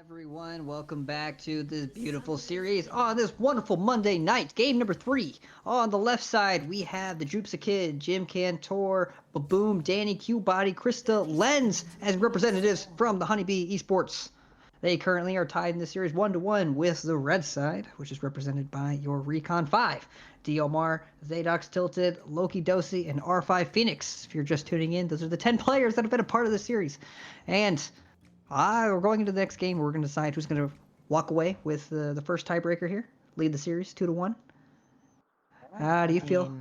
Everyone, welcome back to this beautiful series on this wonderful Monday night. Game number 3. On the left side, we have the Droops a Kid, Jim Cantor, Baboom, Danny, Q-Body, Krista, Lens as representatives from the Honeybee Esports. They currently are tied in the series 1-1 with the red side, which is represented by your Recon 5. Diomar, Zadox Tilted, Loki Dosi, and R5 Phoenix. If you're just tuning in, those are the 10 players that have been a part of the series. And we're going into the next game. We're going to decide who's going to walk away with the first tiebreaker here, lead the series 2-1. How do you feel?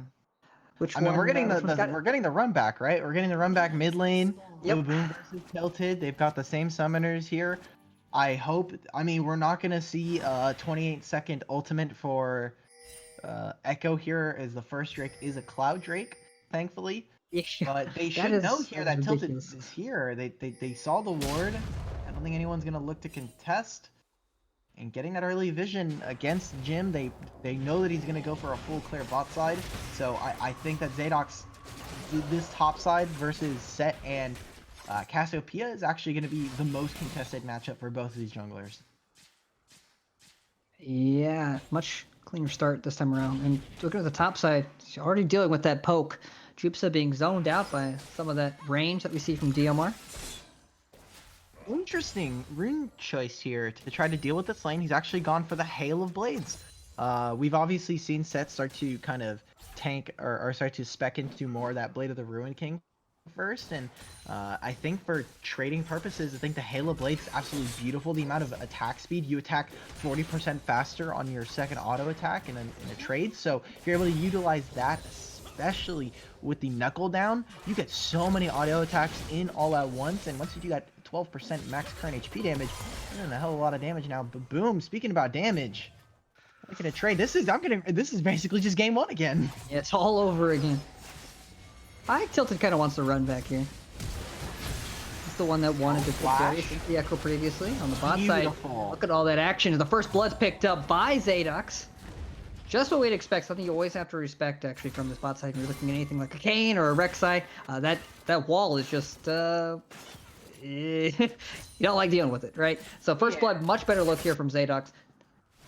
Which one? We're getting we're getting the run back, right? We're getting the run back mid lane. Yep. Boom versus Tilted. They've got the same summoners here. I hope. I mean, we're not going to see a 28-second ultimate for Echo here, as the first Drake is a Cloud Drake, thankfully. Yeah, but they should know here that Tilted is here. They saw the ward. I don't think anyone's gonna look to contest. And getting that early vision against Jim, they know that he's gonna go for a full clear bot side. So I think that Zadox, this top side versus Set and Cassiopeia is actually gonna be the most contested matchup for both of these junglers. Yeah, much cleaner start this time around. And looking at the top side, she's already dealing with that poke. Jupsa being zoned out by some of that range that we see from DMR. Interesting rune choice here to try to deal with this lane. He's actually gone for the Hail of Blades. We've obviously seen Set start to kind of tank or start to spec into more of that Blade of the Ruin King first, and I think for trading purposes, I think the Hail of Blades is absolutely beautiful. The amount of attack speed, you attack 40% faster on your second auto attack in a trade, so if you're able to utilize that, especially with the knuckle down, you get so many auto attacks in all at once, and once you do that 12% max current HP damage, you're doing a hell of a lot of damage now. But boom, speaking about damage, looking at trade, this is basically just game 1 again. Yeah, it's all over again. I think Tilted kind of wants to run back here. He's the one that wanted to put the Echo previously on the bot side. Look at all that action. The first blood's picked up by Zadox. Just what we'd expect, something you always have to respect, actually, from this bot side. When you're looking at anything like a Kane or a Rek'Sai, that wall is just, you don't like dealing with it, right? So first blood, much better look here from Zadox.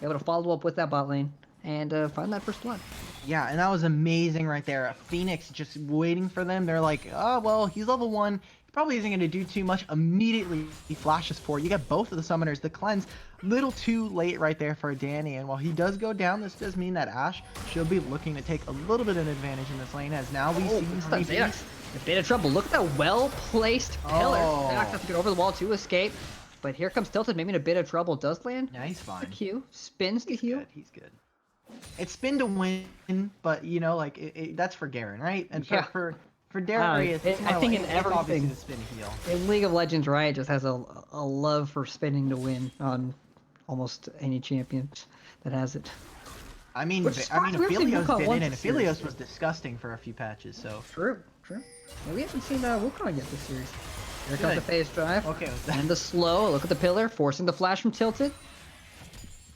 Able to follow up with that bot lane and find that first blood. Yeah, and that was amazing right there. Phoenix just waiting for them. They're like, oh, well, he's level 1. He probably isn't going to do too much. Immediately, he flashes for it. You get both of the summoners. The cleanse, little too late right there for Danny. And while he does go down, this does mean that Ashe should be looking to take a little bit of an advantage in this lane, as now we see Zadox. A bit of trouble. Look at that well-placed pillar. Zadox has to get over the wall to escape. But here comes Tilted, maybe in a bit of trouble. Does land. Yeah, he's fine. The Q. Spins the heal. He's good. It's spin to win, but you know, like that's for Garen, right? And for Darius, I think in everything, the spin heal. In League of Legends, Riot just has a love for spinning to win on almost any champion that has it. I mean, Aphelios did it, and Aphelios was disgusting for a few patches. So true. Yeah, we haven't seen Wukong yet this series. Here comes the phase drive. Okay. And the slow. Look at the pillar, forcing the flash from Tilted.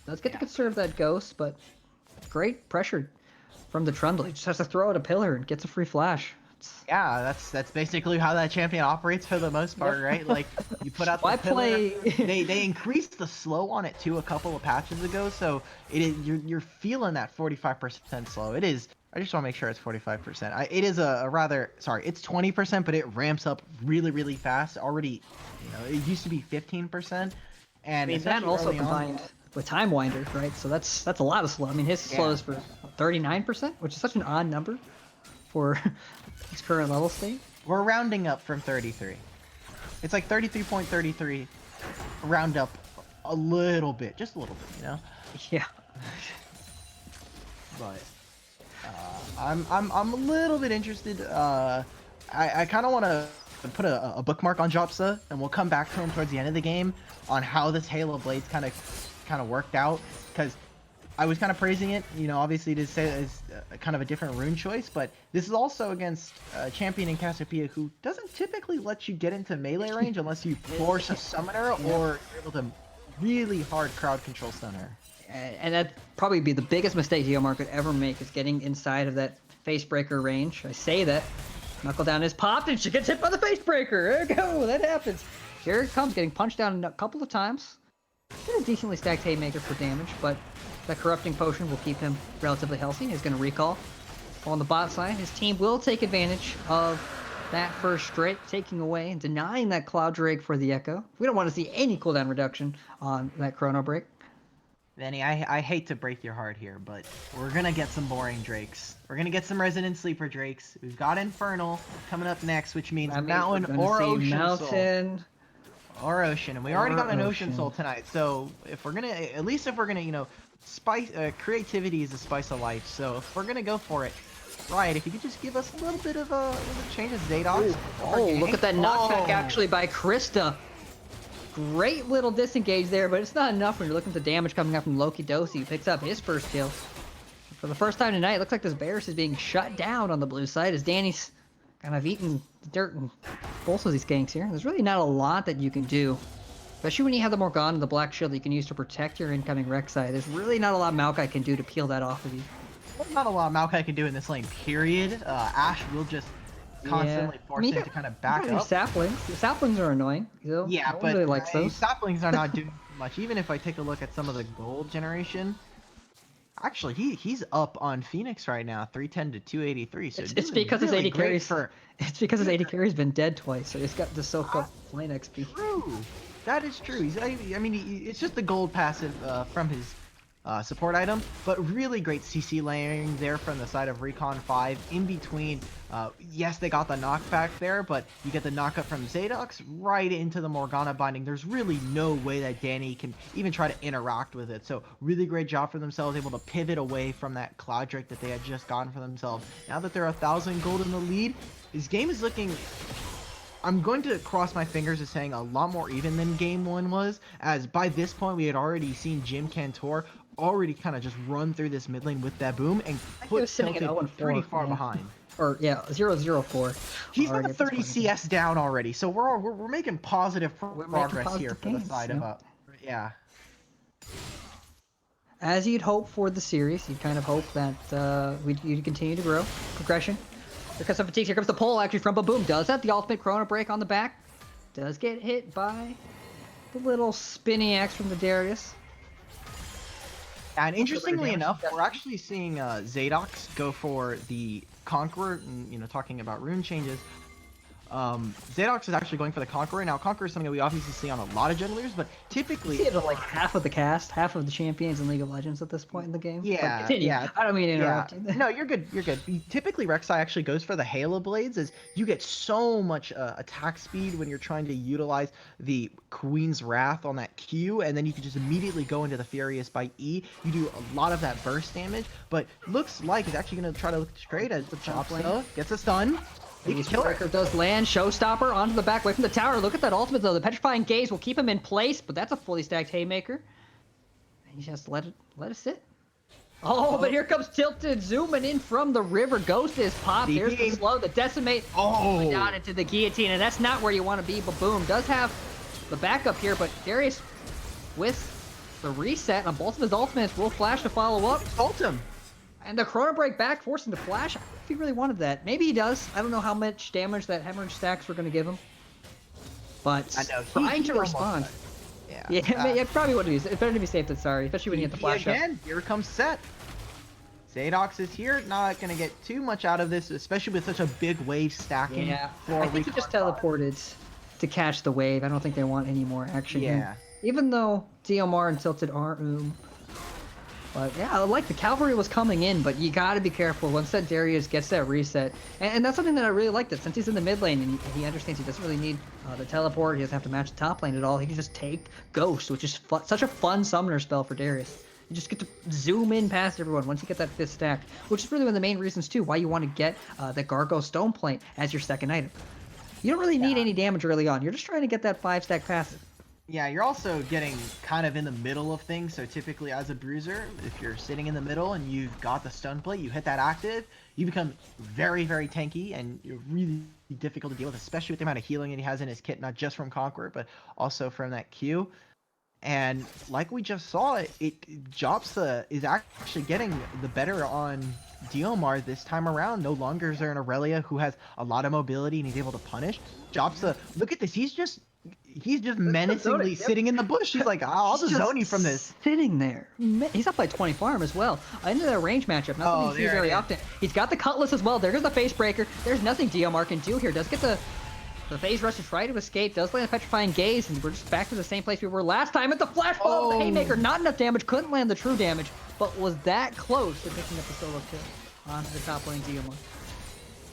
Does get to conserve that ghost, but great pressure from the Trundle. He just has to throw out a pillar and gets a free flash. Yeah, that's basically how that champion operates for the most part, right? Like you put out the pillar. They increased the slow on it too a couple of patches ago, so it is you're feeling that 45% slow. It is. I just want to make sure it's 45%. It is it's 20%, but it ramps up really fast. Already, it used to be 15%, and that also combined with Time Winder, right? So that's a lot of slow. I mean, his slow is for 39%, which is such an odd number for his current level state. We're rounding up from 33. It's like 33.33. Round up a little bit, just a little bit, Yeah. But I'm a little bit interested. I kind of want to put a bookmark on Jopsa, and we'll come back to him towards the end of the game on how this Halo Blades kind of worked out, because I was kind of praising it, obviously to say it's kind of a different rune choice, but this is also against a champion in Cassiopeia who doesn't typically let you get into melee range unless you force a summoner or you're able to really hard crowd control stunner. And that'd probably be the biggest mistake Diomar could ever make, is getting inside of that facebreaker range. I say that. Knuckle down is popped and she gets hit by the facebreaker. There you go. That happens. Here it comes, getting punched down a couple of times. a decently stacked Haymaker for damage, but that Corrupting Potion will keep him relatively healthy. He's going to recall. On the bot side, his team will take advantage of that first strike, taking away and denying that Cloud Drake for the Echo. We don't want to see any cooldown reduction on that Chrono Break. Benny, I hate to break your heart here, but we're going to get some boring Drakes. We're going to get some Resonant Sleeper Drakes. We've got Infernal coming up next, which means Mountain or Ocean Mountain. Soul. Or Ocean. And we already got an Ocean Soul tonight. So if we're going to, at least if we're going to, you know, spice, creativity is the spice of life. So if we're going to go for it, right, if you could just give us a little bit of a change of Zadox. Oh, look at that knockback actually by Krista. Great little disengage there, but it's not enough when you're looking at the damage coming up from Loki Dosi, who picks up his first kill. For the first time tonight, it looks like this Varus is being shut down on the blue side as Danny's kind of eating the dirt and both of these ganks here. There's really not a lot that you can do, especially when you have the Morgana and the Black Shield that you can use to protect your incoming Rek'Sai. There's really not a lot Maokai can do to peel that off of you. There's not a lot Maokai can do in this lane, period. Ashe will just constantly force him to kind of back up. Saplings. The saplings are annoying. Yeah, no but really likes those. saplings are not doing much. Even if I take a look at some of the gold generation, actually he's up on Phoenix right now, 310 to 283. So it's because his AD carries. For... It's because his AD carry's been dead twice, so he's got to soak up lane XP. True, that is true. I mean, it's just the gold passive from his support item, but really great CC layering there from the side of Recon 5. In between, yes, they got the knockback there, but you get the knockup from Zadox right into the Morgana binding. There's really no way that Danny can even try to interact with it. So really great job for themselves, able to pivot away from that Cloud Drake that they had just gotten for themselves. Now that they're 1,000 gold in the lead, this game is looking... I'm going to cross my fingers as saying a lot more even than game 1 was, as by this point we had already seen Jim Cantor already kind of just run through this mid lane with that boom and put Tilted pretty far behind. Or yeah, 0-0-4. He's like a 30 CS down already, so we're making positive progress here for the side of yeah. As you'd hope for the series, you'd kind of hope that you'd continue to grow progression. Here comes some fatigue. Here comes the pull actually from Baboom. Does have the ultimate Chrono Break on the back. Does get hit by the little spinny axe from the Darius. And interestingly enough, we're actually seeing Zadox go for the Conqueror, and, you know, talking about rune changes. Zadox is actually going for the Conqueror. Now, Conqueror is something that we obviously see on a lot of junglers, but typically... You see it on like half of the cast, half of the champions in League of Legends at this point in the game. Yeah, yeah. I don't mean to interrupt you. No, you're good, you're good. Typically, Rek'Sai actually goes for the Halo Blades, as you get so much attack speed when you're trying to utilize the Queen's Wrath on that Q, and then you can just immediately go into the Furious by E. You do a lot of that burst damage, but looks like he's actually going to try to look straight as the top lane. Gets a stun. Breaker does land. Showstopper onto the back, away from the tower. Look at that ultimate though. The Petrifying Gaze will keep him in place, but that's a fully stacked Haymaker. He just has to let it sit. Oh, but here comes Tilted zooming in from the river. Ghost is popped. There's the slow, the decimate. Oh, down into the guillotine, and that's not where you want to be. But boom, does have the backup here, but Darius with the reset on both of his ultimates will flash to follow up. Ult him. And the Chrono Break back, forced him to flash. I don't know if he really wanted that. Maybe he does. I don't know how much damage that Hemorrhage stacks were going to give him. But I know, trying to respond. Yeah, probably wouldn't be. It's better to be safe than sorry, especially when you get the flash again. up. Here comes Set. Zadox is here. Not going to get too much out of this, especially with such a big wave stacking. Yeah, I think he just teleported to catch the wave. I don't think they want any more action here. Even though DMR and Tilted aren't... But yeah, like the cavalry was coming in, but you gotta be careful once that Darius gets that reset. And that's something that I really like, that since he's in the mid lane and he understands he doesn't really need the teleport, he doesn't have to match the top lane at all. He can just take Ghost, which is such a fun summoner spell for Darius. You just get to zoom in past everyone once you get that 5th stack, which is really one of the main reasons too why you want to get the Gargo Stone Plate as your second item. You don't really need any damage early on. You're just trying to get that 5-stack passive. Yeah, you're also getting kind of in the middle of things, so typically as a bruiser, if you're sitting in the middle and you've got the stun plate, you hit that active, you become very, very tanky, and you're really difficult to deal with, especially with the amount of healing that he has in his kit, not just from Conqueror, but also from that Q. And like we just saw, Jopsa is actually getting the better on Diomar this time around. No longer is there an Aurelia who has a lot of mobility and he's able to punish. Jopsa, look at this, he's just he's just menacingly Yep. sitting in the bush. He's like, I'll just zone you from this. Sitting there. He's up by 20 farm as well. Into that range matchup. Nothing you see very often. He's got the cutlass as well. There's the face breaker. There's nothing DMR can do here. Does get the phase rush to try to escape. Does land a petrifying gaze, and we're just back to the same place we were last time at the flash ball. The haymaker, not enough damage. Couldn't land the true damage, but was that close to picking up the solo kill onto the top lane DMR.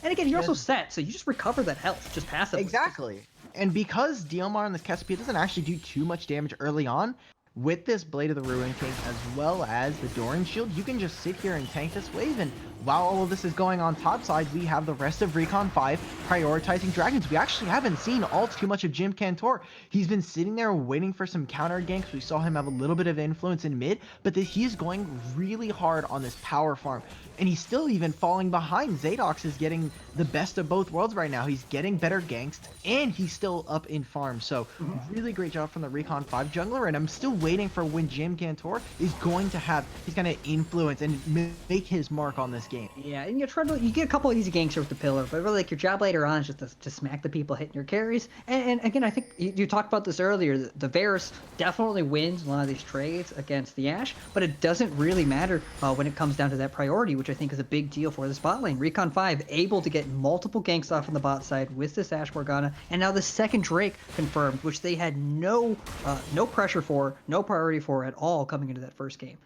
And again, you're also set, so you just recover that health just passively. Exactly. And because DLMR on this Cassiopeia doesn't actually do too much damage early on, with this Blade of the Ruin King as well as the Doran Shield, you can just sit here and tank this wave. And while all of this is going on top side, we have the rest of Recon 5 prioritizing dragons. We actually haven't seen all too much of Jim Cantor. He's been sitting there waiting for some counter ganks. We saw him have a little bit of influence in mid, but he's going really hard on this power farm. And he's still even falling behind. Zadox is getting the best of both worlds right now. He's getting better ganks, and he's still up in farm. So really great job from the Recon 5 jungler, and I'm still waiting for when Jim Cantor is going to have his kind of influence and make his mark on this game. Yeah, and you get a couple of easy ganks here with the pillar, but really like your job later on is just to smack the people hitting your carries. And again, I think you talked about this earlier. The Varus definitely wins a lot of these trades against the Ashe, but it doesn't really matter when it comes down to that priority, which I think is a big deal for this bot lane. Recon 5 able to get multiple ganks off on the bot side with this Ashe Morgana, and now the second Drake confirmed, which they had no pressure for, no priority for at all coming into that first game.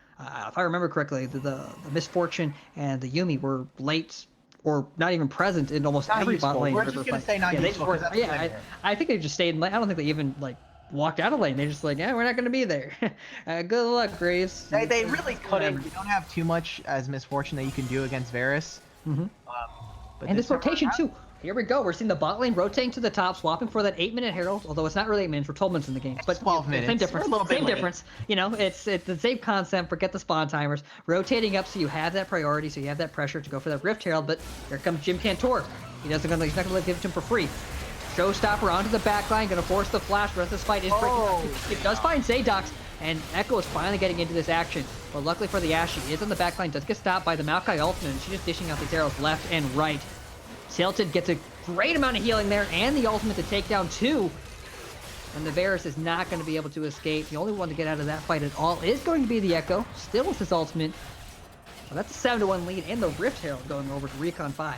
If I remember correctly, the Misfortune and the Yumi were late or not even present in almost Not every useful. bot lane. We're just gonna say not useful, 'cause that's what I meant. I think they just stayed in lane. I don't think they even walked out of lane. They just we're not gonna be there. Good luck, Graves. They really couldn't. You don't have too much as Misfortune that you can do against Varus. But and this rotation too. Here we go. We're seeing the bot lane rotating to the top, swapping for that 8-minute Herald. Although it's not really 8 minutes, we're 12 minutes in the game. But 12 minutes. Same difference. We're a little bit Same late. difference. You know, it's the same concept. Forget the spawn timers. Rotating up so you have that priority, so you have that pressure to go for that Rift Herald. But here comes Jim Cantor. He's not gonna give it to him for free. Showstopper onto the backline, gonna force the flash. The rest of this fight is breaking up. It does find Zadox, and Echo is finally getting into this action. But luckily for the Ashe, she is on the backline, does get stopped by the Maokai ultimate, and she's just dishing out these arrows left and right. Tilted gets a great amount of healing there, and the ultimate to take down two. And the Varus is not going to be able to escape. The only one to get out of that fight at all is going to be the Echo, still with his ultimate. Well, that's a 7-1 lead, and the Rift Herald going over to Recon 5.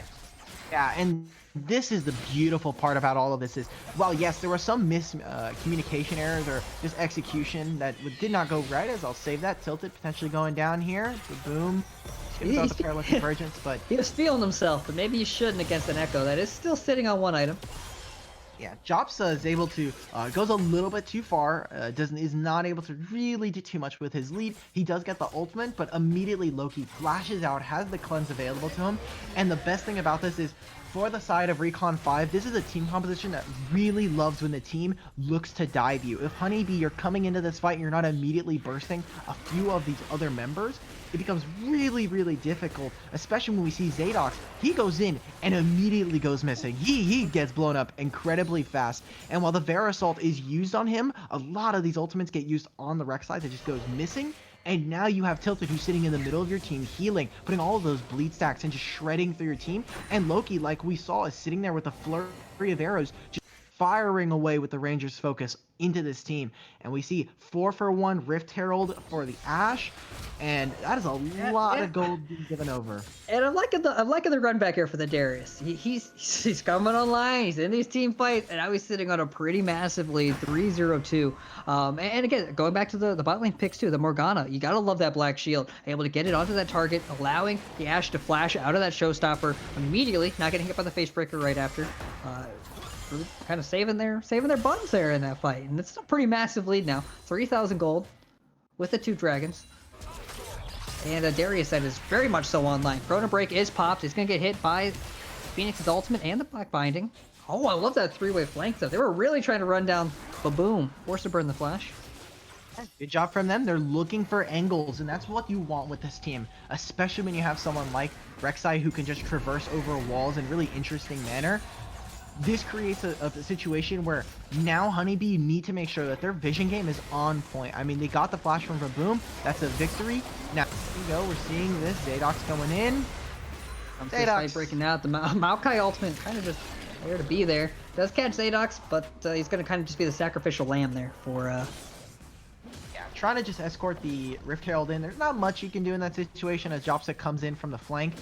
Yeah, and this is the beautiful part about all of this is, well, yes, there were some miscommunication errors or just execution that did not go right, as I'll save that. Tilted potentially going down here. Boom. He's the Perilous Convergence, but he was feeling himself, but maybe he shouldn't against an Echo that is still sitting on one item. Yeah, Jopsa is able to, goes a little bit too far, is not able to really do too much with his lead. He does get the ultimate, but immediately Loki flashes out, has the cleanse available to him, and the best thing about this is, for the side of Recon 5, this is a team composition that really loves when the team looks to dive you. If Honeybee, you're coming into this fight and you're not immediately bursting a few of these other members, it becomes really, really difficult, especially when we see Zadox. He goes in and immediately goes missing. He gets blown up incredibly fast. And while the Varasalt is used on him, a lot of these ultimates get used on the Rex side that just goes missing. And now you have Tilted, who's sitting in the middle of your team, healing, putting all of those bleed stacks and just shredding through your team. And Loki, like we saw, is sitting there with a flurry of arrows, just firing away with the Rangers' focus into this team. And we see 4-for-1 Rift Herald for the Ashe, and that is a lot of gold being given over. And I'm liking the run back here for the Darius. He's coming online. He's in these team fights, and now he's sitting on a pretty massive lead, 3-0-2. And again, going back to the bot lane picks too, the Morgana. You gotta love that black shield, able to get it onto that target, allowing the Ashe to flash out of that showstopper immediately, not getting hit by the face breaker right after. Really kind of saving their buns there in that fight, and it's a pretty massive lead now, 3,000 gold with the 2 dragons. And Darius that is very much so online. Chrono Break is popped. It's gonna get hit by Phoenix's ultimate and the Black Binding. Oh, I love that 3-way flank though. They were really trying to run down Baboom, forced to burn the flash. Good job from them. They're looking for angles, and that's what you want with this team, especially when you have someone like Rek'Sai who can just traverse over walls in a really interesting manner. This creates a situation where now Honeybee need to make sure that their vision game is on point. I mean, they got the flash from Baboom. That's a victory. Now, here we go. We're seeing this. Zadox going in. Zadox breaking out. The Maokai ultimate kind of just there to be there. Does catch Zadox, but he's going to kind of just be the sacrificial lamb there for... Yeah, trying to just escort the Rift Herald in. There's not much you can do in that situation as Jopsa comes in from the flank.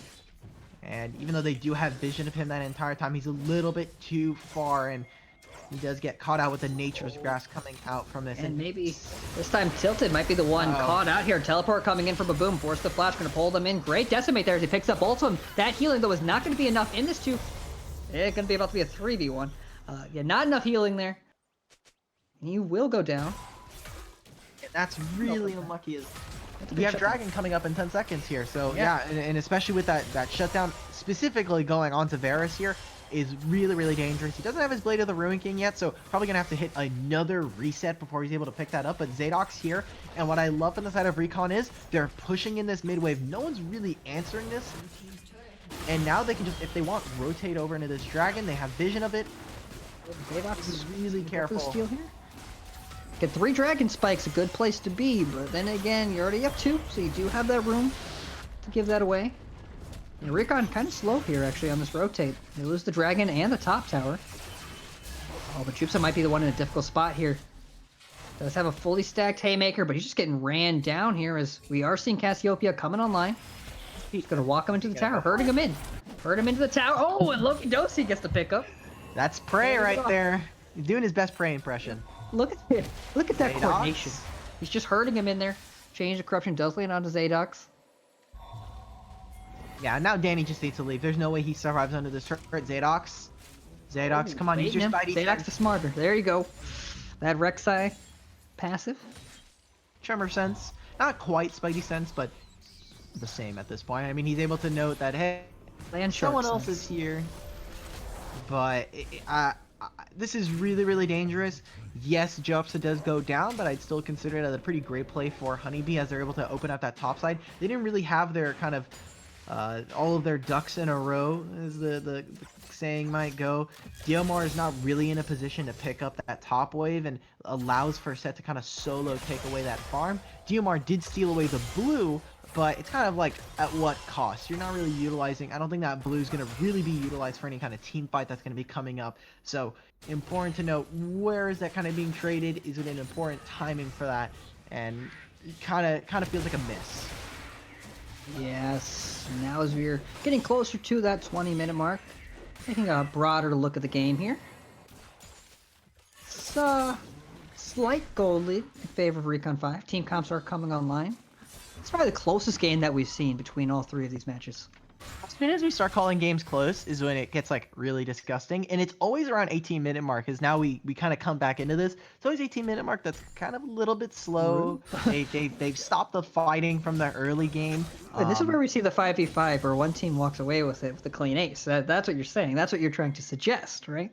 And even though they do have vision of him that entire time, he's a little bit too far, and he does get caught out with the Nature's Grass coming out from this. And maybe this time Tilted might be the one caught out here. Teleport coming in from a boom. Force the flash, going to pull them in. Great decimate there as he picks up both of them. That healing, though, is not going to be enough in this 2. It's going to be about to be a 3v1. Yeah, not enough healing there. He will go down. And that's really unlucky. We have Dragon coming up in 10 seconds here. So, yeah, and especially with that shutdown, specifically going on to Varus here, is really, really dangerous. He doesn't have his Blade of the Ruin King yet, so probably gonna have to hit another reset before he's able to pick that up. But Zadox here, and what I love from the side of Recon is they're pushing in this mid wave. No one's really answering this, and now they can just, if they want, rotate over into this Dragon. They have vision of it. Zadox is really careful. Steal here. Get 3 Dragon Spikes, a good place to be, but then again, you're already up 2, so you do have that room to give that away. And Recon kind of slow here, actually, on this rotate. They lose the Dragon and the top tower. Oh, but Jupsa might be the one in a difficult spot here. Does have a fully stacked Haymaker, but he's just getting ran down here as we are seeing Cassiopeia coming online. He's going to walk him into the tower, herding him in. Herd him into the tower. Oh, and Loki Dosi gets the pickup. That's Prey right there. He's doing his best Prey impression. Look at it. Look at that coordination. He's just herding him in there. Change the corruption does land onto Zadox. Yeah, now Danny just needs to leave. There's no way he survives under this turret. Zadox, come on, use your Spidey. Zadox the smarter. There you go. That Rek'Sai passive. Tremor sense. Not quite Spidey sense, but the same at this point. I mean, he's able to note that, hey, someone else is here. But this is really, really dangerous. Yes, Jopsa does go down, but I'd still consider it a pretty great play for Honeybee as they're able to open up that top side. They didn't really have their kind of all of their ducks in a row, as the saying might go. Diomar is not really in a position to pick up that top wave and allows for Set to kind of solo take away that farm. Diomar did steal away the blue, but it's kind of like at what cost? You're not really utilizing, I don't think that blue is going to really be utilized for any kind of team fight that's going to be coming up. So important to note, where is that kind of being traded? Is it an important timing for that? And it kind of feels like a miss. Yes, now as we're getting closer to that 20-minute mark, taking a broader look at the game here. It's a slight goal lead in favor of Recon 5. Team comps are coming online. It's probably the closest game that we've seen between all 3 of these matches. As soon as we start calling games close is when it gets like really disgusting, and it's always around 18-minute mark, because now we kind of come back into this. It's always 18-minute mark that's kind of a little bit slow. They've stopped the fighting from the early game. And this is where we see the 5v5 where one team walks away with it with a clean ace. That's what you're saying. That's what you're trying to suggest, right?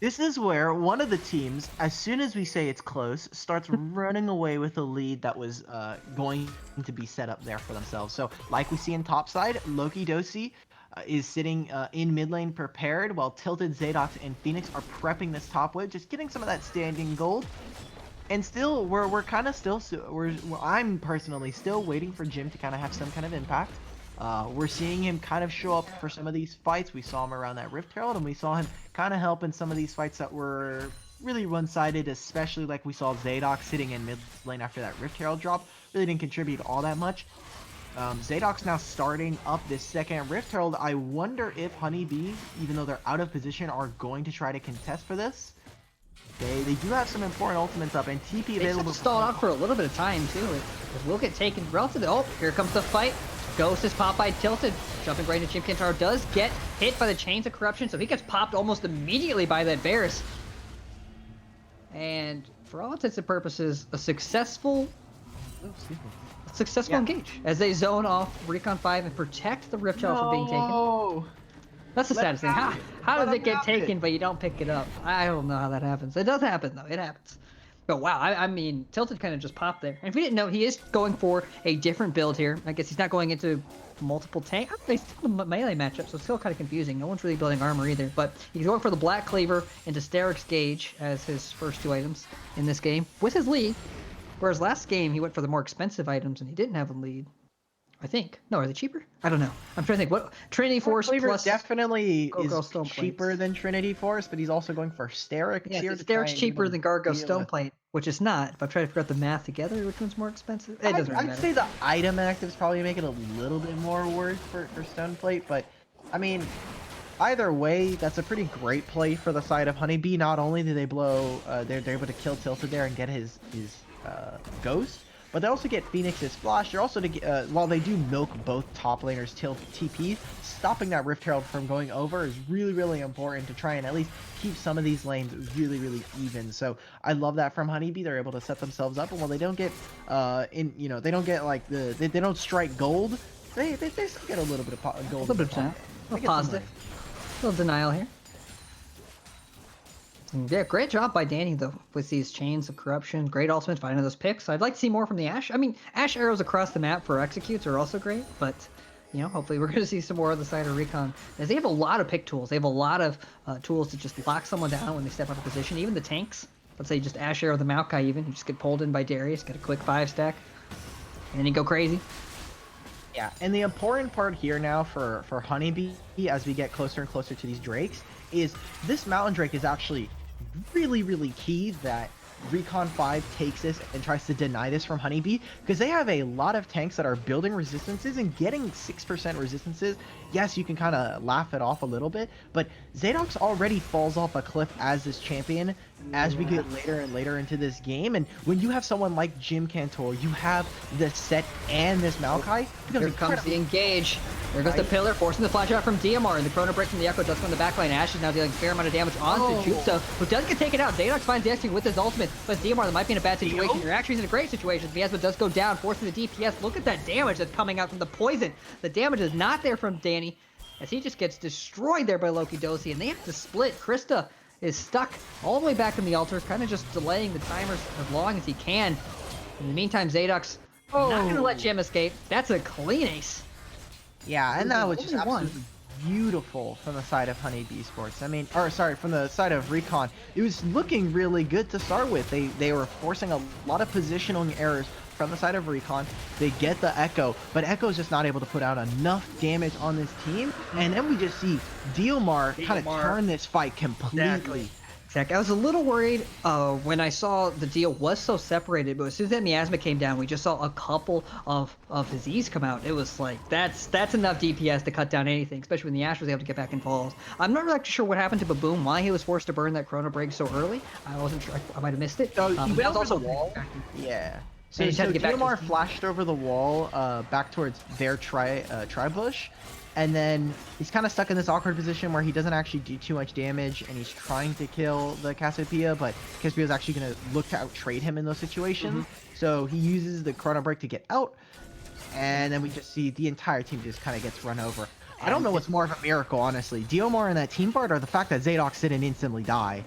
This is where one of the teams, as soon as we say it's close, starts running away with a lead that was going to be set up there for themselves. So, like we see in topside, Loki Dosi is sitting in mid lane prepared, while Tilted, Zadox, and Phoenix are prepping this top wave, just getting some of that standing gold. And still, we're kind of still, I'm personally still waiting for Jim to kind of have some kind of impact. We're seeing him kind of show up for some of these fights. We saw him around that Rift Herald, and we saw him kind of help in some of these fights that were really one-sided, especially like we saw Zadox sitting in mid lane after that Rift Herald drop. Really didn't contribute all that much. Zadox now starting up this second Rift Herald. I wonder if Honeybee, even though they're out of position, are going to try to contest for this. They do have some important ultimates up, and TP available. They stalled out for a little bit of time too. It will get taken relatively. Oh, here comes the fight. Ghost is popped by Tilted. Jumping right into Jim Kintaro does get hit by the Chains of Corruption, so he gets popped almost immediately by that Varus. And for all intents and purposes, a successful engage as they zone off Recon 5 and protect the Rift Herald from being taken. That's the saddest thing. How does it get taken but you don't pick it up? I don't know how that happens. It does happen though. It happens. But wow, I mean, Tilted kind of just popped there. And if we didn't know, he is going for a different build here. I guess he's not going into multiple tank. He's still a melee matchup, so it's still kind of confusing. No one's really building armor either. But he's going for the Black Cleaver into Steric's Gauge as his first 2 items in this game with his lead. Whereas last game, he went for the more expensive items and he didn't have a lead. I think. No, are they cheaper? I don't know. I'm trying to think. What Trinity Force Cleaver plus definitely Gargoyle is Stone cheaper plates. than Trinity Force, but he's also going for Steric Yeah, here so to try Steric's and be able cheaper to than Gargoyle deal with. Stoneplate, which is not. If I try to figure out the math together, which one's more expensive? It doesn't really I'd matter. say the item actives probably make it a little bit more worth for Stoneplate, but I mean, either way, that's a pretty great play for the side of Honeybee. Not only do they blow, they're able to kill Tilted there and get his ghost, but they also get Phoenix's Splash. They're also to get, while they do milk both top laners TP, stopping that Rift Herald from going over is really important to try and at least keep some of these lanes really even. So I love that from Honeybee. They're able to set themselves up, and while they don't get they don't get like they don't strike gold, they still get a little bit of gold. A little bit of pocket. a They little get some positive. money. A little denial here. Yeah, great job by Danny though with these chains of corruption. Great ultimate finding those picks. I'd like to see more from the Ashe. I mean, Ashe arrows across the map for executes are also great, but hopefully we're going to see some more on the side of Recon as they have a lot of pick tools. They have a lot of tools to just lock someone down when they step out of position. Even the tanks. Let's say just Ashe arrow the Maokai even. You just get pulled in by Darius, get a quick 5-stack, and then you go crazy. Yeah, and the important part here now for Honeybee as we get closer and closer to these Drakes is this Mountain Drake is actually really key that Recon 5 takes this and tries to deny this from Honeybee, because they have a lot of tanks that are building resistances and getting 6% resistances. Yes, you can kind of laugh it off a little bit, but Zadox already falls off a cliff as this champion as we get later and later into this game. And when you have someone like Jim Cantor, you have this set and this Maokai. Here comes the engage. There goes the pillar, forcing the flash out from DMR, and the Chrono Break from the Echo just on the backline. Ashe is now dealing a fair amount of damage onto Jupsa, who does get taken out. Zadox finds the execute with his ultimate, but DMR might be in a bad situation. You're actually in a great situation. Miasma does go down, forcing the DPS. Look at that damage that's coming out from the poison. The damage is not there from Danny, as he just gets destroyed there by Loki Dosi, and they have to split. Krista is stuck all the way back in the altar, kind of just delaying the timers as long as he can. In the meantime, Zadox not going to let Jim escape. That's a clean ace. Yeah, and that was just Only one. absolutely beautiful from the side of Honeybee Esports. I mean, or sorry, from the side of Recon. It was looking really good to start with. They were forcing a lot of positioning errors from the side of Recon. They get the Echo, but Echo's just not able to put out enough damage on this team. And then we just see Diomar kind of turn this fight completely. Exactly. I was a little worried when I saw the deal was so separated, but as soon as that miasma came down, we just saw a couple of his E's come out. It was like, that's enough DPS to cut down anything, especially when the Ashe was able to get back involved. I'm not really sure what happened to Baboom, why he was forced to burn that Chrono Break so early. I wasn't sure. I might have missed it. So he went over also the wall. Yeah. So, And he had to get back to Diomar his- flashed over the wall back towards their tri-bush. And then he's kind of stuck in this awkward position where he doesn't actually do too much damage, and he's trying to kill the Cassiopeia, but Cassiopeia is actually going to look to out-trade him in those situations. So he uses the Chrono Break to get out, and then we just see the entire team just kind of gets run over. I don't know what's more of a miracle, honestly. Diomar and that team part, or the fact that Zadox didn't instantly die.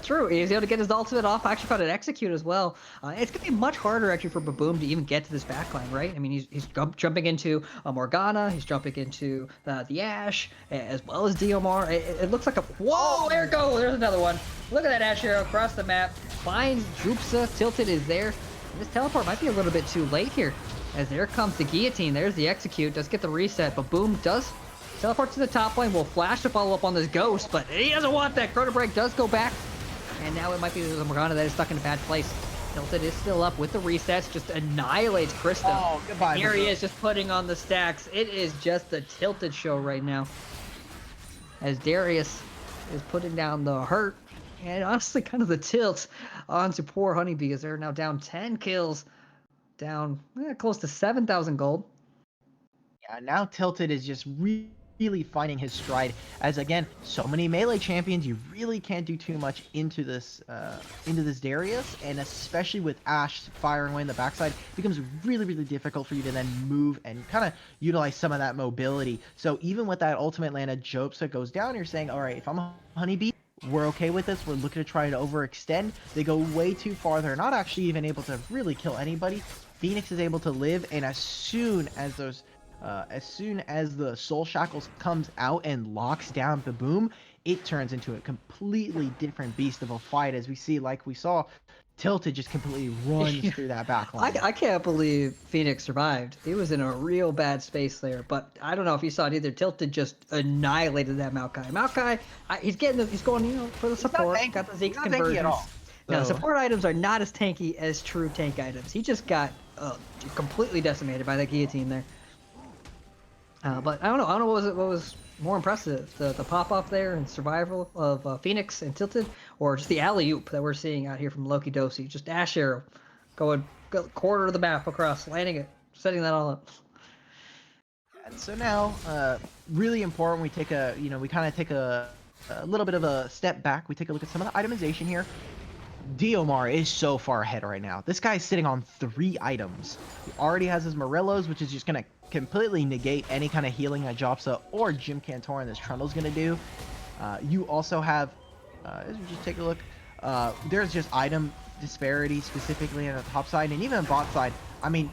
True, he was able to get his ultimate off. I actually found it execute as well. It's going to be much harder actually for Baboom to even get to this backline, right? I mean, he's jumping into Morgana, he's jumping into the Ashe, as well as Diomar. It looks like a... Whoa, there it goes! There's another one. Look at that Ashe arrow across the map. Finds Jupsa, Tilted is there. This teleport might be a little bit too late here, as there comes the guillotine. There's the execute, does get the reset, but Boom does teleport to the top lane. Will flash to follow up on this ghost, but he doesn't want that. Chrono Break does go back, and now it might be the Morgana that is stuck in a bad place. Tilted is still up with the resets, just annihilates Krista. Oh, goodbye. Here he is just putting on the stacks. It is just the Tilted show right now, as Darius is putting down the hurt, and honestly kind of the tilt onto poor Honeybee, as they're now down 10 kills, down close to 7,000 gold. Yeah, now Tilted is just really finding his stride, as again, so many melee champions, you really can't do too much into this Darius, and especially with Ashe firing away in the backside, it becomes really difficult for you to then move and kind of utilize some of that mobility. So even with that ultimate land of Jopsa goes down, you're saying, all right, if I'm a Honeybee, we're okay with this. We're looking to try to overextend. They go way too far. They're not actually even able to really kill anybody. Phoenix is able to live, and as soon as the Soul Shackles comes out and locks down the Boom, it turns into a completely different beast of a fight as we see, like we saw, Tilted just completely runs through that back line. I can't believe Phoenix survived. He was in a real bad space there, but I don't know if you saw it either. Tilted just annihilated that Maokai. Maokai, he's going, for the support. Got the Zeke's conversions. At all. No, So- support items are not as tanky as true tank items. He just got completely decimated by that guillotine there. But I don't know what was more impressive, the pop off there and survival of Phoenix and Tilted, or just the alley oop that we're seeing out here from Loki Dosi. Just dash arrow, going quarter of the map across, landing it, setting that all up. And so now, really important, we take we kind of take a little bit of a step back. We take a look at some of the itemization here. Diomar is so far ahead right now. This guy is sitting on 3 items. He already has his Morellos, which is just going to completely negate any kind of healing that Jopsa or Jim Cantor and this Trundle's going to do. You also have, as we just take a look, there's just item disparity specifically on the top side and even on bot side. I mean,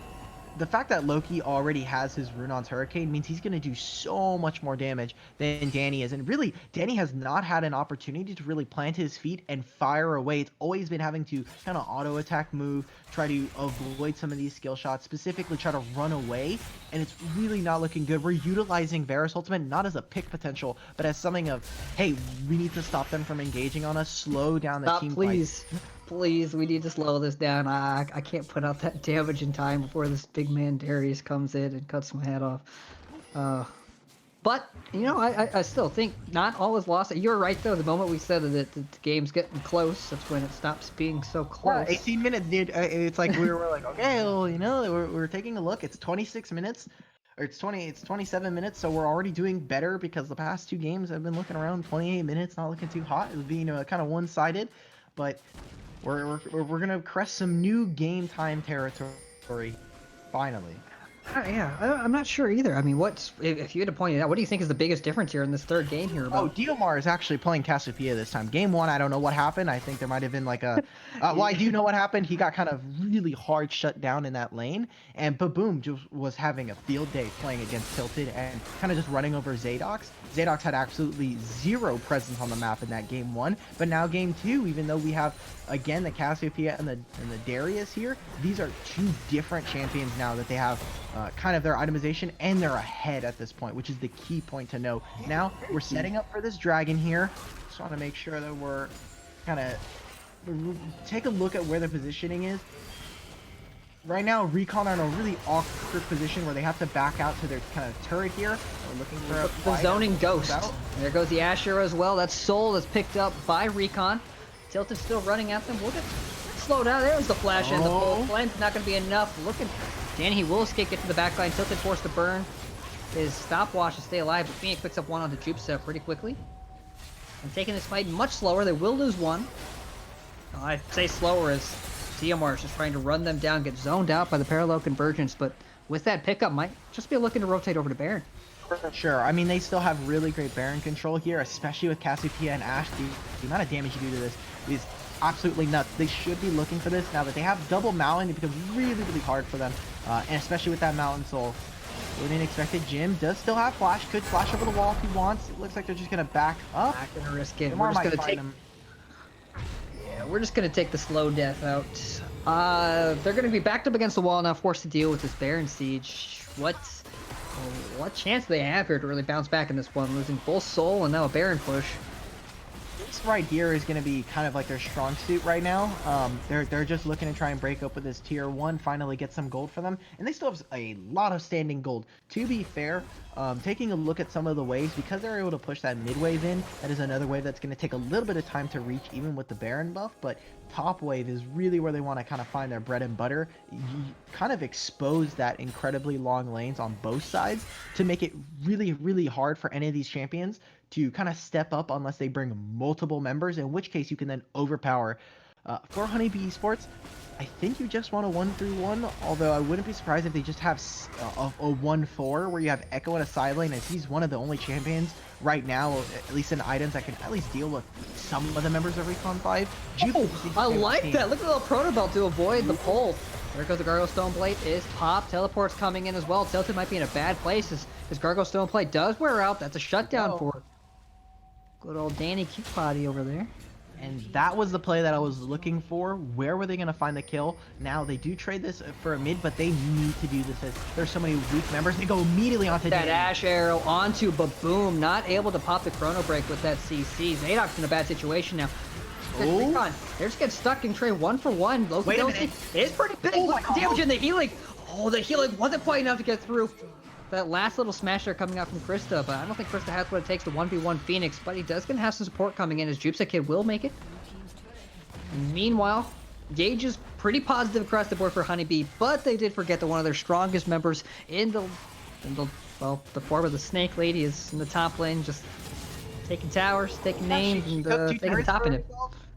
the fact that Loki already has his Runon's Hurricane means he's going to do so much more damage than Danny is. And really, Danny has not had an opportunity to really plant his feet and fire away. It's always been having to kind of auto-attack move, try to avoid some of these skill shots, specifically try to run away. And it's really not looking good. We're utilizing Varus Ultimate not as a pick potential, but as something of, hey, we need to stop them from engaging on us, slow down the team Please. fight. Please, we need to slow this down. I can't put out that damage in time before this big man Darius comes in and cuts my head off. But, I still think not all is lost. You're right, though. The moment we said that the game's getting close, that's when it stops being so close. 18 minutes, dude. It's like we were like, okay, well, we're taking a look. It's 26 minutes. Or it's 27 minutes, so we're already doing better because the past 2 games I've been looking around 28 minutes, not looking too hot. It was being kind of one-sided, but we're gonna crest some new game time territory, finally. Yeah, I'm not sure either. I mean, if you had to point it out, what do you think is the biggest difference here in this third game here? Oh, Diomar is actually playing Cassiopeia this time. Game 1, I don't know what happened. I think there might have been like a... well, I do know what happened. He got kind of really hard shut down in that lane, and Baboom just was having a field day playing against Tilted and kind of just running over Zadox. Zadox had absolutely 0 presence on the map in that game 1, but now game 2, even though we have, again, the Cassiopeia and the Darius here, these are 2 different champions now that they have kind of their itemization, and they're ahead at this point, which is the key point to know. Now, we're setting up for this dragon here. Just want to make sure that we're kind of take a look at where the positioning is. Right now, Recon are in a really awkward position where they have to back out to their kind of turret here. We're looking for the zoning ghost. There goes the Asher as well. That soul that's picked up by Recon. Tilted's still running at them. We'll get slow down. There's the flash and the full flame's not going to be enough. Looking, Danny, he will escape, get to the back line. Tilted forced to burn his stopwatch to stay alive, but Phoenix picks up 1 onto Jupsa pretty quickly. And taking this fight much slower. They will lose 1. I say slower as Diomar is just trying to run them down, get zoned out by the parallel convergence, but with that pickup, might just be looking to rotate over to Baron. For sure. I mean, they still have really great Baron control here, especially with Cassiopeia and Ashe. The amount of damage you do to this is absolutely nuts. They should be looking for this. Now that they have double Mountain, it becomes really, really hard for them, and especially with that Mountain Soul. Wouldn't expect it. Jim does still have flash. Could flash over the wall if he wants. It looks like they're just going to back up. Not going to risk it. We're just going to take him. Yeah, we're just going to take the slow death out. They're going to be backed up against the wall now, forced to deal with this Baron siege. What chance do they have here to really bounce back in this one? Losing full soul and now a Baron push. This right here is going to be kind of like their strong suit right now. They're just looking to try and break up with this tier 1, finally get some gold for them, and they still have a lot of standing gold. To be fair, taking a look at some of the waves, because they're able to push that mid wave in, that is another wave that's going to take a little bit of time to reach even with the Baron buff, but top wave is really where they want to kind of find their bread and butter. You kind of expose that incredibly long lanes on both sides to make it really, really hard for any of these champions to kind of step up unless they bring multiple members, in which case you can then overpower. For Honeybee Esports, I think you just want a 1-3-1, although I wouldn't be surprised if they just have a 1-4 where you have Echo in a side lane, as he's one of the only champions right now, at least in items, that can at least deal with some of the members of Recon 5. I like that. Look at the little proto belt to avoid the pull. There goes the Gargoyle Stone Blade is popped. Teleport's coming in as well. Tilted might be in a bad place as Gargoyle Stone Blade does wear out. That's a shutdown for Good old Danny Cute Potty over there. And that was the play that I was looking for. Where were they going to find the kill? Now, they do trade this for a mid, but they need to do this as there's so many weak members. They go immediately onto That Danny. Ash arrow onto Baboom, not able to pop the chrono break with that CC. Zadok's in a bad situation now. Oh. Recon, they're just getting stuck in trade 1-for-1. Loki Wait a Dosi minute. is pretty big. Oh Look my at the damage God. and the healing. Oh, the healing wasn't quite enough to get through. That last little smash there coming out from Krista, but I don't think Krista has what it takes to 1v1 Phoenix, but he does gonna have some support coming in as Jupsa Kid will make it. Meanwhile, Gage is pretty positive across the board for Honeybee, but they did forget that one of their strongest members in the form of the Snake Lady is in the top lane, just taking towers, taking names, and taking the top in it.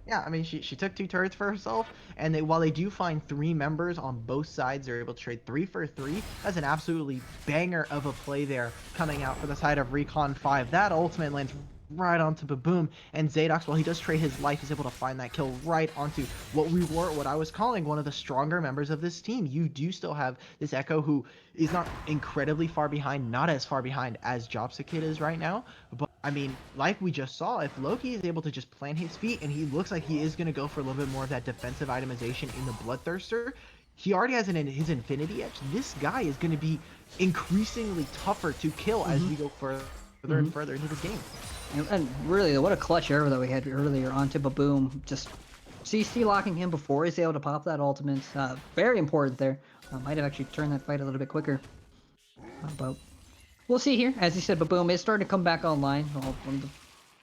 Yeah, I mean, she took 2 turrets for herself, and while they do find 3 members on both sides, they're able to trade 3 for 3. That's an absolutely banger of a play there coming out for the side of Recon 5. That ultimate lands right onto Baboom, and Zadox, while he does trade his life, is able to find that kill right onto what I was calling one of the stronger members of this team. You do still have this Echo who is not incredibly far behind, not as far behind as Jopsikid is right now, but I mean, like we just saw, if Loki is able to just plant his feet, and he looks like he is going to go for a little bit more of that defensive itemization in the Bloodthirster, he already has his Infinity Edge. This guy is going to be increasingly tougher to kill as we go further and further into this game. And really, what a clutch arrow that we had earlier onto Baboom. Just CC locking him before he's able to pop that ultimate. Very important there. Might have actually turned that fight a little bit quicker. But we'll see here. As you said, Baboom is starting to come back online. One of the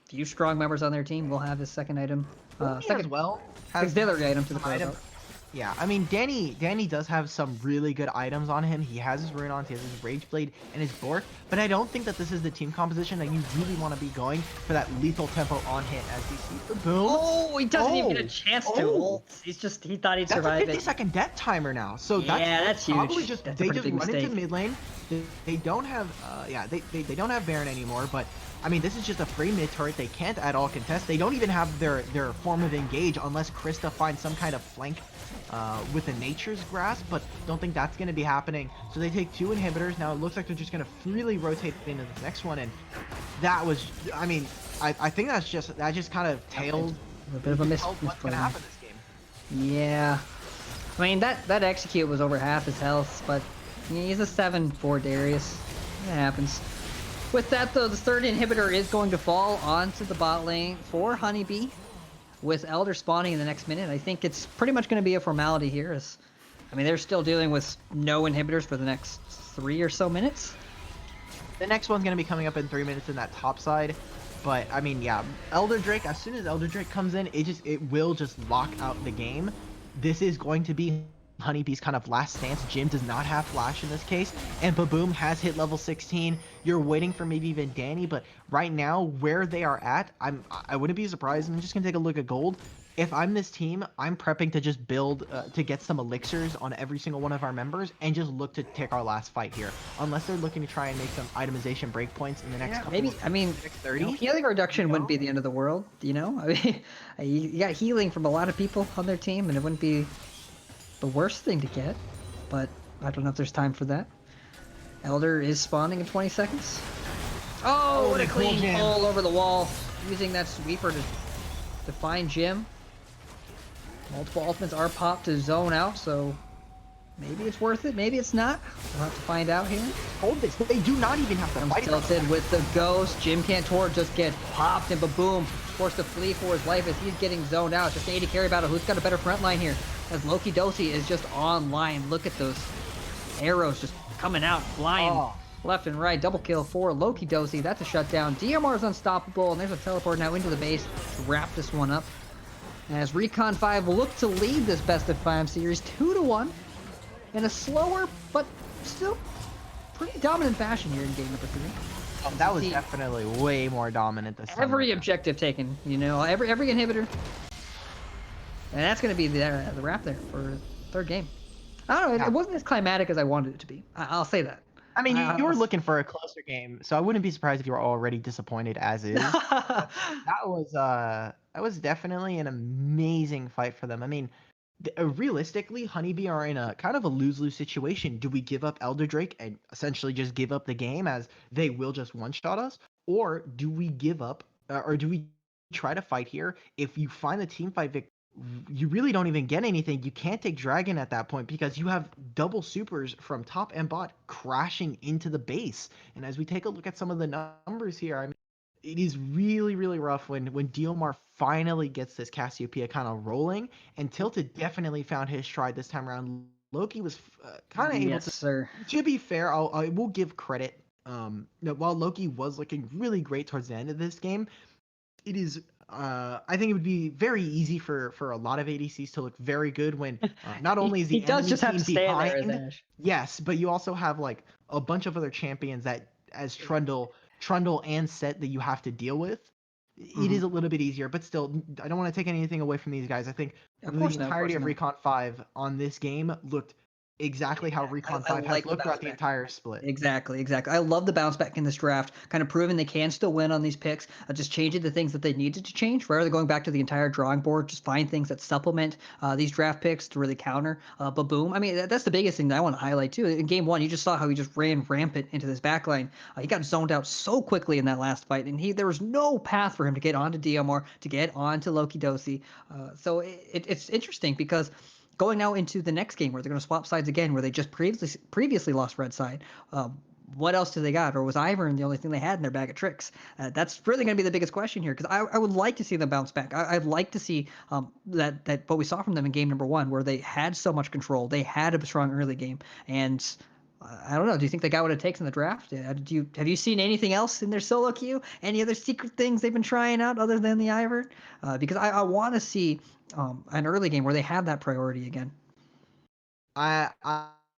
few strong members on their team will have his second item. Second as well. Has the other item to the item. closeout. Yeah, I mean, Danny does have some really good items on him. He has his Runons, he has his Rage Blade, and his Bork, but I don't think that this is the team composition that you really want to be going for that lethal tempo on hit as we see the boom. Oh, he doesn't even get a chance to ult. He thought he'd survive it. That's a 50-second death timer now. So that's huge. Probably just That's they a pretty just big run into mistake. mid lane. They don't have they don't have Baron anymore, but I mean, this is just a free mid turret. They can't at all contest. They don't even have their form of engage unless Krista finds some kind of flank with a Nature's Grasp, but don't think that's going to be happening. So they take 2 inhibitors. Now it looks like they're just going to freely rotate into the next one, and that was, I mean, I think that just kind of tailed A bit of a what's going to happen this game. Yeah. I mean, that execute was over half his health, but he's a 7 for Darius. It happens. With that, though, the third inhibitor is going to fall onto the bot lane for Honeybee. With Elder spawning in the next minute, I think it's pretty much going to be a formality here. I mean, they're still dealing with no inhibitors for the next 3 or so minutes. The next one's going to be coming up in 3 minutes in that top side. But, I mean, yeah, Elder Drake, as soon as Elder Drake comes in, it will just lock out the game. This is going to be Honeybee's kind of last stance. Jim does not have flash in this case, and Baboom has hit level 16. You're waiting for maybe even Danny, but right now where they are at, I wouldn't be surprised. I'm just gonna take a look at gold. If I'm this team, I'm prepping to just build to get some elixirs on every single one of our members and just look to take our last fight here. Unless they're looking to try and make some itemization breakpoints in the next couple maybe. of, I mean, 30. healing reduction wouldn't be the end of the world. You know, I mean, you got healing from a lot of people on their team, and it wouldn't be the worst thing to get, but I don't know if there's time for that. Elder is spawning in 20 seconds. Oh, what a clean pull over the wall, using that sweeper to find Jim. Multiple ultimates are popped to zone out, so maybe it's worth it, maybe it's not. We'll have to find out here. Hold this, they do not even have to Comes fight. tilted with the ghost. Jim Cantor just gets popped, and Baboom forced to flee for his life as he's getting zoned out. Just an AD carry battle. Who's got a better front line here? As Loki Dosi is just online. Look at those arrows just coming out, flying left and right. Double kill for Loki Dosi. That's a shutdown. DMR is unstoppable, and there's a teleport now into the base to wrap this one up. As Recon 5 look to lead this best of 5 series 2-1 in a slower but still pretty dominant fashion here in game number 3. Oh, that was definitely way more dominant this time. Every objective taken, you know, every inhibitor. And that's going to be the wrap there for third game. I don't know, it wasn't as climatic as I wanted it to be. I'll say that. I mean, you were looking for a closer game, so I wouldn't be surprised if you were already disappointed as is. That was definitely an amazing fight for them. I mean, realistically, Honeybee are in a kind of a lose-lose situation. Do we give up Elder Drake and essentially just give up the game as they will just one-shot us? Or do we give up or do we try to fight here? If you find the team fight victory, you really don't even get anything. You can't take Dragon at that point because you have double supers from top and bot crashing into the base. And as we take a look at some of the numbers here, I mean, it is really, really rough when Diomar finally gets this Cassiopeia kind of rolling. And Tilted definitely found his stride this time around. Loki was kind of able Yes, sir. to be fair, I will give credit. While Loki was looking really great towards the end of this game, it is I think it would be very easy for a lot of ADCs to look very good when not only is the He does enemy just have team to stand there, behind, Ash. yes, but you also have like a bunch of other champions that as Trundle and Set that you have to deal with. It is a little bit easier, but still, I don't want to take anything away from these guys. I think Of the course not, of entirety course of not. Recon 5 on this game looked exactly how Recon 5 has like looked throughout the bounce back. entire split. Exactly. I love the bounce back in this draft, kind of proving they can still win on these picks, just changing the things that they needed to change, rather than going back to the entire drawing board, just find things that supplement these draft picks to really counter Baboom. I mean, that's the biggest thing that I want to highlight, too. In game one, you just saw how he just ran rampant into this backline. He got zoned out so quickly in that last fight, and there was no path for him to get onto DMR, to get onto Loki Dosi. So it's interesting because going now into the next game where they're going to swap sides again, where they just previously lost red side. What else do they got? Or was Ivern the only thing they had in their bag of tricks? That's really going to be the biggest question here, because I would like to see them bounce back. I'd like to see that what we saw from them in game number one, where they had so much control, they had a strong early game, and I don't know. Do you think they got what it takes in the draft? Have you seen anything else in their solo queue? Any other secret things they've been trying out other than the Ivern? Because I want to see an early game where they have that priority again. I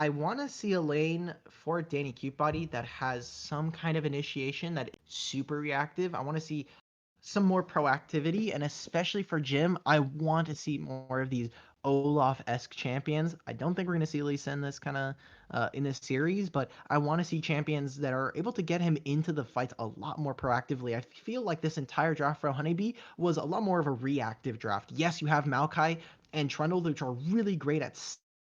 want to see a lane for Danny Cutebody that has some kind of initiation that is super reactive. I want to see some more proactivity, and especially for Jim, I want to see more of these Olaf-esque champions. I don't think we're going to see Lisa in this kind of in this series, but I want to see champions that are able to get him into the fights a lot more proactively. I feel like this entire draft for Honeybee was a lot more of a reactive draft. Yes, you have Maokai and Trundle, which are really great at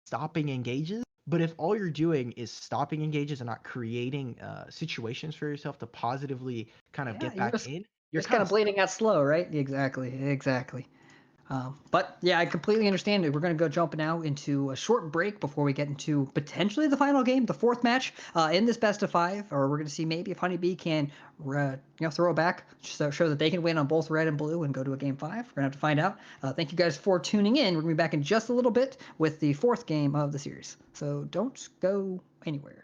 stopping engages. But if all you're doing is stopping engages and not creating situations for yourself to positively kind of get back in, you're kind of bleeding out slow, right? Exactly. But yeah, I completely understand it. We're going to go jump now into a short break before we get into potentially the final game, the fourth match in this best of five, or we're going to see maybe if Honeybee can throw it back, so show that they can win on both red and blue and go to a game five. We're going to have to find out. Thank you guys for tuning in. We're going to be back in just a little bit with the fourth game of the series. So don't go anywhere.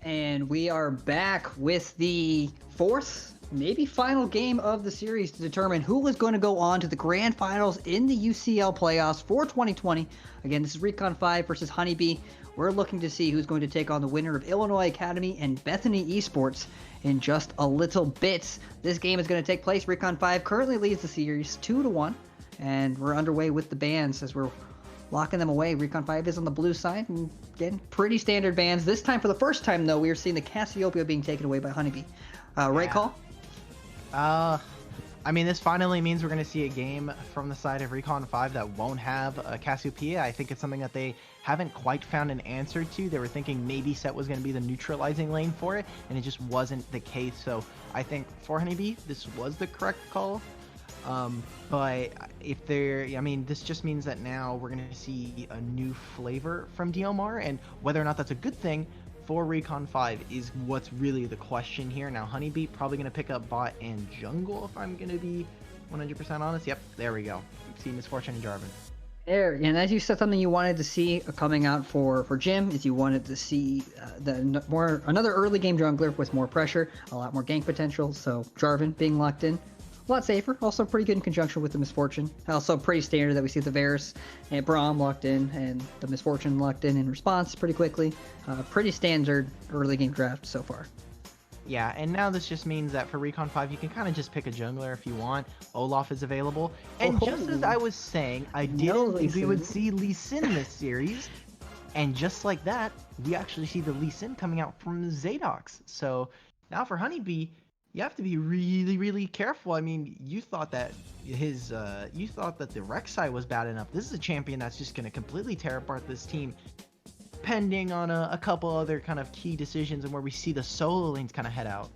And we are back with the fourth, maybe final game of the series to determine who is going to go on to the grand finals in the UCL playoffs for 2020. Again, this is Recon 5 versus Honeybee. We're looking to see who's going to take on the winner of Illinois Academy and Bethany Esports in just a little bit. This game is going to take place. Recon 5 currently leads the series 2-1, and we're underway with the bans as we're locking them away. Recon 5 is on the blue side, and again, pretty standard bans. This time, for the first time, though, we are seeing the Cassiopeia being taken away by Honeybee. Right call? I mean, this finally means we're going to see a game from the side of Recon 5 that won't have Cassiopeia. I think it's something that they haven't quite found an answer to. They were thinking maybe Set was going to be the neutralizing lane for it, and it just wasn't the case. So I think for Honeybee, this was the correct call. But if this just means that now we're going to see a new flavor from DMR, and whether or not that's a good thing for Recon 5 is what's really the question here. Now, Honeybee probably going to pick up bot and jungle, if I'm going to be 100% honest. Yep, there we go. See Misfortune and Jarvan. There, and as you said, something you wanted to see coming out for Jim is you wanted to see another early game jungler with more pressure, a lot more gank potential. So Jarvan being locked in, a lot safer. Also pretty good in conjunction with the Misfortune. Also pretty standard that we see the Varus and Braum locked in and the Misfortune locked in response pretty quickly. Pretty standard early game draft so far. Yeah, and now this just means that for Recon 5, you can kind of just pick a jungler if you want. Olaf is available. And just as I was saying, I didn't think we would see Lee Sin this series. And just like that, we actually see the Lee Sin coming out from Zadox. So now for Honeybee, you have to be really, really careful. I mean, you thought that the Rek'Sai was bad enough. This is a champion that's just going to completely tear apart this team, pending on a couple other kind of key decisions and where we see the solo lanes kind of head out.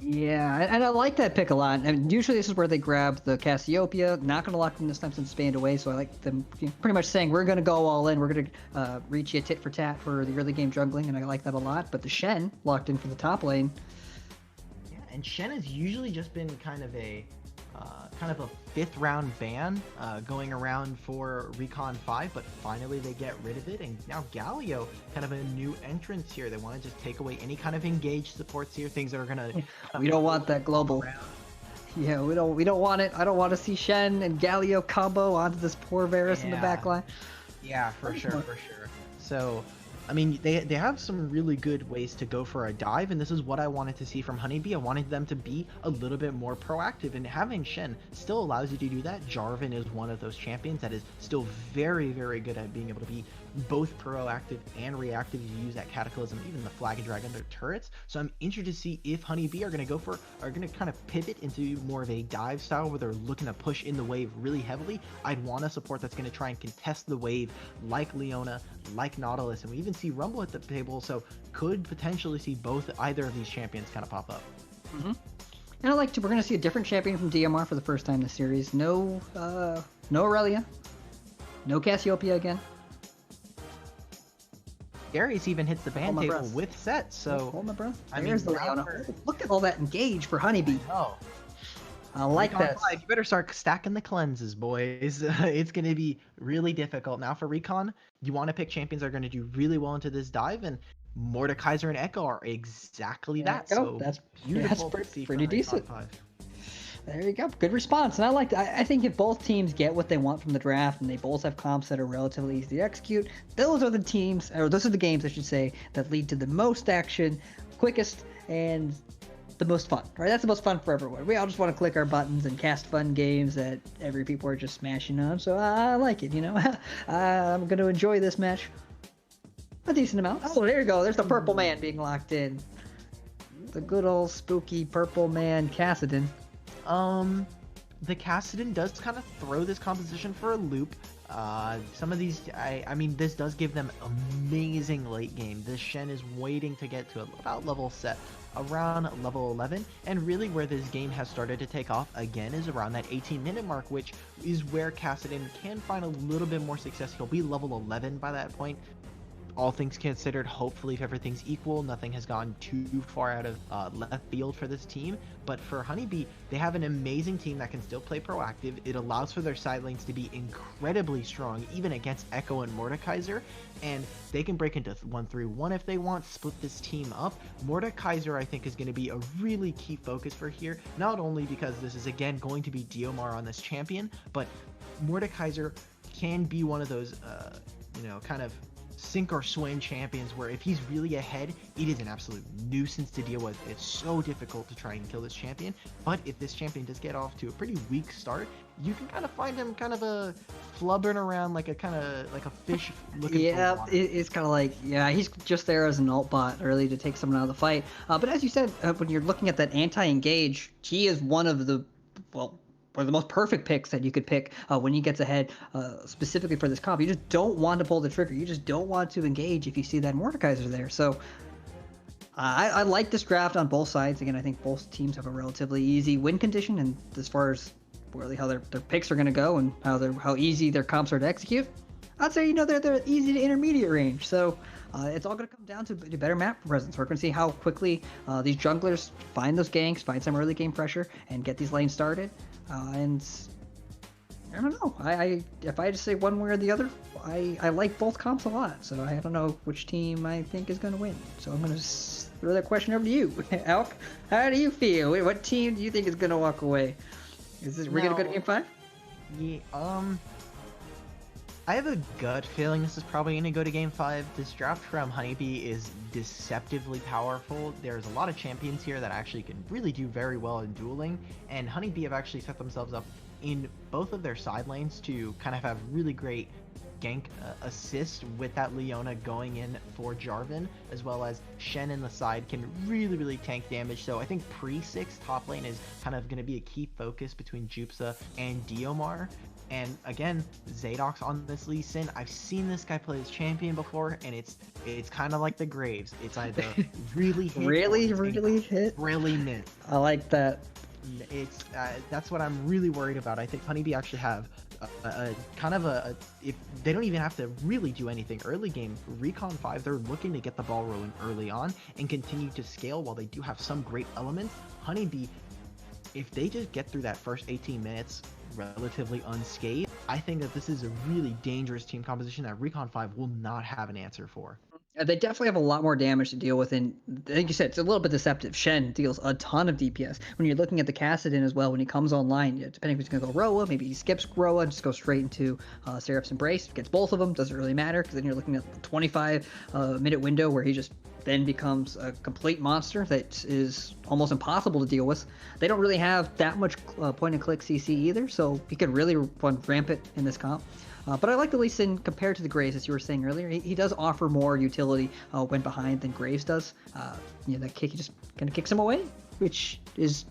Yeah, and I like that pick a lot. I mean, usually this is where they grab the Cassiopeia. Not going to lock them this time since it's banned away, so I like them pretty much saying, we're going to go all in. We're going to reach you tit for tat for the early game jungling, and I like that a lot. But the Shen locked in for the top lane. Yeah, and Shen has usually just been kind of a fifth round ban going around for Recon 5, but finally they get rid of it, and now Galio, kind of a new entrance here. They want to just take away any kind of engaged supports here, things that are gonna. We don't want that global. Yeah, we don't want it. I don't want to see Shen and Galio combo onto this poor Varus in the back line. Yeah, for sure. So, I mean, they have some really good ways to go for a dive, and this is what I wanted to see from Honeybee. I wanted them to be a little bit more proactive, and having Shen still allows you to do that. Jarvan is one of those champions that is still very, very good at being able to be both proactive and reactive. You use that Cataclysm, even the Flag and Dragon, their turrets. So I'm interested to see if Honeybee are going to kind of pivot into more of a dive style where they're looking to push in the wave really heavily. I'd want a support that's going to try and contest the wave like Leona, like Nautilus, and we even see Rumble at the table, so could potentially see either of these champions kind of pop up. Mm-hmm. And we're going to see a different champion from DMR for the first time this series. No Aurelia, no Cassiopeia again. Darius even hits the ban table with Set, so hold my breath. There's the Leona. Look at all that engage for Honeybee. I like that. You better start stacking the cleanses, boys. It's going to be really difficult. Now for Recon, you want to pick champions that are going to do really well into this dive, and Mordekaiser and Echo are exactly that. So that's beautiful. That's pretty decent. There you go. Good response. And I think if both teams get what they want from the draft and they both have comps that are relatively easy to execute, those are the games, I should say, that lead to the most action, quickest, and the most fun, right? That's the most fun for everyone. We all just want to click our buttons and cast fun games that every people are just smashing on. So I like it, I'm going to enjoy this match a decent amount. Oh, there you go. There's the purple man being locked in. The good old spooky purple man, Kassadin. The Kassadin does kind of throw this composition for a loop. Some of these, I mean, this does give them amazing late game. This Shen is waiting to get to about level set, around level 11, and really where this game has started to take off again is around that 18-minute mark, which is where Kassadin can find a little bit more success. He'll be level 11 by that point. all things considered, hopefully if everything's equal, nothing has gone too far out of left field for this team. But for Honeybee, they have an amazing team that can still play proactive. It allows for their side lanes to be incredibly strong, even against Echo and Mordekaiser, and they can break into 1-3-1 if they want, split this team up. Mordekaiser, I think, is going to be a really key focus for here, not only because this is, again, going to be Diomar on this champion, but Mordekaiser can be one of those, kind of sink or swim champions where if he's really ahead, it is an absolute nuisance to deal with. It's so difficult to try and kill this champion. But if this champion does get off to a pretty weak start, you can kind of find him kind of a flubbering around like a fish looking yeah, for water. it's kind of like, yeah, he's just there as an alt bot really to take someone out of the fight. But as you said, when you're looking at that anti-engage, he is one of the, well, one of the most perfect picks that you could pick when he gets ahead, specifically for this comp. You just don't want to pull the trigger. You just don't want to engage if you see that Mordekaiser there. So I like this draft on both sides. Again, I think both teams have a relatively easy win condition, and as far as really how their picks are going to go and how easy their comps are to execute, I'd say they're easy to intermediate range. So it's all going to come down to better map presence. We're going to see how quickly these junglers find those ganks, find some early game pressure, and get these lanes started. And I don't know. If I had to say one way or the other, I like both comps a lot. So I don't know which team I think is going to win. So I'm going to throw that question over to you, Alk. How do you feel? What team do you think is going to walk away? We're going to go to Game 5? Yeah, I have a gut feeling this is probably going to go to Game 5. This draft from Honeybee is deceptively powerful. There's a lot of champions here that actually can really do very well in dueling, and Honeybee have actually set themselves up in both of their side lanes to kind of have really great gank assist with that Leona going in for Jarvan, as well as Shen in the side can really tank damage. So I think pre-6 top lane is kind of going to be a key focus between Jupsa and Diomar. And again, Zadok's on this Lee Sin. I've seen this guy play as champion before, and it's kind of like the Graves. It's either really hit, really hit, really miss. I like that. It's that's what I'm really worried about. I think Honeybee actually have a kind of if they don't even have to really do anything early game. Recon 5, they're looking to get the ball rolling early on and continue to scale while they do have some great elements. Honeybee, if they just get through that first 18 minutes relatively unscathed, I think that this is a really dangerous team composition that Recon 5 will not have an answer for. They definitely have a lot more damage to deal with, and like you said, it's a little bit deceptive. Shen deals a ton of DPS. When you're looking at the Kassadin as well, when he comes online, depending if he's going to go Roa, maybe he skips Roa and just goes straight into Seraph's Embrace. Gets both of them, doesn't really matter, because then you're looking at the 25-minute window where he just then becomes a complete monster that is almost impossible to deal with. They don't really have that much point-and-click CC either, so he could really run rampant in this comp. But I like the Lee Sin compared to the Graves, as you were saying earlier. He does offer more utility when behind than Graves does. That kick, he just kind of kicks him away, which is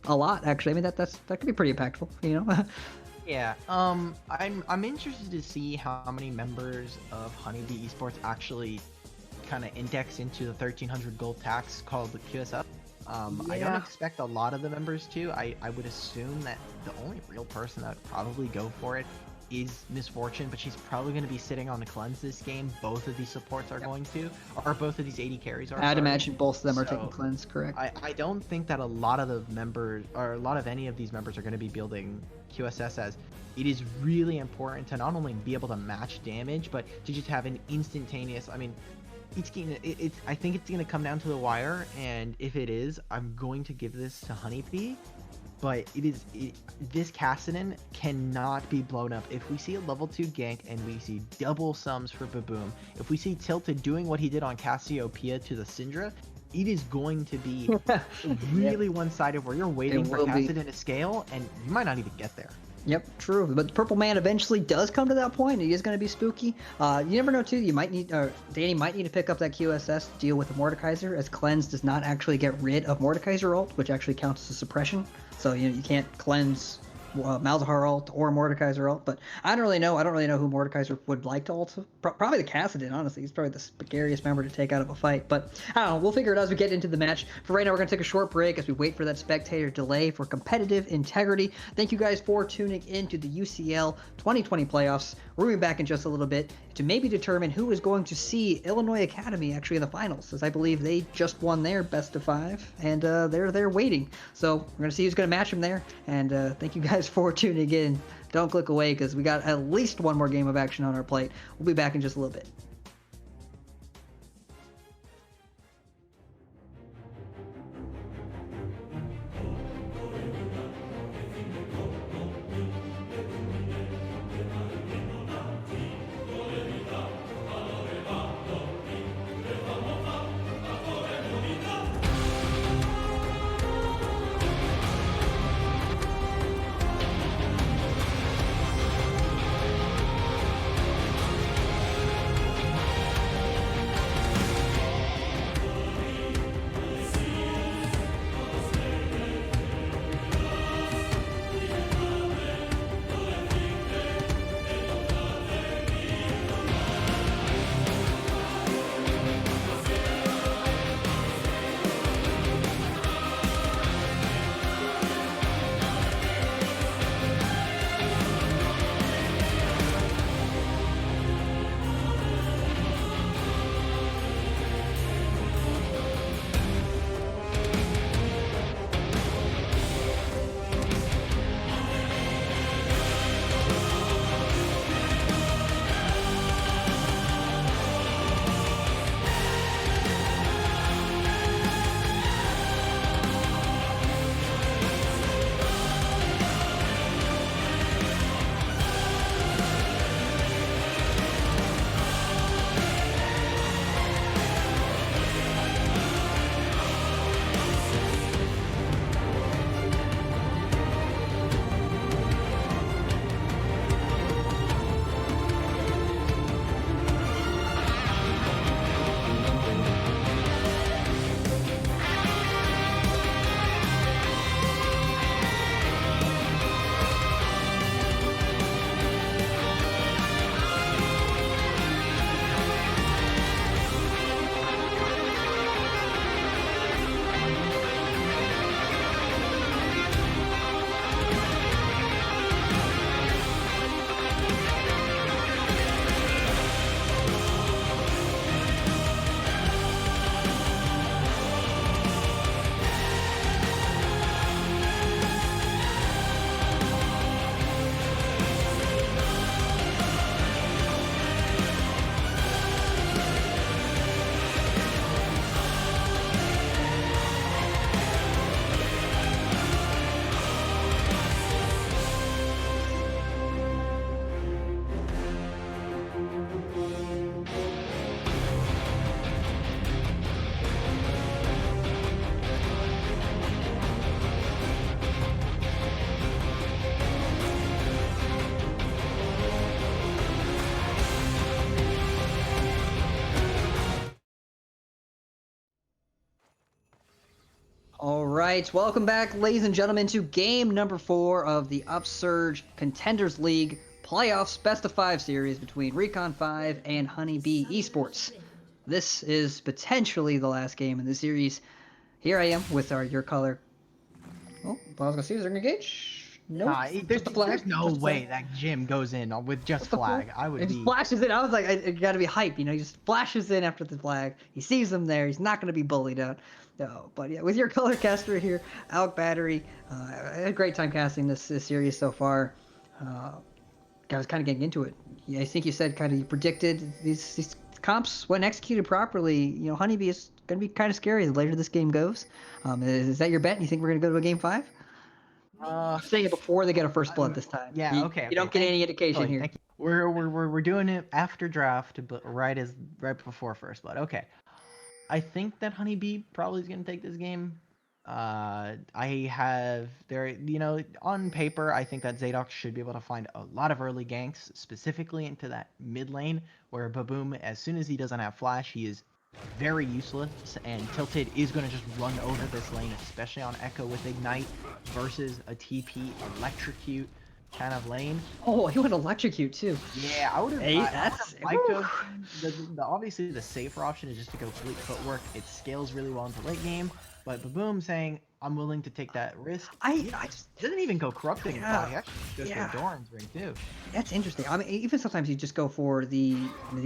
a lot, actually. I mean, that could be pretty impactful, Yeah, I'm interested to see how many members of Honeybee Esports actually kind of index into the 1300 gold tax called the QSF. I don't expect a lot of the members to. I would assume that the only real person that would probably go for it is Misfortune, but she's probably going to be sitting on the cleanse this game. Both of these supports are going to, or both of these 80 carries are. I'd imagine both of them are taking cleanse, correct? I don't think that a lot of the members, or a lot of any of these members, are going to be building QSS, as it is really important to not only be able to match damage, but to just have an instantaneous. I mean, I think it's going to come down to the wire, and if it is, I'm going to give this to Honeybee. But this Kassadin cannot be blown up. If we see a level 2 gank and we see double sums for Baboom, if we see Tilted doing what he did on Cassiopeia to the Syndra, it is going to be really one-sided where you're waiting for Kassadin to scale, and you might not even get there. Yep, true. But Purple Man eventually does come to that point. He is going to be spooky. You never know, too. You might need, Danny might need to pick up that QSS to deal with the Mordekaiser, as Cleanse does not actually get rid of Mordekaiser ult, which actually counts as a suppression. So you can't cleanse Malzahar ult or Mordekaiser ult, but I don't really know. I don't really know who Mordekaiser would like to ult. Probably the Kassadin, honestly. He's probably the scariest member to take out of a fight. But I don't know. We'll figure it out as we get into the match. For right now, we're going to take a short break as we wait for that spectator delay for competitive integrity. Thank you guys for tuning into the UCL 2020 playoffs. We'll be back in just a little bit to maybe determine who is going to see Illinois Academy actually in the finals, as I believe they just won their best of 5, and they're waiting. So we're going to see who's going to match them there. And thank you guys for tuning in. Don't click away because we got at least one more game of action on our plate. We'll be back in just a little bit. All right, welcome back, ladies and gentlemen, to game number 4 of the Upsurge Contenders League Playoffs Best of 5 series between Recon 5 and Honeybee Esports. This is potentially the last game in the series. Here I am with your color. Oh, I was gonna see, is there an engage? No, There's no way that Jim goes in with just flag. I would He be. flashes in. I was like, it gotta be hype, you know. He just flashes in after the flag. He sees them there. He's not gonna be bullied out. No, but yeah, with your color caster here, Alec Battery, I had a great time casting this series so far. I was kind of getting into it. Yeah, I think you said kind of you predicted these comps when executed properly. You know, Honeybee is gonna be kind of scary the later this game goes. Is that your bet? You think we're gonna go to a game 5? I'm saying it before they get a first blood this time. Yeah, okay. You don't get any indication here. Thank you. We're doing it after draft, but right before first blood. Okay. I think that Honeybee probably is going to take this game. I have on paper, I think that Zadok should be able to find a lot of early ganks, specifically into that mid lane, where Baboom, as soon as he doesn't have flash, he is very useless, and Tilted is going to just run over this lane, especially on Echo with Ignite versus a TP Electrocute kind of lane. Oh, he went electrocute too. Yeah, I would have. Hey, I that's would have liked to have obviously the safer option is just to go fleet footwork. It scales really well into late game, but Baboom saying I'm willing to take that risk. I just Doesn't even go corrupting. Yeah, He actually goes yeah. for Doran's ring too. That's interesting. I mean, even sometimes you just go for the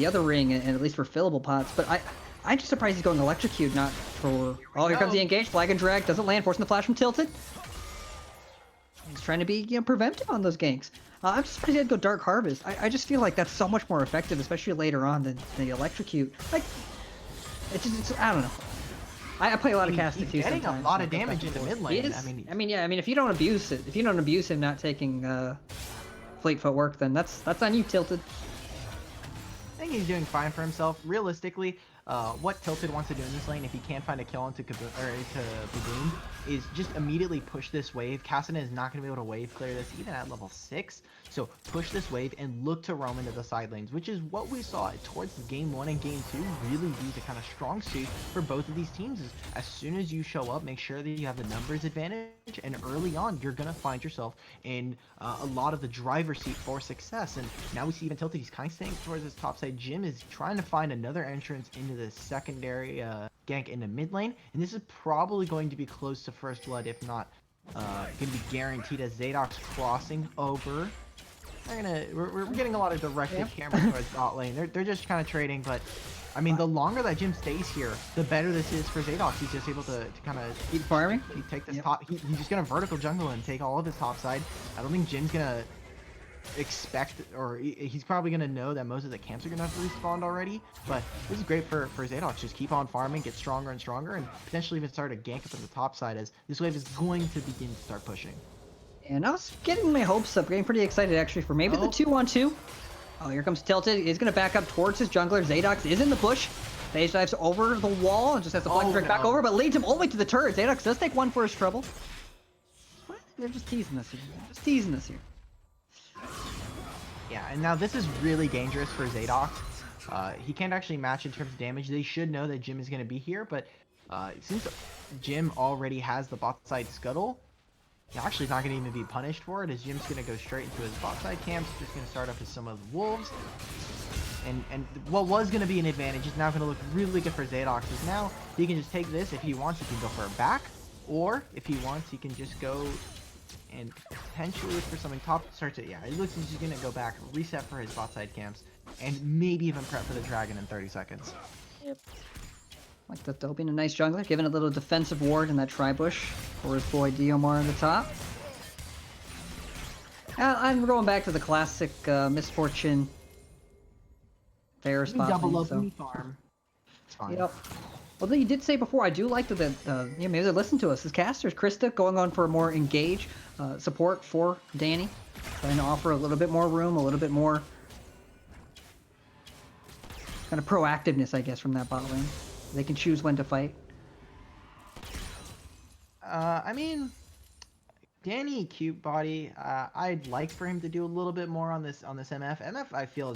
other ring, and at least for fillable pots. But I'm just surprised he's going electrocute, not for. Oh, here comes the engage. Flag and drag doesn't land, forcing the flash from Tilted. He's trying to be preventive on those ganks. I'm just surprised he had to go Dark Harvest. I just feel like that's so much more effective, especially later on than the electrocute. Like, I don't know. I play a lot of casting too. He's getting sometimes, a lot so of damage into mid lane. I mean, if you don't abuse it, if you don't abuse him not taking fleet footwork, then that's on you, Tilted. I think he's doing fine for himself. Realistically, what Tilted wants to do in this lane, if he can't find a kill into Baboom, is just immediately push this wave. Kassadin is not going to be able to wave clear this even at level 6. So push this wave and look to roam into the side lanes, which is what we saw towards game 1 and game 2 really be the kind of strong suit for both of these teams. Is as soon as you show up, make sure that you have the numbers advantage, and early on you're going to find yourself in a lot of the driver's seat for success. And now we see even Tilted, he's kind of staying towards his top side. Jim is trying to find another entrance into the secondary gank in the mid lane, and this is probably going to be close to first blood, if not going to be guaranteed, as Zadok's crossing over. We're getting a lot of directed camera towards bot lane. They're just kind of trading, but I mean, the longer that Jim stays here, the better this is for Zadok. He's just able to kind of keep farming. He take this top. He's just gonna vertical jungle and take all of his top side. I don't think Jim's gonna expect, or he's probably gonna know that most of the camps are gonna have respawned already. But this is great for Zadok. Just keep on farming, get stronger and stronger, and potentially even start a gank up on the top side, as this wave is going to begin to start pushing. And I was getting my hopes up, getting pretty excited actually for maybe the 2-on-2. Oh, here comes Tilted. He's going to back up towards his jungler. Zadox is in the bush. Phase dives over the wall and just has to flag direct back over, but leads him all the way to the turret. Zadox does take one for his trouble. What? They're just teasing us here. They're just teasing us here. Yeah, and now this is really dangerous for Zadok. He can't actually match in terms of damage. They should know that Jim is going to be here, but since Jim already has the bot side scuttle, he actually not going to even be punished for it, as Jim's going to go straight into his bot side camps, just going to start up with some of the wolves. And what was going to be an advantage is now going to look really good for Zadok, because now he can just take this. If he wants, he can go for a back, or if he wants, he can just go and potentially look for something top. Starts it, yeah, it looks like he's going to go back, reset for his bot side camps, and maybe even prep for the dragon in 30 seconds. Yep. Like that though, being a nice jungler, giving a little defensive ward in that tri-bush for his boy Diomar on the top. I'm going back to the classic misfortune fair spot. Double up so. farm. It's fine. Yep. Although you did say before, I do like that maybe they listen to us as casters. Krista going on for a more engage support for Danny, trying to offer a little bit more room, a little bit more kind of proactiveness, I guess, from that bot lane. They can choose when to fight. I mean, Danny cute body. I'd like for him to do a little bit more on this MF. MF I feel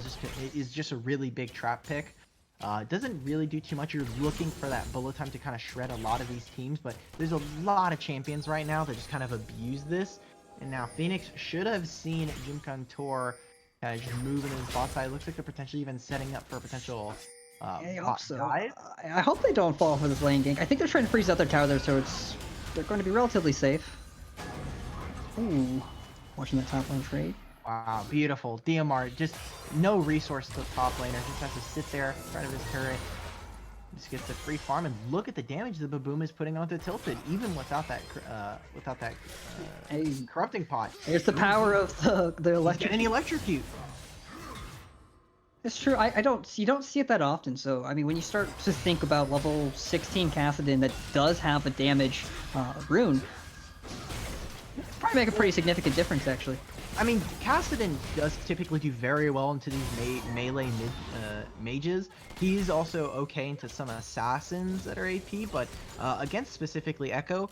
is just a really big trap pick. Doesn't really do too much. You're looking for that bullet time to kind of shred a lot of these teams, but there's a lot of champions right now that just kind of abuse this. And now Phoenix should have seen Jim Contour kind of just move into his bot side. Looks like they're potentially even setting up for a potential I hope so. I hope they don't fall for this lane gank. I think they're trying to freeze out their tower there, so they're going to be relatively safe. Ooh, watching that top lane trade. Wow, beautiful. Diomar, just no resource to the top laner. Just has to sit there in front of his turret. Just gets the free farm, and look at the damage the Baboom is putting onto Tilted, even without that corrupting pot. There's the power of the electric. And the electrocute. It's true. You don't see it that often. So I mean, when you start to think about level 16 Kassadin that does have a damage rune, probably make a pretty significant difference actually. I mean, Kassadin does typically do very well into these melee mages. He's also okay into some assassins that are AP, but against specifically Echo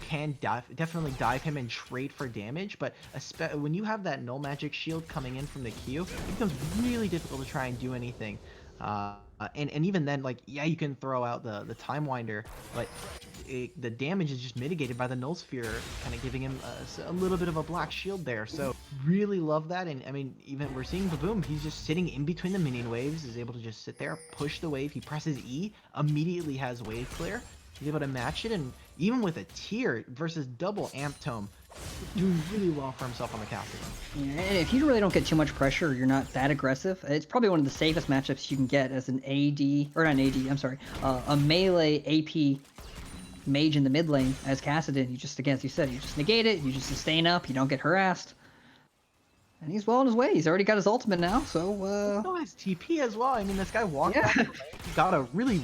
can definitely dive him and trade for damage, but when you have that null magic shield coming in from the Q, it becomes really difficult to try and do anything. And even then, like, yeah, you can throw out the Time Winder, but the damage is just mitigated by the Null Sphere, kind of giving him a little bit of a black shield there. So really love that. And I mean, even we're seeing Baboom, he's just sitting in between the minion waves, is able to just sit there, push the wave. He presses E, immediately has wave clear. He's able to match it, and even with a tier versus double Amp Tome, doing really well for himself on the casting. Yeah, and if you really don't get too much pressure, you're not that aggressive, it's probably one of the safest matchups you can get as an AD, or not an AD, I'm sorry, a melee AP mage in the mid lane as Kassadin. You just, again, as you said, you just negate it, you just sustain up, you don't get harassed. And he's well on his way. He's already got his ultimate now, so no, his TP as well. I mean, this guy walked back. He got a really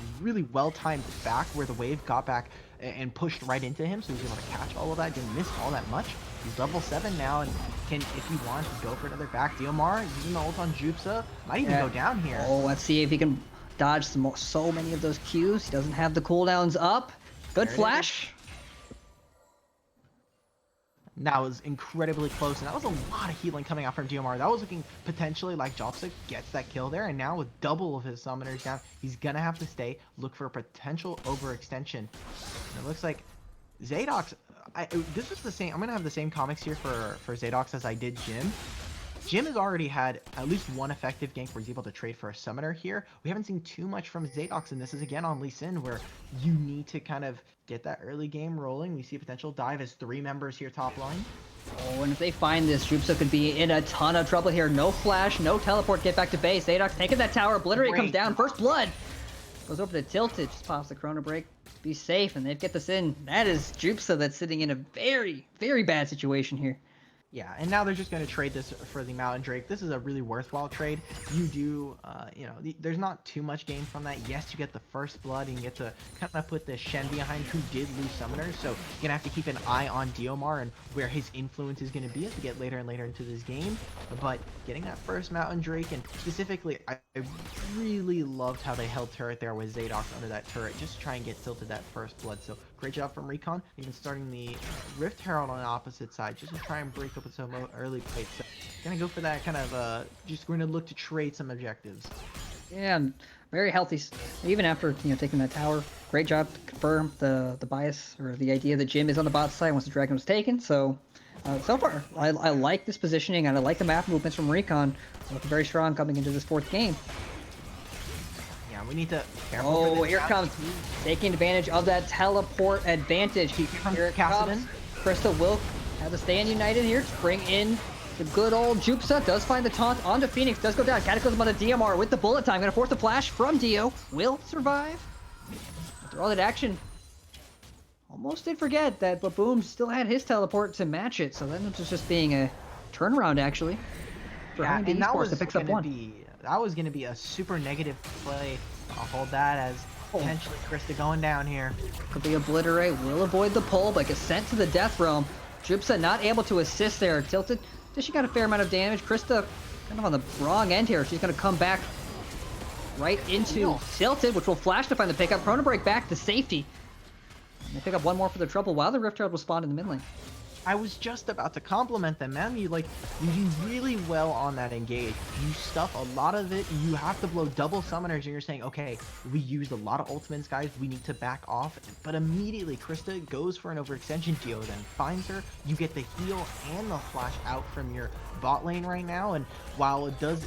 well-timed back where the wave got back and pushed right into him, so he was able to catch all of that. Didn't miss all that much. He's level 7 now, and can, if he wants, go for another back. Diomar using the ult on Jupsa. Might even go down here. Oh, let's see if he can dodge so many of those Qs. He doesn't have the cooldowns up. Good flash. That was incredibly close, and that was a lot of healing coming out from Diomar. That was looking potentially like Jopsik gets that kill there, and now with double of his summoners down, he's gonna have to stay, look for a potential overextension. And it looks like Zadox, this is the same, I'm gonna have the same comics here for Zadox as I did Jim. Jim has already had at least one effective gank where he's able to trade for a summoner here. We haven't seen too much from Zadox, and this is again on Lee Sin, where you need to kind of get that early game rolling. We see a potential dive as 3 members here top line. Oh, and if they find this, Jupsa could be in a ton of trouble here. No flash, no teleport, get back to base. Zadox taking that tower, Obliterate comes down, first blood. Goes over to Tilted, just pops the Chrono Break. Be safe, and they'd get this in. That is Jupsa that's sitting in a very, very bad situation here. Yeah, and now they're just going to trade this for the Mountain Drake. This is a really worthwhile trade. You do, you know, there's not too much gain from that. Yes, you get the first blood, and you get to kind of put the Shen behind, who did lose summoners. So you're going to have to keep an eye on Diomar and where his influence is going to be as we get later and later into this game. But getting that first Mountain Drake, and specifically, I really loved how they held turret there with Zadox under that turret, just to try and get tilted that first blood. So great job from Recon, even starting the Rift Herald on the opposite side, just to try and break up with some early plays. So gonna go for that kind of just going to look to trade some objectives. Yeah, and very healthy. Even after, you know, taking that tower, great job to confirm the bias or the idea that Jim is on the bot side once the dragon was taken. So so far, I like this positioning, and I like the map movements from Recon. Looking very strong coming into this 4th game. Yeah, we need to. Oh, here comes taking advantage of that teleport advantage. Here it comes. Krista will have to stay in United here to bring in the good old Jupsa. Does find the taunt onto Phoenix. Does go down. Cataclysm on the DMR with the bullet time. Gonna force the flash from Dio. Will survive. After all that action, almost did forget that Baboom still had his teleport to match it. So then it was just being a turnaround actually. For yeah, and Esports that picks up one. That was going to be a super negative play. I'll hold that as potentially Krista going down here. Could be Obliterate. Will avoid the pull, but gets sent to the Death Realm. Jupsa not able to assist there. Tilted. She got a fair amount of damage. Krista kind of on the wrong end here. She's going to come back right into Tilted, which will flash to find the pickup. Chrono Break back to safety. And they pick up one more for the trouble while the Rift Herald will spawn in the mid lane. I was just about to compliment them, man. You do really well on that engage. You stuff a lot of it. You have to blow double summoners, and you're saying, okay, we used a lot of ultimates, guys. We need to back off. But immediately, Krista goes for an overextension. Dio then finds her. You get the heal and the flash out from your bot lane right now. And while it does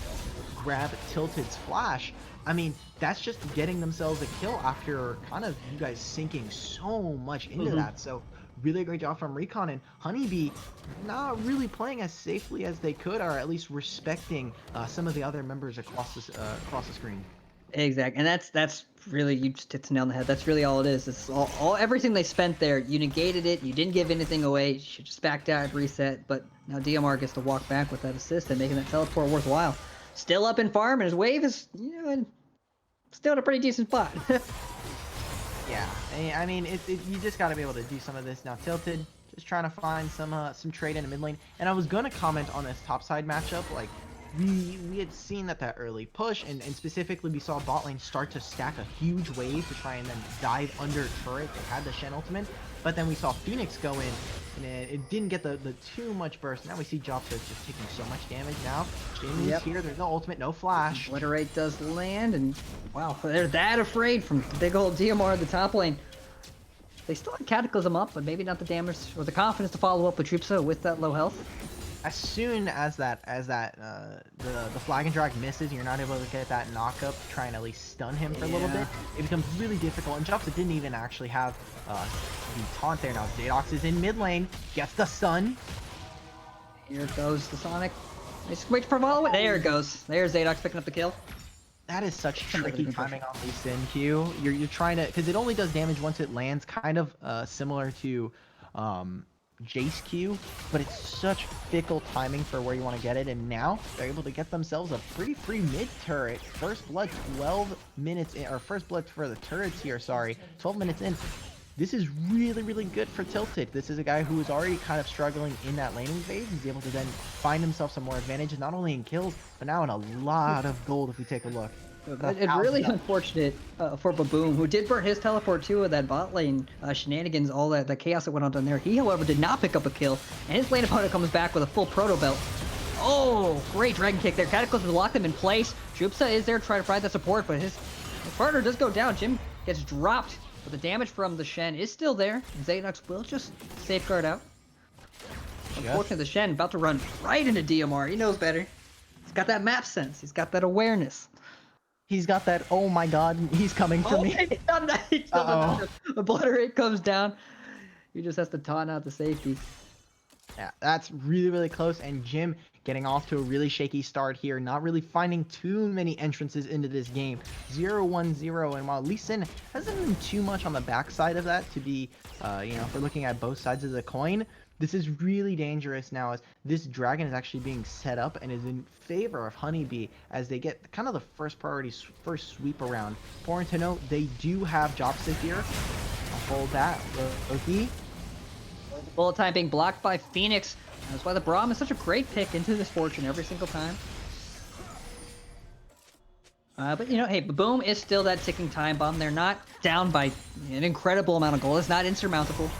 grab Tilted's flash, I mean, that's just getting themselves a kill after kind of you guys sinking so much into that. So really great job from Recon, and Honeybee not really playing as safely as they could, or at least respecting some of the other members across the screen. Exactly, and that's really, you just hit the nail on the head. That's really all it is. It's all everything they spent there. You negated it. You didn't give anything away. You just backed out, reset. But now DMR gets to walk back with that assist and making that teleport worthwhile. Still up in farm, and his wave is, you know, still in a pretty decent spot. Yeah, I mean, you just got to be able to do some of this now. Tilted, just trying to find some trade in the mid lane. And I was going to comment on this topside matchup. Like, we had seen that early push, and specifically we saw bot lane start to stack a huge wave to try and then dive under turret. They had the Shen ultimate, but then we saw Phoenix go in, And it didn't get the too much burst. Now we see Jobsters just taking so much damage now. Jim is here. There's no ultimate, no flash. Obliterate does land, and wow, they're that afraid from the big old DMR at the top lane. They still have Cataclysm up, but maybe not the damage or the confidence to follow up with Trupsa with that low health. As soon as the flag and drag misses, and you're not able to get that knock up, try and at least stun him for a little bit. It becomes really difficult. And Jobster didn't even actually have the taunt there. Now Zadox is in mid lane, gets the stun. Here goes the Sonic. Just wait for follow it. There it goes. There's Zadox picking up the kill. That is such tricky timing on Lee Sin Q. You're trying to, because it only does damage once it lands, kind of similar to Jace Q, but it's such fickle timing for where you want to get it. And now they're able to get themselves a pretty free mid turret. First blood 12 minutes in, or first blood for the turrets here, sorry, 12 minutes in. This is really, really good for Tilted. This is a guy who is already kind of struggling in that laning phase. He's able to then find himself some more advantages, not only in kills, but now in a lot of gold if we take a look. It's really unfortunate for Baboom, who did burn his teleport too with that bot lane shenanigans, all that the chaos that went on down there. He, however, did not pick up a kill, and his lane opponent comes back with a full proto belt. Oh, great dragon kick there. Cataclysm locked him in place. Trupsa is there to try to provide that support, but his partner does go down. Jim gets dropped, but the damage from the Shen is still there. Zadox will just safeguard out. Unfortunately, the Shen about to run right into DMR. He knows better. He's got that map sense. He's got that awareness. He's got that, oh my god, he's coming for me. He's done that. He's done that. Obliterate comes down. He just has to taunt out the safety. Yeah, that's really, really close. And Jim getting off to a really shaky start here, not really finding too many entrances into this game. 0-1-0, and while Lee Sin hasn't been too much on the backside of that to be, if we're looking at both sides of the coin, this is really dangerous now as this dragon is actually being set up and is in favor of Honeybee as they get kind of the first priority, first sweep around. Important to note, they do have Jobstick here. I'll hold that. Loki. Bullet time being blocked by Phoenix. That's why the Braum is such a great pick into this fortune every single time. But hey, Boom is still that ticking time bomb. They're not down by an incredible amount of gold. It's not insurmountable.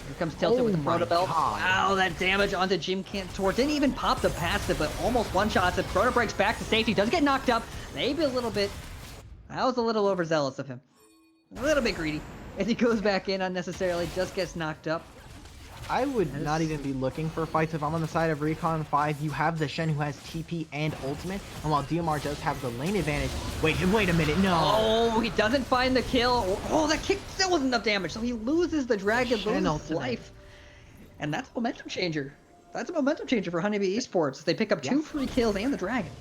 Here comes Tilted with the Proto Belt. Wow, that damage onto Jim Cantor. Didn't even pop the passive, but almost one-shots it. Proto breaks back to safety. Does get knocked up. Maybe a little bit. That was a little overzealous of him. A little bit greedy. As he goes back in unnecessarily, just gets knocked up. I would not even be looking for fights if I'm on the side of Recon 5. You have the Shen who has TP and ultimate, and while DMR does have the lane advantage. Wait a minute, no. Oh, he doesn't find the kill. Oh, that kick still wasn't enough damage, so he loses the dragon, loses life. And that's a momentum changer. That's a momentum changer for Honeybee Esports. They pick up 2 free kills and the dragon.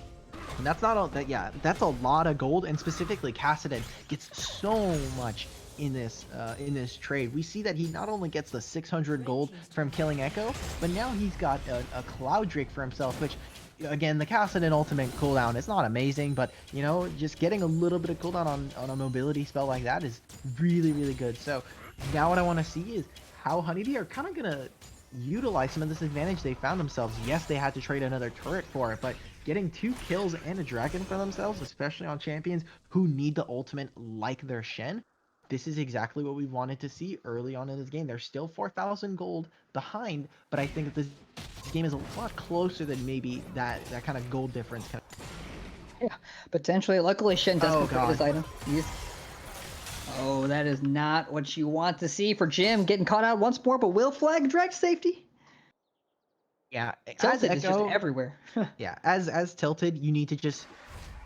And that's not all that. Yeah, that's a lot of gold, and specifically Cassidon gets so much in this trade. We see that he not only gets the 600 gold from killing Echo, but now he's got a Cloud Drake for himself, which again, the Cassidon ultimate cooldown is not amazing, but just getting a little bit of cooldown on a mobility spell like that is really, really good. So now what I want to see is how Honeybee are kind of gonna utilize some of this advantage they found themselves. Yes, they had to trade another turret for it, but getting 2 kills and a dragon for themselves, especially on champions who need the ultimate like their Shen, this is exactly what we wanted to see early on in this game. They're still 4,000 gold behind, but I think that this game is a lot closer than maybe that kind of gold difference. Yeah, potentially. Luckily, Shen does complete his item. Oh, that is not what you want to see for Jim. Getting caught out once more, but will flag direct safety. Yeah, Tilted is just everywhere. Yeah, as Tilted, you need to just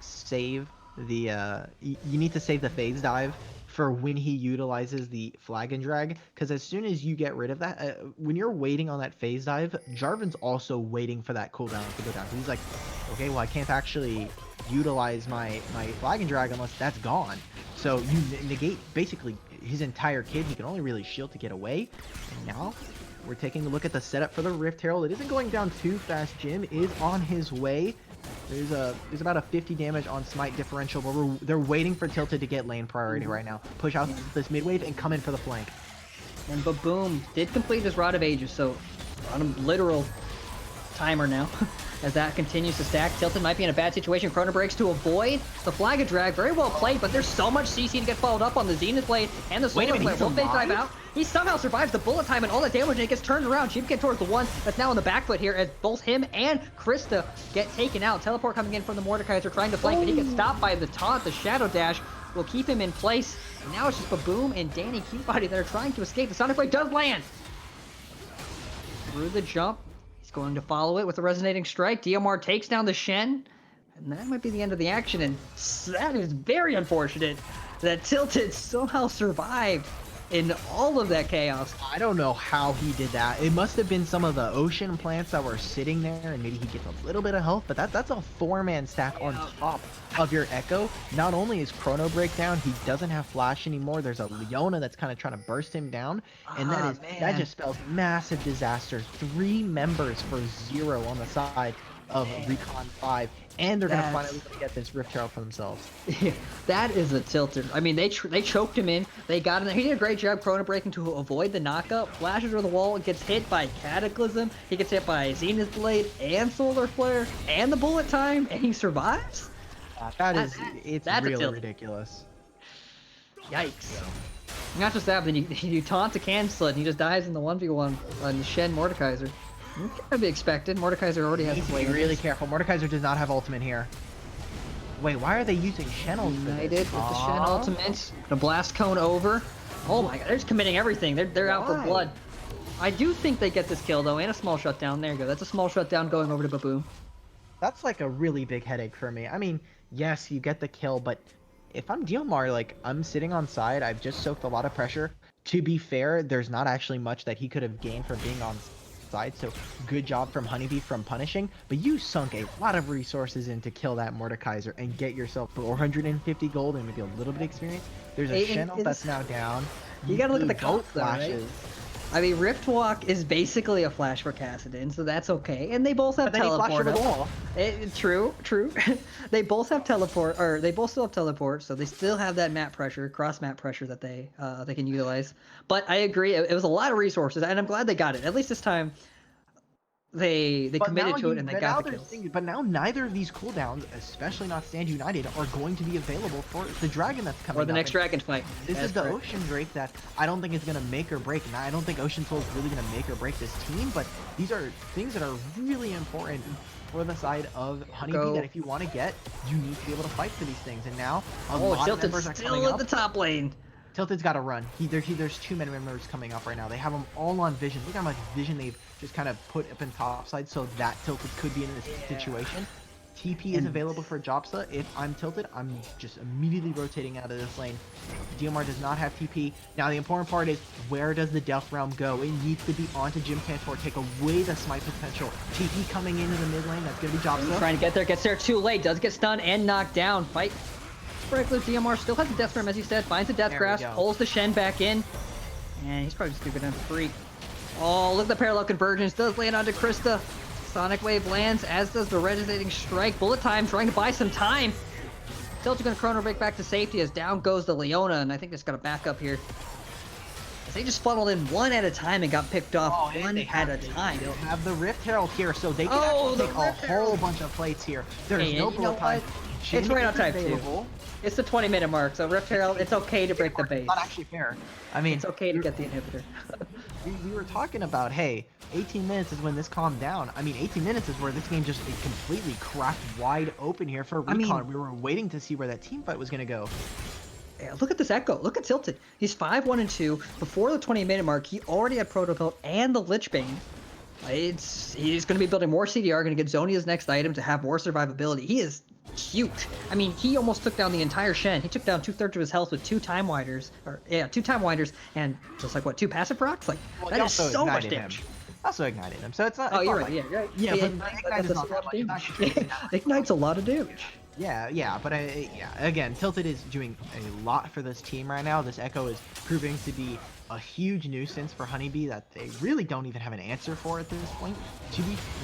save the you need to save the phase dive for when he utilizes the flag and drag, because as soon as you get rid of that, when you're waiting on that phase dive, Jarvan's also waiting for that cooldown to go down. So he's like, okay, well, I can't actually utilize my flag and drag unless that's gone. So you negate basically his entire kit. He can only really shield to get away. And now we're taking a look at the setup for the Rift Herald. It isn't going down too fast. Jim is on his way. There's about a 50 damage on smite differential, but they're waiting for Tilted to get lane priority right now. Push out this mid wave and come in for the flank. And Baboom did complete his Rod of Ages, so on a literal timer now. as that continues to stack. Tilted might be in a bad situation. Chrono breaks to avoid the flag of drag. Very well played, but there's so much CC to get followed up on. The Zenith blade and the solar flare. Won't they dive out? He somehow survives the bullet time and all that damage, and it gets turned around. Sheep get towards the one that's now on the back foot here as both him and Krista get taken out. Teleport coming in from the Mordekaiser, trying to flank, but he gets stopped by the taunt. The Shadow Dash will keep him in place. And now it's just Baboom and Danny Cuebody that are trying to escape. The Sonic Wave does land through the jump. He's going to follow it with a resonating strike. DMR takes down the Shen, and that might be the end of the action. And that is very unfortunate that Tilted somehow survived in all of that chaos. I don't know how he did that. It must have been some of the ocean plants that were sitting there, and maybe he gets a little bit of health, but that's a 4-man stack on top of your Echo. Not only is Chrono Break down, he doesn't have Flash anymore. There's a Leona that's kind of trying to burst him down, and that just spells massive disaster. 3 members for 0 on the side of Recon 5, and they're gonna finally get this Rift Herald for themselves. Yeah, that is a tilter. I mean, they choked him in. They got in there. He did a great job Chrono breaking to avoid the knockup. Flashes over the wall, gets hit by Cataclysm. He gets hit by Zenith Blade and Solar Flare and the bullet time, and he survives. It's really ridiculous. Yikes. Not just that, but then you taunt to cancel it, and he just dies in the 1v1 on the Shen Mordekaiser. Can be expected. Mordekaiser already has to be really careful. Mordekaiser does not have ultimate here. Wait, why are they using Shen ultimate? United with the Shen ultimate. The blast cone over. Oh my god, they're just committing everything. They're out for blood. I do think they get this kill though, and a small shutdown. There you go. That's a small shutdown going over to Baboom. That's like a really big headache for me. I mean, yes, you get the kill, but if I'm Diomar, like, I'm sitting on side, I've just soaked a lot of pressure. To be fair, there's not actually much that he could have gained from being on side, so good job from Honeybee from punishing, but you sunk a lot of resources in to kill that Mordekaiser and get yourself 450 gold and maybe a little bit of experience. There's a Shen ult that's now down. You gotta look at the comp flashes. Right? I mean, Rift Walk is basically a flash for Kassadin, so that's okay. And they both have teleport. True. They both have teleport, or they both still have teleport, so they still have that map pressure, cross map pressure that they can utilize. But I agree, it was a lot of resources, and I'm glad they got it. At least this time, they committed to it and they got the kills. But now neither of these cooldowns, especially not Stand United, are going to be available for the Dragon that's coming up. Or the next Dragon fight. This is the Ocean Drake that I don't think is going to make or break. And I don't think Ocean Soul is really going to make or break this team, but these are things that are really important for the side of Honeybee that if you want to get, you need to be able to fight for these things. And now a lot of members are coming up. Still in the top lane. Tilted's got to run. There's 2 members coming up right now. They have them all on Vision. Look how much Vision they've just kind of put up in topside so that Tilted could be in this situation. TP is available for Jopsa. If I'm Tilted, I'm just immediately rotating out of this lane. DMR does not have TP. Now the important part is, where does the Death Realm go? It needs to be onto Jim Tantor, take away the smite potential. TP coming into the mid lane, that's going to be Jopsa. Trying to get there, gets there too late, does get stunned and knocked down. Fight. Breakler DMR still has the Death Realm, as you said, finds the Death Grasp, pulls the Shen back in, and he's probably just gonna go down free. Oh, look at the parallel convergence, does land onto Krista. Sonic Wave lands, as does the resonating strike. Bullet time, trying to buy some time. Tilt's gonna Chrono Break back to safety as down goes the Leona, and I think it's gonna back up here. As they just funneled in one at a time and got picked off one at a time. They'll have the Rift Herald here, so they can actually take a whole bunch of plates here. There's no bullet time. It's right on time too. It's the 20-minute mark, so Rift Herald, it's okay to break the base. It's not actually fair. I mean, it's okay to get the inhibitor. we were talking about, hey, 18 minutes is when this calmed down. I mean, 18 minutes is where this game just completely cracked wide open here for Recon. We were waiting to see where that team fight was going to go. Yeah, look at this Echo. Look at Tilted. He's 5-1-2. Before the 20-minute mark, he already had Protopelt and the Lich Bane. He's going to be building more CDR, going to get Zonia's next item to have more survivability. He is huge. I mean, he almost took down the entire Shen. He took down 2/3 of his health with 2 Time Winders, and just like what, 2 passive procs? Like, that is so much damage. Also ignited him, so it's not. Oh, you're right. Yeah, right. Yeah, but Ignite is not that much. Ignite's a lot of damage. Yeah, but again, Tilted is doing a lot for this team right now. This Echo is proving to be a huge nuisance for Honeybee that they really don't even have an answer for at this point.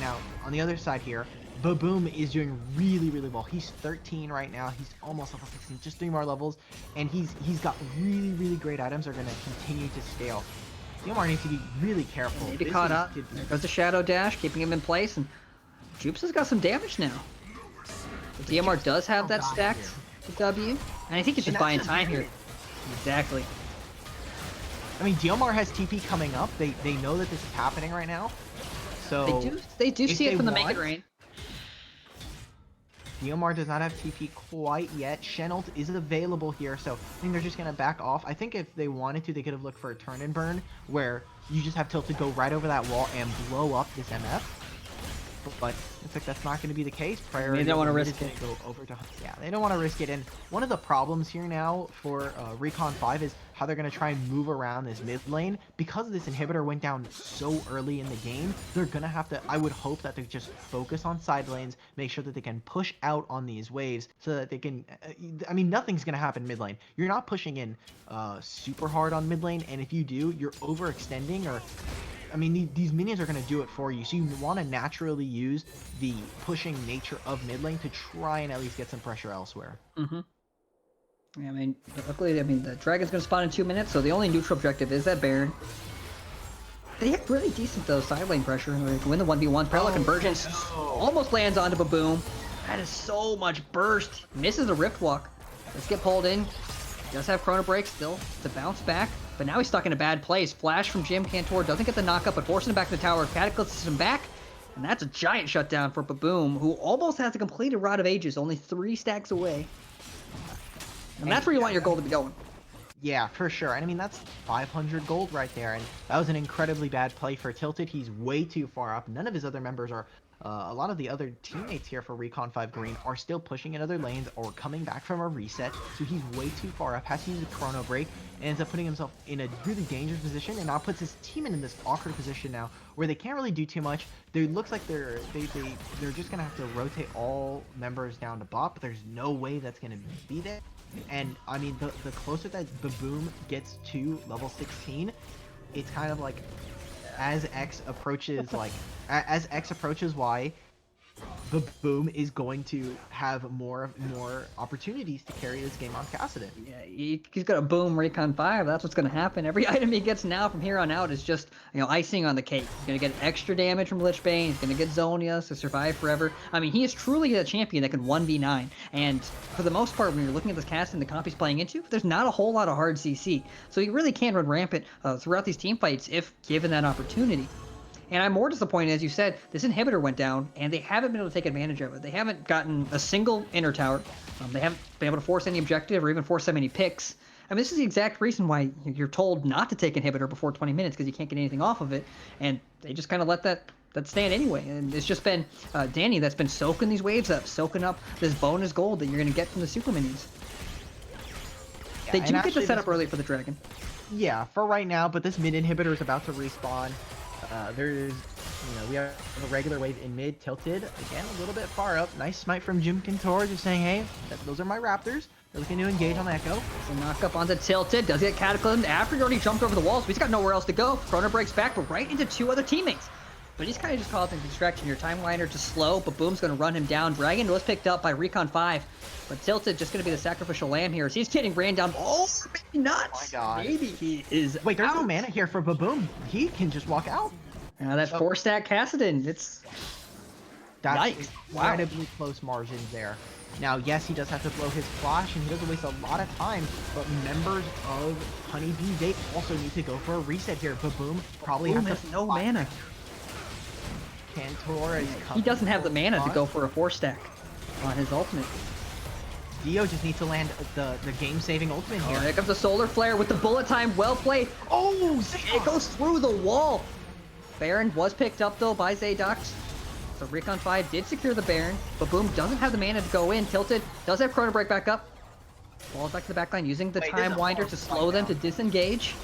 Now, on the other side here, Baboom is doing really well. He's 13 right now. He's almost level 16, just 3 more levels, and he's got really great items that are going to continue to scale. DMR needs to be really careful. Need to caught up. There goes the Shadow Dash, keeping him in place, and Jupes has got some damage now. The DMR does have that stacked with W, and I think he's just buying time here. Exactly. I mean, DMR has TP coming up. They know that this is happening right now. So they do see it from the Mega Drain. DMR does not have TP quite yet. Shen ult is available here, so I think they're just going to back off. I think if they wanted to, they could have looked for a turn and burn, where you just have Tilted go right over that wall and blow up this MF. But looks like that's not going to be the case. They don't want to risk it. Go over to, yeah, they don't want to risk it. And one of the problems here now for Recon 5 is how they're going to try and move around this mid lane. Because this inhibitor went down so early in the game, they're going to have to, I would hope that they just focus on side lanes, make sure that they can push out on these waves so that they can, I mean, nothing's going to happen mid lane. You're not pushing in super hard on mid lane, and if you do, you're overextending or... I mean, these minions are going to do it for you, so you want to naturally use the pushing nature of mid lane to try and at least get some pressure elsewhere. Mm-hmm. Yeah, I mean, luckily, the Dragon's going to spawn in 2 minutes, so the only neutral objective is that Baron. They have really decent, though, side lane pressure. Like, win the 1v1. Parallel Convergence almost lands onto Baboom. That is so much burst. Misses a Rift Walk. Let's get pulled in. Does have Chrono Break still to bounce back. But now he's stuck in a bad place. Flash from Jim Cantor doesn't get the knockup, but forcing him back to the tower. Cataclysms him back. And that's a giant shutdown for Baboom, who almost has a completed Rod of Ages, only 3 stacks away. And that's where you want your gold to be going. Yeah, for sure. And I mean, that's 500 gold right there. And that was an incredibly bad play for Tilted. He's way too far up. None of his other members are... a lot of the other teammates here for Recon 5 Green are still pushing in other lanes or coming back from a reset, so he's way too far up, has to use a Chrono Break, and ends up putting himself in a really dangerous position, and now puts his team in this awkward position now, where they can't really do too much. It looks like they're just gonna have to rotate all members down to bot, but there's no way that's gonna be there. And I mean, the closer that Baboom gets to level 16, it's kind of like, as X approaches Y, Baboom is going to have more opportunities to carry this game on Kassadin. Yeah, he's got a boom Recon 5. That's what's going to happen. Every item he gets now from here on out is just, icing on the cake. He's going to get extra damage from Lich Bane. He's going to get Zonias to survive forever. I mean, he is truly a champion that can 1v9. And for the most part, when you're looking at this cast and the comp he's playing into, there's not a whole lot of hard CC. So he really can run rampant throughout these team fights if given that opportunity. And I'm more disappointed, as you said, this inhibitor went down, and they haven't been able to take advantage of it. They haven't gotten a single inner tower. They haven't been able to force any objective or even force that many picks. I mean, this is the exact reason why you're told not to take inhibitor before 20 minutes, because you can't get anything off of it. And they just kind of let that stand anyway. And it's just been Danny that's been soaking these waves up, soaking up this bonus gold that you're going to get from the super minis. Yeah, they do get the setup early for the Dragon. Yeah, for right now, but this mid inhibitor is about to respawn. There's, we have a regular wave in mid, Tilted, again, a little bit far up. Nice smite from Jim Cantor, just saying, hey, those are my Raptors. They're looking to engage on Echo. So knock up onto Tilted, does get Cataclysmed after he already jumped over the walls, but he's got nowhere else to go. Chrono breaks back, but right into 2 other teammates. But he's kind of just causing distraction here. Timeliner to slow, but Boom's going to run him down. Dragon was picked up by Recon 5, but Tilted just going to be the sacrificial lamb here as he's getting ran down. Oh, maybe nuts. Oh my God. Maybe he is. Wait, there's no mana here for Baboom. He can just walk out. That 4-stack Kassadin. That's yikes. Incredibly close margins there. Now, yes, he does have to blow his flash, and he doesn't waste a lot of time, but members of Honeybee, they also need to go for a reset here. Baboom probably has no mana. Cantor is he doesn't have the mana to go for a 4-stack on his ultimate. Dio just needs to land the game-saving ultimate here. Here comes the Solar Flare with the bullet time. Well played. Oh, it goes through the wall. Baron was picked up, though, by Zadox. So Recon 5 did secure the Baron, but Boom doesn't have the mana to go in. Tilted does have Chrono Break back up. Falls back to the backline, using the Time Winder to slow them to disengage.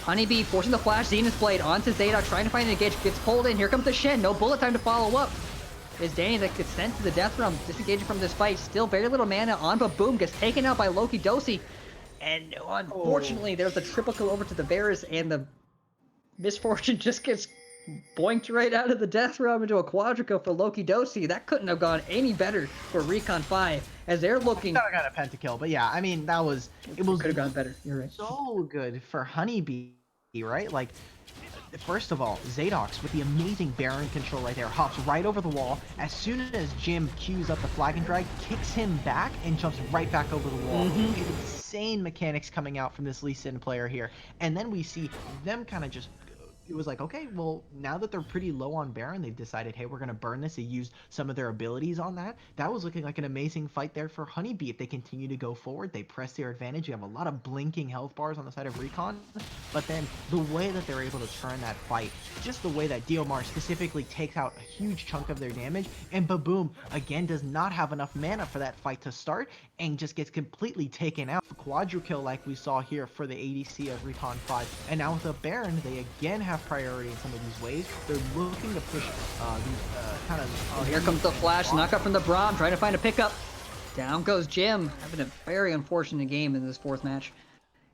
Honeybee forcing the flash. Zenith Blade onto Zadox, trying to find an engage. Gets pulled in. Here comes the Shen. No bullet time to follow up. Is Danny that gets sent to the Death Realm, disengaging from this fight. Still very little mana on, but Boom gets taken out by Loki Dosi. And unfortunately, there's a triple kill over to the Bears, and the Misfortune just gets boinked right out of the Death Realm into a quadrico for Loki Dosi. That couldn't have gone any better for Recon 5, as they're looking... I got a pentakill, but yeah, I mean, that was... It was could have gone better, you're right. So good for Honeybee, right? Like, First of all, Zadox with the amazing Baron control right there hops right over the wall. As soon as Jim cues up the flag and drag, kicks him back and jumps right back over the wall. Insane mechanics coming out from this Lee Sin player here. And then we see them kind of just, it was like, okay, well, now that they're pretty low on Baron, they've decided, hey, we're going to burn this. They used some of their abilities on that. That was looking like an amazing fight there for Honeybee. If they continue to go forward, they press their advantage. You have a lot of blinking health bars on the side of Recon. But then the way that they're able to turn that fight, just the way that Diomar specifically takes out a huge chunk of their damage, and Baboom, again, does not have enough mana for that fight to start, and just gets completely taken out. Quadra kill like we saw here for the ADC of Recon 5. And now with the Baron, they again have priority in some of these ways. They're looking to push kind of... Oh, here comes the flash, knock up from the Braum, trying to find a pickup. Down goes Jim, having a very unfortunate game in this fourth match.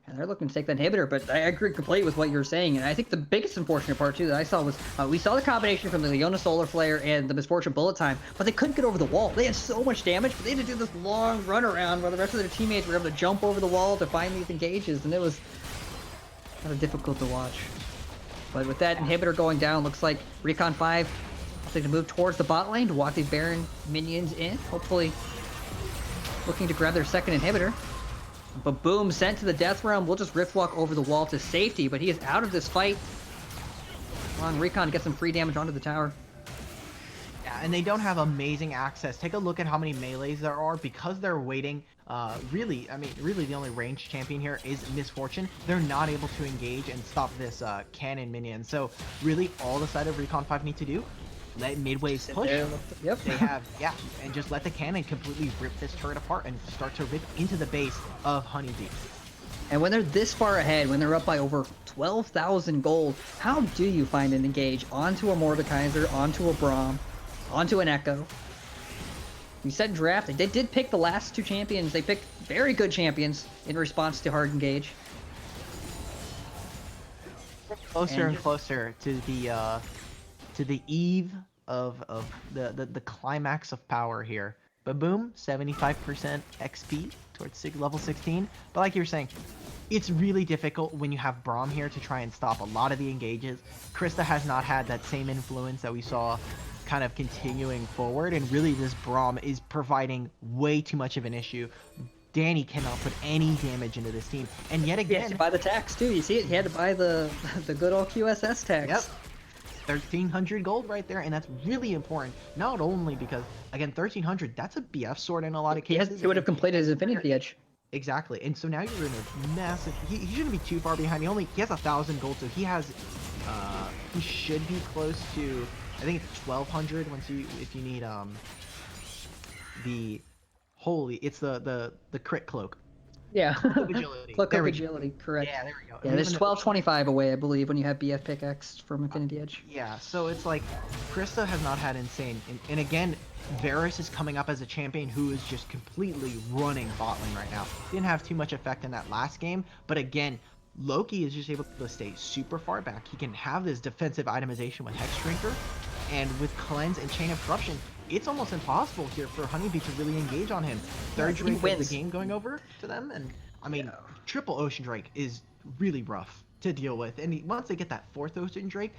And they're looking to take the inhibitor, but I agree completely with what you're saying. And I think the biggest unfortunate part, too, that I saw was we saw the combination from the Leona Solar Flare and the Misfortune Bullet Time, but they couldn't get over the wall. They had so much damage, but they had to do this long runaround where the rest of their teammates were able to jump over the wall to find these engages, and it was kind of difficult to watch. But with that inhibitor going down, looks like Recon 5 will take to move towards the bot lane to walk these Baron minions in, hopefully looking to grab their second inhibitor. But Boom sent to the Death Realm. We'll just Rift Walk over the wall to safety, but he is out of this fight. Long Recon gets some free damage onto the tower. Yeah, and they don't have amazing access. Take a look at how many melees there are because they're waiting. Really the only ranged champion here is Misfortune. They're not able to engage and stop this cannon minion. So really all the side of Recon 5 need to do, let midways push. Yep. They have, and just let the cannon completely rip this turret apart and start to rip into the base of Honeybee. And when they're this far ahead, when they're up by over 12,000 gold, how do you find an engage onto a Mordekaiser, onto a Braum, onto an Echo? You said draft. They did pick the last two champions. They picked very good champions in response to hard engage. Closer and closer to the eve of the climax of power here. But boom, 75% XP towards level 16. But like you were saying, it's really difficult when you have Braum here to try and stop a lot of the engages. Krista has not had that same influence that we saw kind of continuing forward, and really this Braum is providing way too much of an issue. Danny cannot put any damage into this team, and yet again... He had to buy the tax too, you see it? He had to buy the good old QSS tax. Yep. 1,300 gold right there, and that's really important. Not only because, again, 1,300, that's a BF sword in a lot of cases. He would have completed his Infinity Edge. Exactly, and so now you're in a massive... He shouldn't be too far behind. He has 1,000 gold, so he has... he should be close to... I think it's 1,200 if you need it's the crit cloak. Yeah. Cloak of agility. Cloak of agility, correct. Yeah, there we go. Yeah, there's 1225 away, I believe, when you have BF pickaxe from Infinity Edge. Yeah, so it's like Krista has not had insane, and again, Varus is coming up as a champion who is just completely running bot lane right now. Didn't have too much effect in that last game, but again, Loki is just able to stay super far back. He can have this defensive itemization with Hex Drinker, and with Cleanse and Chain of Corruption, it's almost impossible here for Honeybee to really engage on him. Third Drake of the game going over to them, and I mean, triple Ocean Drake is really rough to deal with. And once they get that fourth Ocean Drake,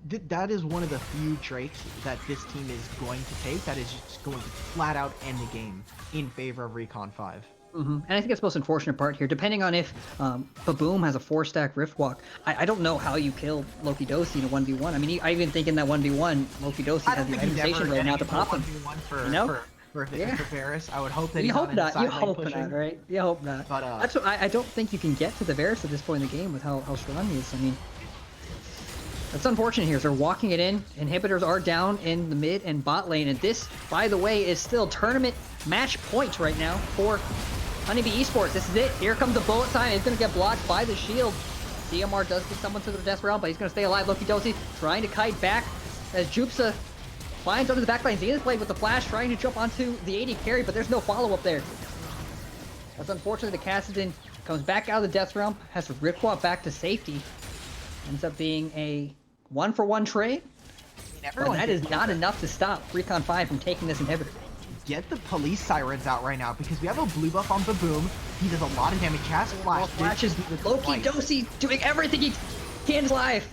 that is one of the few Drakes that this team is going to take that is just going to flat out end the game in favor of Recon 5. And I think that's the most unfortunate part here. Depending on if Baboom has a 4-stack Rift Walk, I don't know how you kill Loki Dosi in a 1v1. I mean, I even think in that 1v1, Loki Dosi has the itemization right now to pop him. For Varus, I would hope that you hope not. You hope not, right? You hope not. But that's what I don't think you can get to the Varus at this point in the game with how strong he is. I mean, that's unfortunate here. They're walking it in. Inhibitors are down in the mid and bot lane, and this, by the way, is still tournament match point right now for Honeybee Esports. This is it. Here comes the bullet time. It's going to get blocked by the shield. DMR does get someone to the death realm, but he's going to stay alive. Loki Dosi trying to kite back as Jupsa finds under the backline. Zenith Blade with the flash, trying to jump onto the AD carry, but there's no follow-up there. That's unfortunate. The Kassadin comes back out of the death realm, has to ripwalk back to safety. Ends up being a 1-for-1 trade. But that is not enough to stop Recon 5 from taking this inhibitor. Get the police sirens out right now because we have a blue buff on Baboom. He does a lot of damage. Has flash. Flashes. Loki Dosi doing everything he can live.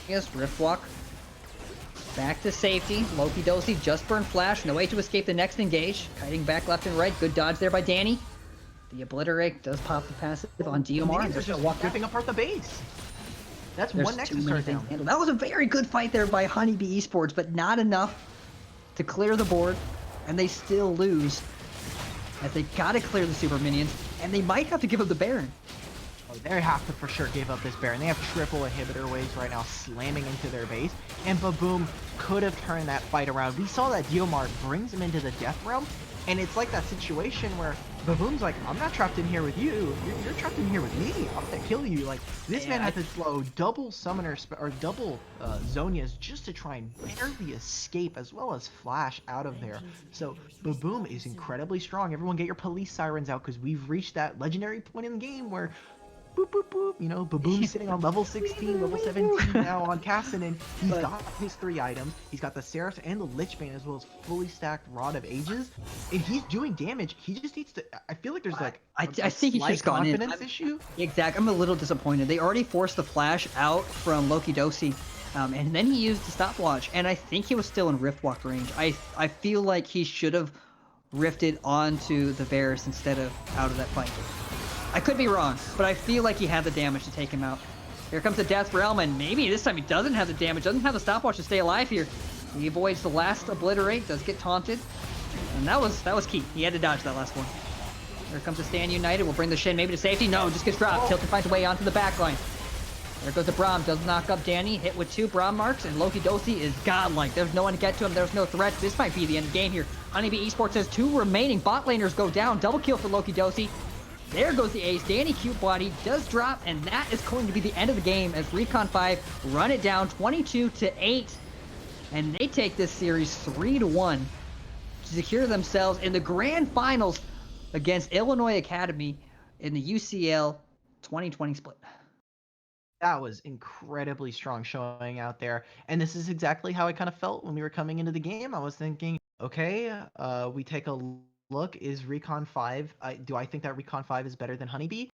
Yes, Rift Walk. Back to safety. Loki Dosi just burned flash. No way to escape the next engage. Kiting back left and right. Good dodge there by Danny. The Obliterate does pop the passive on DMR. Minions are just ripping apart the base. That's There's one too Nexus many start things down. to handle. That was a very good fight there by Honeybee Esports, but not enough to clear the board, and they still lose. As they gotta clear the super minions, and they might have to give up the Baron. Oh, they have to for sure give up this Baron. They have triple inhibitor waves right now slamming into their base, and Baboom could have turned that fight around. We saw that Diomar brings him into the death realm, and it's like that situation where Baboom's like, I'm not trapped in here with you. You're trapped in here with me. I'm gonna kill you. Like, this man had to slow double summoner or double Zonias just to try and barely escape, as well as flash out of there. So Baboom is incredibly strong. Everyone get your police sirens out, because we've reached that legendary point in the game where boop, boop, boop. You know, Baboom's sitting on level 16, level 17 now on Cassin, and he's got his 3 items. He's got the Seraph and the Lich Bane, as well as fully stacked Rod of Ages, and he's doing damage. He just needs to. I feel like there's like I think he should have gone in. Confidence issue. Exactly. I'm a little disappointed. They already forced the flash out from Loki Dosi, and then he used the stopwatch, and I think he was still in Rift Walk range. I feel like he should have rifted onto the Varus instead of out of that fight. I could be wrong, but I feel like he had the damage to take him out. Here comes the Death Realm, and maybe this time he doesn't have the damage, doesn't have the stopwatch to stay alive here. He avoids the last Obliterate, does get taunted, and that was key. He had to dodge that last one. Here comes the Stand United, will bring the Shin maybe to safety. No, just gets dropped. Tilted finds a way onto the backline. There goes the Braum, does knock up Danny, hit with 2 Braum marks, and Loki Dosi is godlike. There's no one to get to him, there's no threat. This might be the end of the game here. Honeybee Esports has 2 remaining bot laners go down. Double kill for Loki Dosi. There goes the ace. Danny Cute Body does drop, and that is going to be the end of the game as Recon 5 run it down 22-8. And they take this series 3-1 to secure themselves in the grand finals against Illinois Academy in the UCL 2020 split. That was incredibly strong showing out there, and this is exactly how I kind of felt when we were coming into the game. I was thinking, okay, we take a look. Is Recon 5? Do I think that Recon 5 is better than Honeybee?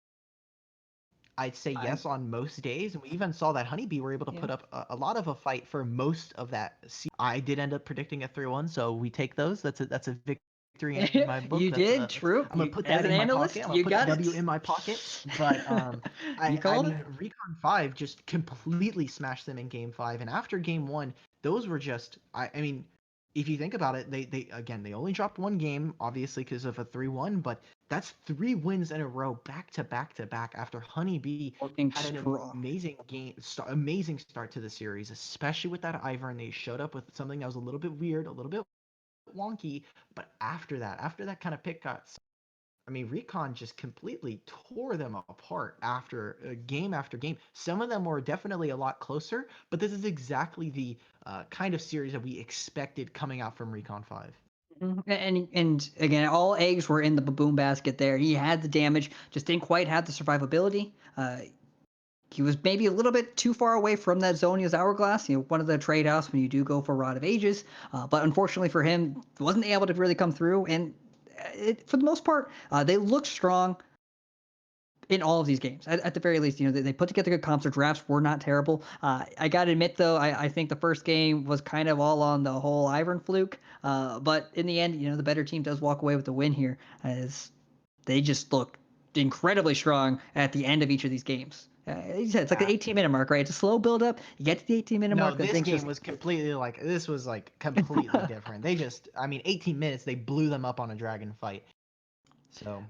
I'd say yes on most days, and we even saw that Honeybee were able to put up a lot of a fight for most of that. I did end up predicting a 3-1, so we take those. That's a victory in my book. You did, true. I'm gonna put that in my pocket. I'm gonna put the W in my pocket. But I mean, Recon 5 just completely smashed them in Game 5, and after Game 1, those were just. I mean, if you think about it, they only dropped 1 game, obviously because of a 3-1, but that's 3 wins in a row, back to back to back, after Honeybee had an amazing start to the series, especially with that Ivern. They showed up with something that was a little bit weird, a little bit wonky, but after that kind of pick got. I mean, Recon just completely tore them apart after game after game. Some of them were definitely a lot closer, but this is exactly the kind of series that we expected coming out from Recon 5. And again, all eggs were in the Baboom basket there. He had the damage, just didn't quite have the survivability. He was maybe a little bit too far away from that Zonia's Hourglass, one of the trade-offs when you do go for Rod of Ages. But unfortunately for him, wasn't able to really come through. And for the most part, they looked strong in all of these games. At the very least, they put together good comps. Their drafts were not terrible. I got to admit, though, I think the first game was kind of all on the whole Ivern fluke. But in the end, the better team does walk away with the win here, as they just looked incredibly strong at the end of each of these games. It's like the 18-minute mark, right? It's a slow build-up. You get to the 18-minute mark. No, this game was completely completely different. They just, 18 minutes, they blew them up on a dragon fight. So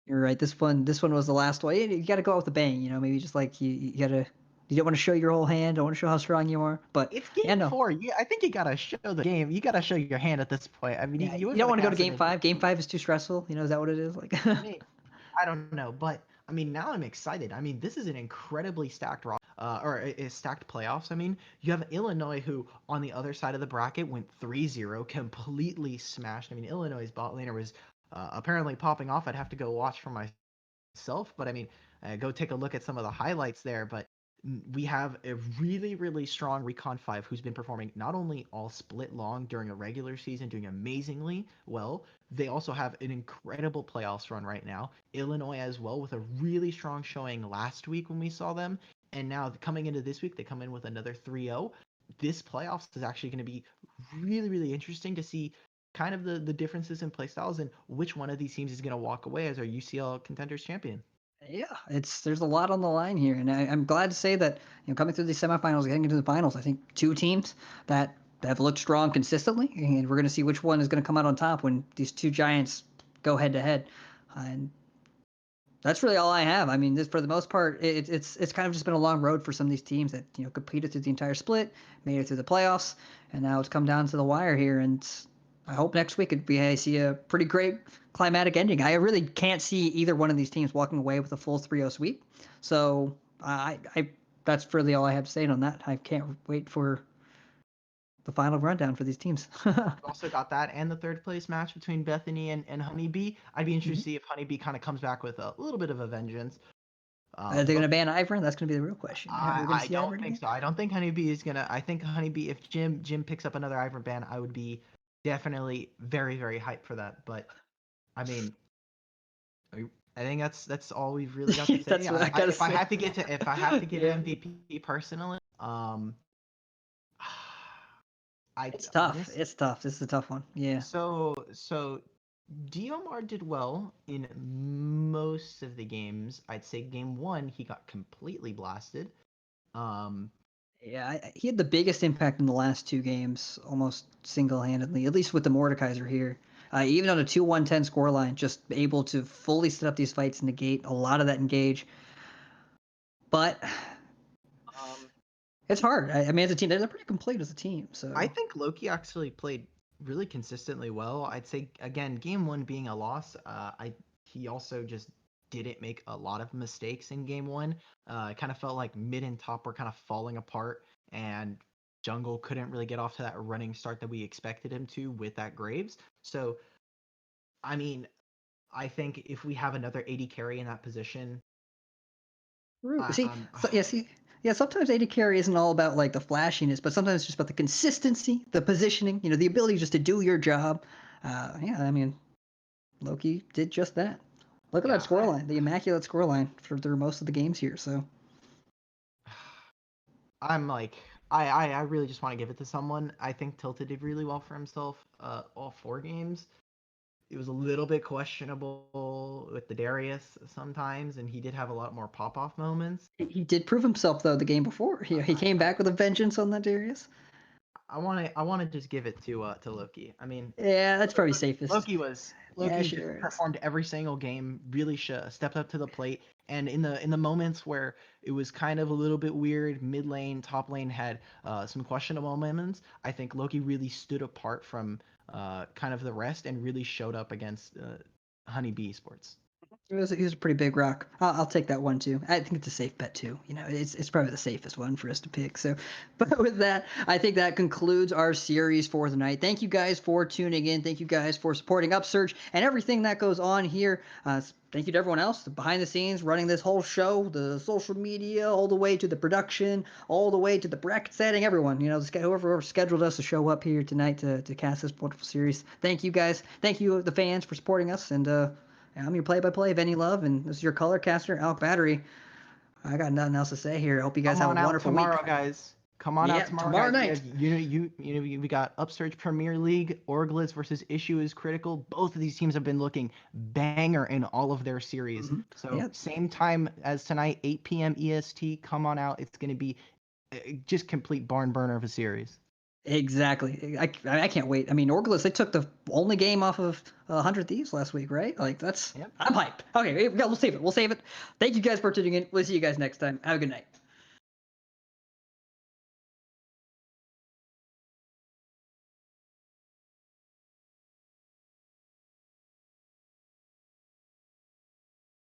you're right. This one was the last one. You got to go out with a bang. Maybe just like you gotta. You don't want to show your whole hand. Don't want to show how strong you are. But it's game 4. I think you gotta show the game. You gotta show your hand at this point. You don't want to go to game 5. Game 5 is too stressful. Is that what it is? I don't know, but now I'm excited. This is an incredibly stacked stacked playoffs. You have Illinois, who on the other side of the bracket went 3-0, completely smashed. Illinois' bot laner was apparently popping off. I'd have to go watch for myself, but go take a look at some of the highlights there. But we have a really, really strong Recon 5 who's been performing not only all split long during a regular season, doing amazingly well. They also have an incredible playoffs run right now. Illinois as well, with a really strong showing last week when we saw them. and now coming into this week, they come in with another 3-0. This playoffs is actually going to be really, really interesting to see kind of the differences in play styles and which one of these teams is going to walk away as our UCL Contenders champion. Yeah, there's a lot on the line here, and I'm glad to say that coming through these semifinals, getting into the finals, I think two teams that have looked strong consistently, and we're going to see which one is going to come out on top when these two giants go head to head, and that's really all I have. I mean, this for the most part, it's kind of just been a long road for some of these teams that competed through the entire split, made it through the playoffs, and now it's come down to the wire here. And I hope next week I see a pretty great climatic ending. I really can't see either one of these teams walking away with a full 3-0 sweep. So I that's really all I have to say on that. I can't wait for the final rundown for these teams. We've also got that and the third place match between Bethany and Honeybee. I'd be interested to see if Honeybee kind of comes back with a little bit of a vengeance. Are they going to ban Ivern? That's going to be the real question. I don't think so. I don't think Honeybee is gonna. I think Honeybee, if Jim picks up another Ivern ban, I would be definitely very, very hyped for that. But I mean, I think that's all we've really got to say. That's what I gotta if I say. have to get to MVP personally, it's tough. It's tough. This is a tough one. Yeah. So Diomar did well in most of the games. I'd say game 1 he got completely blasted. Yeah, he had the biggest impact in the last two games, almost single-handedly, at least with the Mordekaiser here. Even on a 2-1-10 scoreline, just able to fully set up these fights and negate a lot of that engage. But it's hard. I mean, as a team, they're pretty complete as a team. So I think Loki actually played really consistently well. I'd say again, game 1 being a loss, he also just didn't make a lot of mistakes in game 1. It kind of felt like mid and top were kind of falling apart, and Jungle couldn't really get off to that running start that we expected him to with that Graves. So, I mean, I think if we have another AD carry in that position, sometimes AD carry isn't all about like the flashiness, but sometimes it's just about the consistency, the positioning, the ability just to do your job. I mean, Loki did just that. Look at that scoreline, the immaculate scoreline through most of the games here. So I'm like, I really just want to give it to someone. I think Tilted did really well for himself all 4 games. It was a little bit questionable with the Darius sometimes, and he did have a lot more pop-off moments. He did prove himself, though, the game before. He came back with a vengeance on that Darius. I want to just give it to Loki. I mean, yeah, that's probably safest. Loki performed every single game, really stepped up to the plate, and in the moments where it was kind of a little bit weird, mid lane, top lane had some questionable moments, I think Loki really stood apart from kind of the rest and really showed up against Honeybee Esports. He was a pretty big rock. I'll take that one too. I think it's a safe bet too. It's probably the safest one for us to pick. So, but with that, I think that concludes our series for the night. Thank you guys for tuning in. Thank you guys for supporting Upsurge and everything that goes on here. Thank you to everyone else behind the scenes running this whole show, the social media, all the way to the production, all the way to the bracket setting. Everyone, whoever scheduled us to show up here tonight to cast this wonderful series. Thank you guys. Thank you the fans for supporting us, and I'm your play-by-play, Benny Love, and this is your color caster, Alec Battery. I got nothing else to say here. I hope you guys have a wonderful tomorrow, week. Guys. Come on out tomorrow night. We got Upsurge Premier League, Orglis versus Issue is Critical. Both of these teams have been looking banger in all of their series. Mm-hmm. So same time as tonight, 8 p.m. EST. Come on out. It's going to be just complete barn burner of a series. Exactly. I can't wait. I mean, Orglis, they took the only game off of 100 Thieves last week, right? Like, I'm hyped. Okay, we'll save it. Thank you guys for tuning in. We'll see you guys next time. Have a good night.